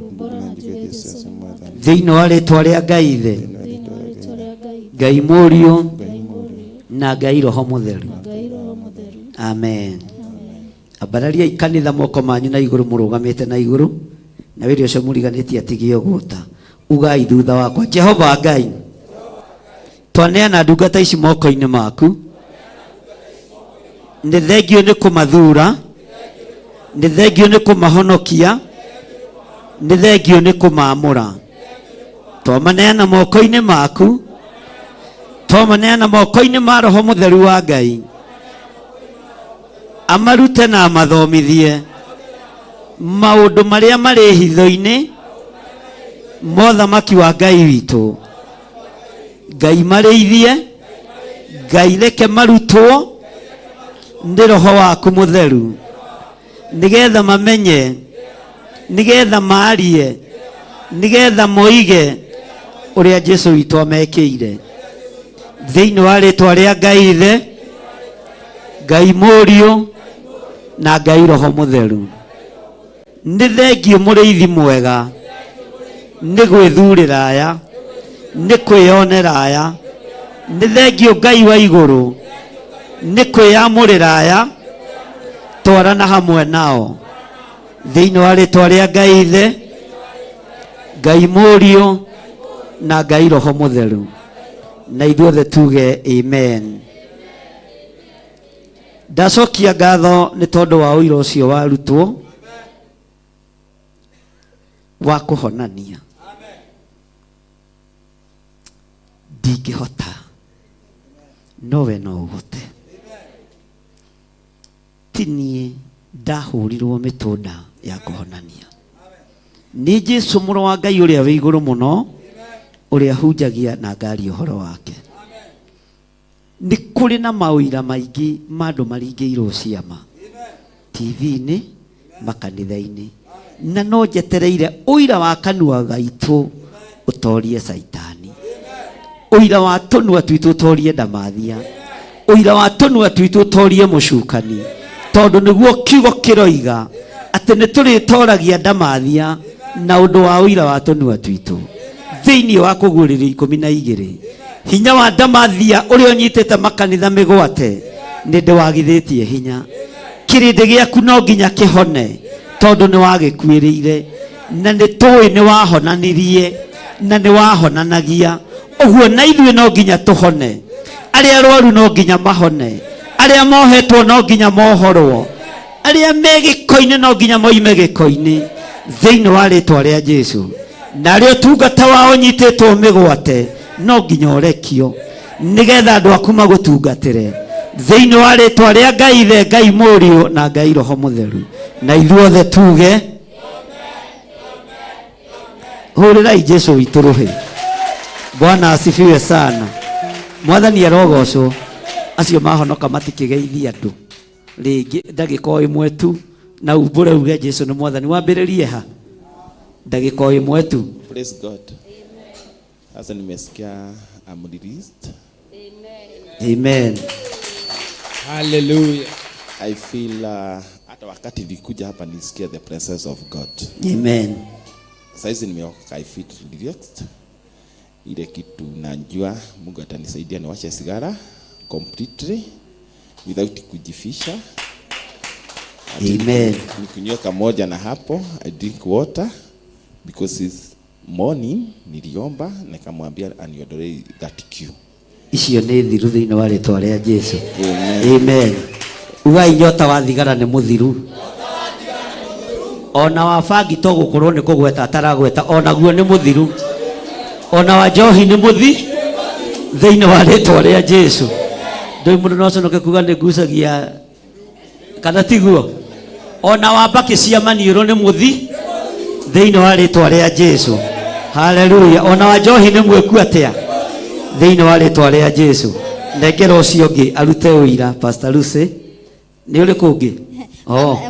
Thĩinĩ wa rĩtwa rĩa Ngai Ithe, Ngai Mũriũ na Ngai Roho Mũtheru. Amen. Ambararia ikanitha moko manyu na igũrũ mũrũgamĩte na igũrũ. Na wĩrĩ ũcio mũriganĩtie atigĩ ũgũta. Ugai thutha wakwa Jehova Ngai. Twaneana ndungata ici moko-inĩ maku. Nĩ thengio nĩ kũmathura. Nĩ thengio nĩ kũmahonokia. Nĩ thengio nĩ kũmaamũra. Twamaneana moko-inĩ maku. Twamaneana moko-inĩ ma Roho Mũtheru wa Ngai. Amarute na amathomithie maũndũ marĩa marĩ hitho-inĩ mothamaki wa Ngai witũ. Ngai marĩithie. Ngai reke marutwo nĩ Roho waku Mũtheru, nĩgetha mamenye, nĩgetha maarie, nĩgetha moige ũrĩa Jesu witũ amekĩire. Thĩinĩ wa rĩtwa rĩa Ngai Ithe, Ngai Mũriũ na Ngai Roho Mũtheru. Nĩ thengio mũrĩithi mwega. Nĩ gwĩthurĩra aya. Nĩ kwĩyonera aya. Nĩ thengio Ngai wa igũrũ. Nĩ kwĩyamũrĩra aya. Twarana hamwe nao. Thĩinĩ wa rĩtwa rĩa Ngai Ithe, Ngai Mũriũ na Ngai Roho Mũtheru. na ithuothe tuge amen. Ndacokia ngatho nĩ tondũ wa ũira ũcio warutwo wa kũhonania. Ndingĩhota, nowe no ũhote. Ti niĩ ndahũrirwo mĩtũnda ya kũhonania, nĩ Jesũ mũrũ wa Ngai ũrĩa wĩ igũrũ mũno, ũrĩa hunjagia na ngari ũhoro wake. Nĩ kũrĩ na maũira maingĩ ma andũ maringĩirwo ciama TV-inĩ, makanitha-inĩ, na no njetereire ũira wa kanua gaitũ ũtorie Saitani, ũira wa tũnua twitũ ũtorie ndamathia, ũira wa tũnua twitũ ũtorie mũcukani, tondũ nĩguo kiugo kĩroiga atĩ nĩ tũrĩtoragia ndamathia na ũndũ wa ũira wa tũnua twitũ. Thĩinĩ wa Kũguũrĩrio 12 hinya wa ndamathia ũrĩa ũnyitĩte makanitha mĩgwate nĩ ndĩwagithĩtie hinya. Kĩrĩndĩ gĩaku no nginya kĩhone, tondũ nĩ wagĩkuĩrĩire, na nĩ tũĩ nĩ wahonanirie na nĩ wahonanagia. Ũguo na ithuĩ no nginya tũhone, arĩa arwaru no nginya mahone, arĩa mohetwo no nginya mohorwo, arĩa me gĩko-inĩ no nginya moime gĩko-inĩ thĩinĩ wa rĩtwa rĩa Jesũ. Na rĩo tungata wao nyitĩtwo mĩgwate no nginya ũrekio, nĩgetha andũ aku magũtungatĩre thĩinĩ wa rĩtwa rĩa Ngai Ithe, Ngai Mũriũ na Ngai Roho Mũtheru. Na ithuothe tuge hũrĩrai Jesũ witũ rũhĩ. Bwana asifiwe sana. Mwathani arogocwo. Acio mahonoka matikĩgeithia andũ rĩngĩ ndagĩka ĩmwe tu, na umbũre uge Jesũ nĩ Mwathani. Wambĩrĩrie ha ndagĩka ĩmwe tu. Praise God. Sasa nimesikia I'm released. Amen. Hallelujah. I feel hata wakati nilikuja hapa nisikia the presence of God. Amen. Sasa nimeokoka, I feel relaxed. Ile kitu najua Mungu atanisaidia niwache sigara completely without kujifisha. Amen. Nikunyoka moja na hapo I drink water because it's morning. Niliomba nikamwambia aniondole that queue. Icio nĩ thiru thĩinĩ wa rĩtwa rĩa Jesũ. Amen. Ugai Njata wa thigara nĩ mũthiru. Ona wa bangi to gũkorwo nĩ kũgweta ataragweta, ona guo nĩ mũthiru. Ona wa njohi nĩ mũthi thĩinĩ wa rĩtwa rĩa Jesũ. Ndoi mũndũ no conoke kuga nĩ ngucagia kana tiguo. Ona wa mbakĩ cia maniũrũ nĩ mũthi thĩinĩ wa rĩtwa rĩa Jesũ. Hallelujah. Ona wa njohi nĩ mwĩku atĩa thĩinĩ wa rĩtwa rĩa Jesũ. Nengera ũcio ũngĩ arute ũira. Pastor Lucy nĩ ũrĩ kũngĩ?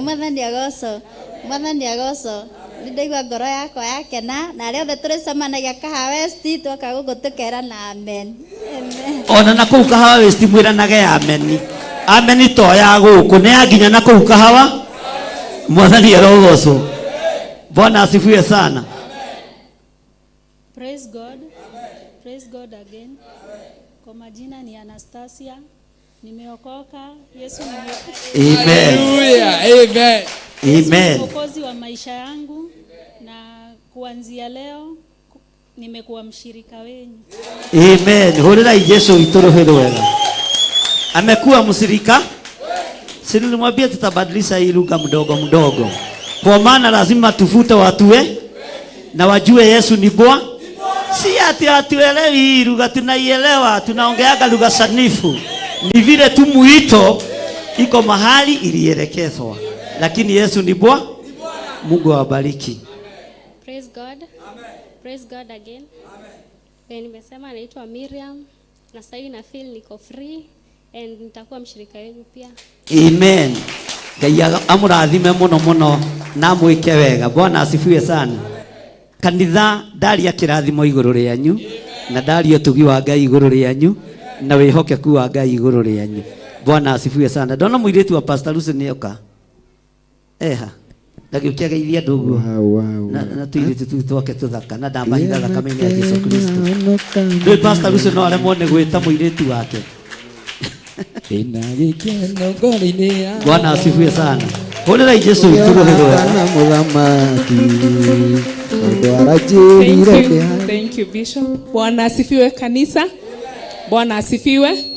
Mwathani agoco, Mwathani agoco. Nĩndaigua ngoro yakwa yakena, na arĩa othe tũrĩcemanagia Kahawa West twoka gũkũ tũkerana amen. Amen. Ona na kũu Kahawa West mwĩranage amen. Amen to ya gũkũ nĩ ya nginya na kũu Kahawa. Mwathani arogocwo. Bwana asifiwe sana. Praise God. Praise God again. Kwa majina ni Anastasia. Nimeokoka. Yesu ni Amen. Hallelujah. Amen. Amen. Mwokozi wa maisha yangu, na kuanzia leo nimekuwa mshirika wenu. Amen. Hũrĩrai Jesũ witũ rũhĩ rwega. Amekuwa mshirika. Si nilimwambia tutabadilisha hii lugha mdogo mdogo, kwa maana lazima tufute watu na wajue Yesu ni Bwana. Si ati hatuelewi hii lugha, tunaielewa, tunaongeaga lugha sanifu. Ni vile tu mwito iko mahali ilielekezwa, lakini Yesu ni Bwana. Mungu awabariki. Praise God. Amen. Praise God again. Amen. Nimesema naitwa Miriam na sasa hivi na feel niko free and nitakuwa mshirika wenu pia. Amen. Ngai amũrathime mũno mũno na mwĩke wega. Bwana asifiwe sana. Kanitha ndaria kĩrathimo igũrũ rĩanyu, na ndaria ũtugi wa Ngai igũrũ rĩanyu, na wĩhokeku wa Ngai igũrũ rĩanyu. Bwana asifiwe sana. Ndona mũirĩtu wa Pastor Lucy nĩoka. Eha. Ndagĩũkia geithia andũ ũguo. Na tuirĩtu tu twoke tũthaka na ndamahitha thakame-inĩ ya Jesũ Kristo. Ndũĩ Pastor Lucy no aremwo nĩ gwĩta mũirĩtu wake. Bwana asifiwe sana. Hũrĩrai Jesũ witũ rũhĩ rwega. Thank you Bishop. Bwana asifiwe kanisa. Bwana asifiwe.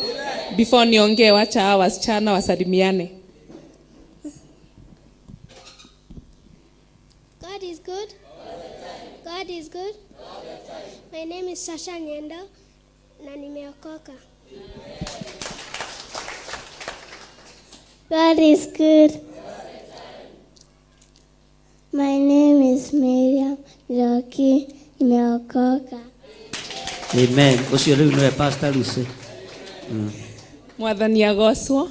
Before niongee, wacha wasichana wasalimiane. God is good. God is good. My name is Sasha Nyenda na nimeokoka. God is good. My name is Miriam Joki, nimeokoka. Amen. Ucio riu niwe Pastor Lucy. Mwathani agocwo.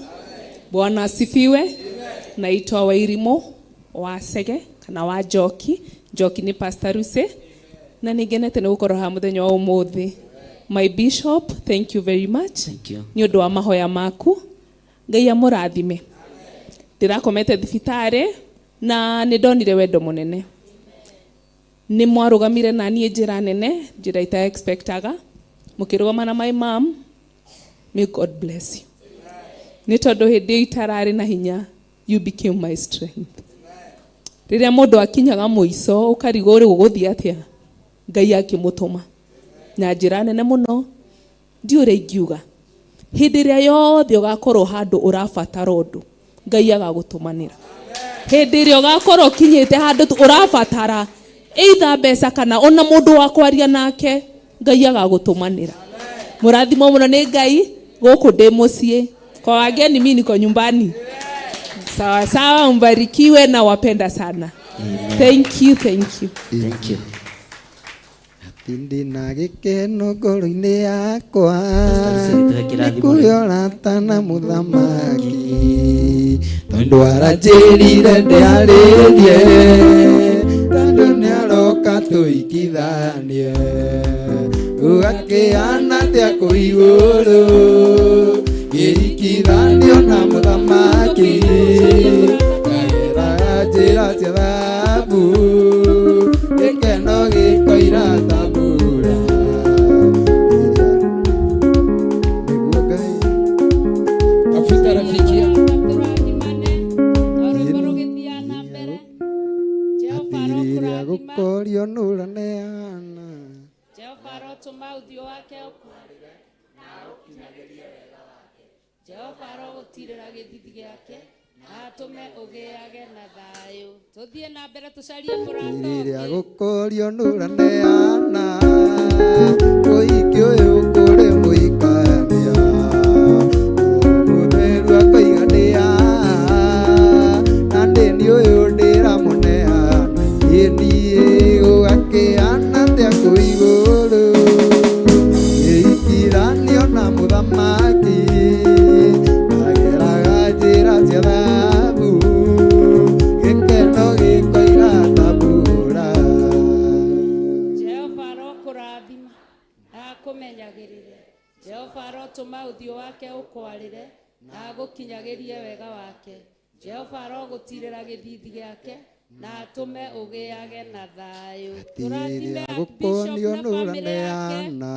Bwana asifiwe. Naitwa Wairimo wa Sege kana wa Joki. Joki ni Pastor Lucy. Na nigenete ni gukorwo ha muthenya wa umuthi. My bishop, thank you very much. Thank you. Ni undu wa mahoya maku. Ngai amurathime. Ndirakomete thibitari na ni ndonire wendo munene. Ni mwarugamire na niĩ njĩra nene, njĩra ita expectaga. Mũkĩrũgama na my mom. May God bless you. Nĩ tondũ hĩndĩ itararĩ na hinya, you became my strength. Rĩrĩa mũndũ akinyaga mũico, ũkarigwo rĩu gũthiĩ atĩa. Ngai akĩmũtũma. Na njĩra nene mũno, ndiũrĩ ingiuga. Hĩndĩ ĩrĩa yothe ũgakorwo handũ ũrabatara ũndũ, Ngai agagũtũmanĩra. Hĩndĩ ĩrĩa ũgakorwo ũkinyĩte handũ ũrabatara either mbeca kana ona mũndũ wa kwaria nake, Ngai agagũtũmanĩra. Mũrathimo mũno nĩ Ngai, gũkũ ndĩ mũciĩ. Kwa wageni mimi niko nyumbani. Sawa sawa, mbarikiwe na wapenda sana. Amen. Thank you, thank you. Thank you. Tindi na gikeno ngoro-inĩ yakwa nĩkũyora na mũthamaki tondũ aranjĩrire ndĩarĩrie tondũ nĩaroka tũikithanie ũgakĩana atĩa kũ igũrũ gĩikithanio na mũthamaki ngagera njĩra cia thahabu gĩkeno gĩkoira tabura nĩguo Ngai abuta rafiki atirĩrĩa gũkorio nũraneana Jehova arotũma ũthiũ wake ũkwarĩre na ũkinyagĩrie wega wake. Jehova arogũtirĩra gĩthithi gĩake na atũme ũgĩage na thayũ. Tũthiĩ na mbere tũcarie mũrango. Atirĩrĩa gũkorio nũraneana ũhiki ũyũ kũrĩ mũhikania mũtheru akoigania na ndĩni ũyũ ndĩramũneana niĩ ũgakĩana atĩa kũ igũrũ gĩikithanio na mũthamaki ngageraga njĩra cia thahabu gĩkeno gĩkoira tabura. Jehova arokũrathima na akũmenyagĩrĩre. Jehova arotũma ũthiũ wake ũkwarĩre na agũkinyagĩrie wega wake. Jehova arogũtirĩra gĩthithi gĩake na atũme ũgĩage na thayũ. Atirĩrĩa gũkonio nũraneana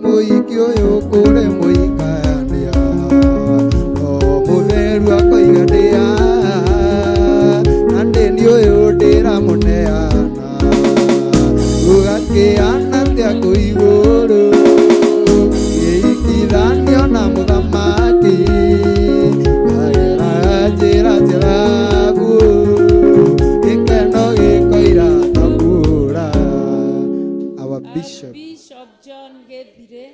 mũhiki ũyũ kũrĩ mũhikania o mũtheru akoigania na ndĩni ũyũ ndĩramũneana ũgakĩana atĩa kũ igũrũ gĩikithanio na mũthamaki ngagera njĩra cia thahabu gĩkeno gĩkoira tabura. Our bishop John Githiri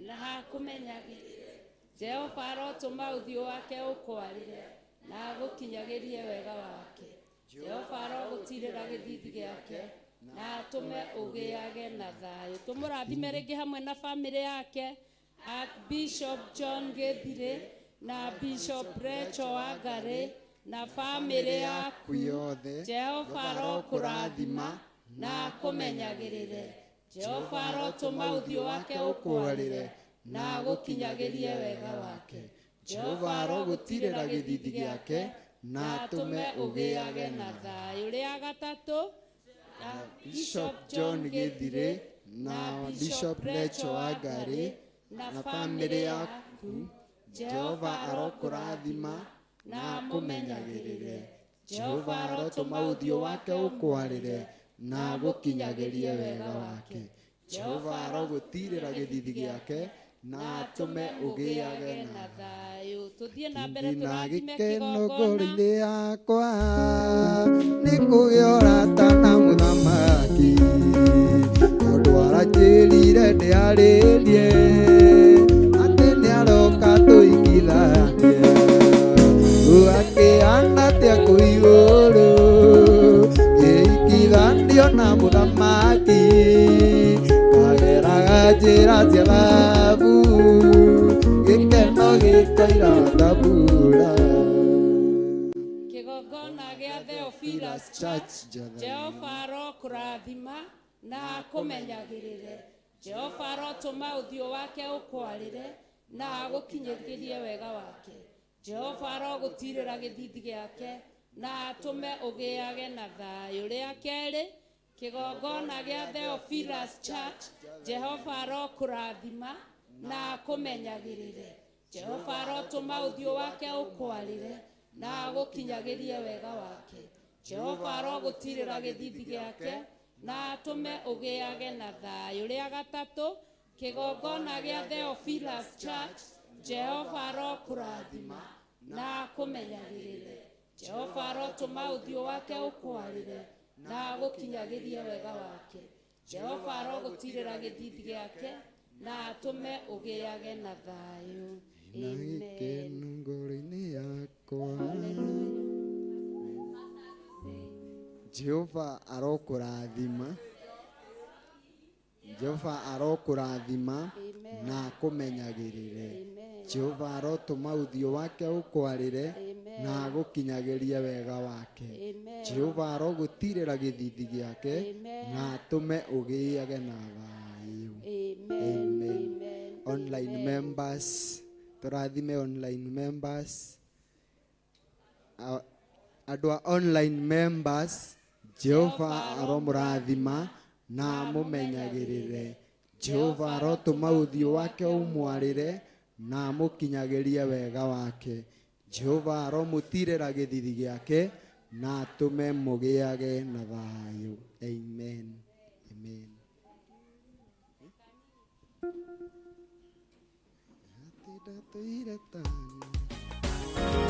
na akũmenyagĩrĩre. Jehova arotũma ũthiũ wake ũkwarĩre na agũkinyagĩrie wega wake. Jehova arogũtirĩra gĩthithi gĩake na atũme ũgĩage na thayũ. Tũmũrathime rĩngĩ hamwe na bamĩrĩ yake, Archbishop John Githiri na Bishop Rachel Wangari na bamĩrĩ yaku yothe. Jehova arokũrathima na akũmenyagĩrĩre. Jehova arotũma ũthiũ wake ũkwarĩre na agũkinyagĩrie wega wake. Jehova arogũtirĩra gĩthithi gĩake na atũme ũgĩage na thayũ. Rĩa gatatũ, Bishop John Githiri na Bishop Rachel Wangari na bamĩrĩ yaku Jehova arokũrathima na akũmenyagĩrĩre. Jehova arotũma ũthiũ wake ũkwarĩre na agũkinyagĩrie wega wake. Jehova arogutirira githithi giake na atume ugiage na thayo. Tuthie na mbere na turathime gikeno kigongona. ngoro-ini yakwa ni kugia urata na muthamaki tondu aranjirire ndiaririe ati ni aroka tuigithania akiana tia ku iguru giikithanio na muthamaki kageraga njira cia thahabu gikeno gikoira thabura. Kigongona gia Theophilus Church. Jehova arokurathima na akumenyagirire. Jehova arotuma uthio wake ukwarire na agukinyirie wega wake. Jehova arogutirira githithi giake na atume ugiage na thayo. Ria keri kigongona gia Theophilus Church. Jehova arokurathima na akumenyagirire. Jehova arotuma uthio wake ukwarire na agukinyagirie wega wake. Jehova arogutirira githithi giake na atume ugiage na thayo. Ria gatatu kigongona gia Theophilus Church. Jehova arokurathima na akumenyagirire. Jehova arotuma uthio wake ukwarire na agukinyagirie wega wake. Jehova arogutirira githithi giake na atume ugiage na thayo. Amen. Ngoro-ini yakwa Jehova arokurathima. Jehova arokurathima na akumenyagirire. Jehova arotuma uthio wake ukwarire na agukinyagirie wega wake. Jehova arogutirira githithi giake na atume ugiage na thayo. Amen. Online members, turathime online members. Adwa online members, Jehova aromurathima na mumenyagirire. Jehova arotuma uthio wake umwarire na mukinyagirie wega wake. Jehova aromutirira githithi giake na atume mugiage na thayo. Amen. Amen. Atuire tano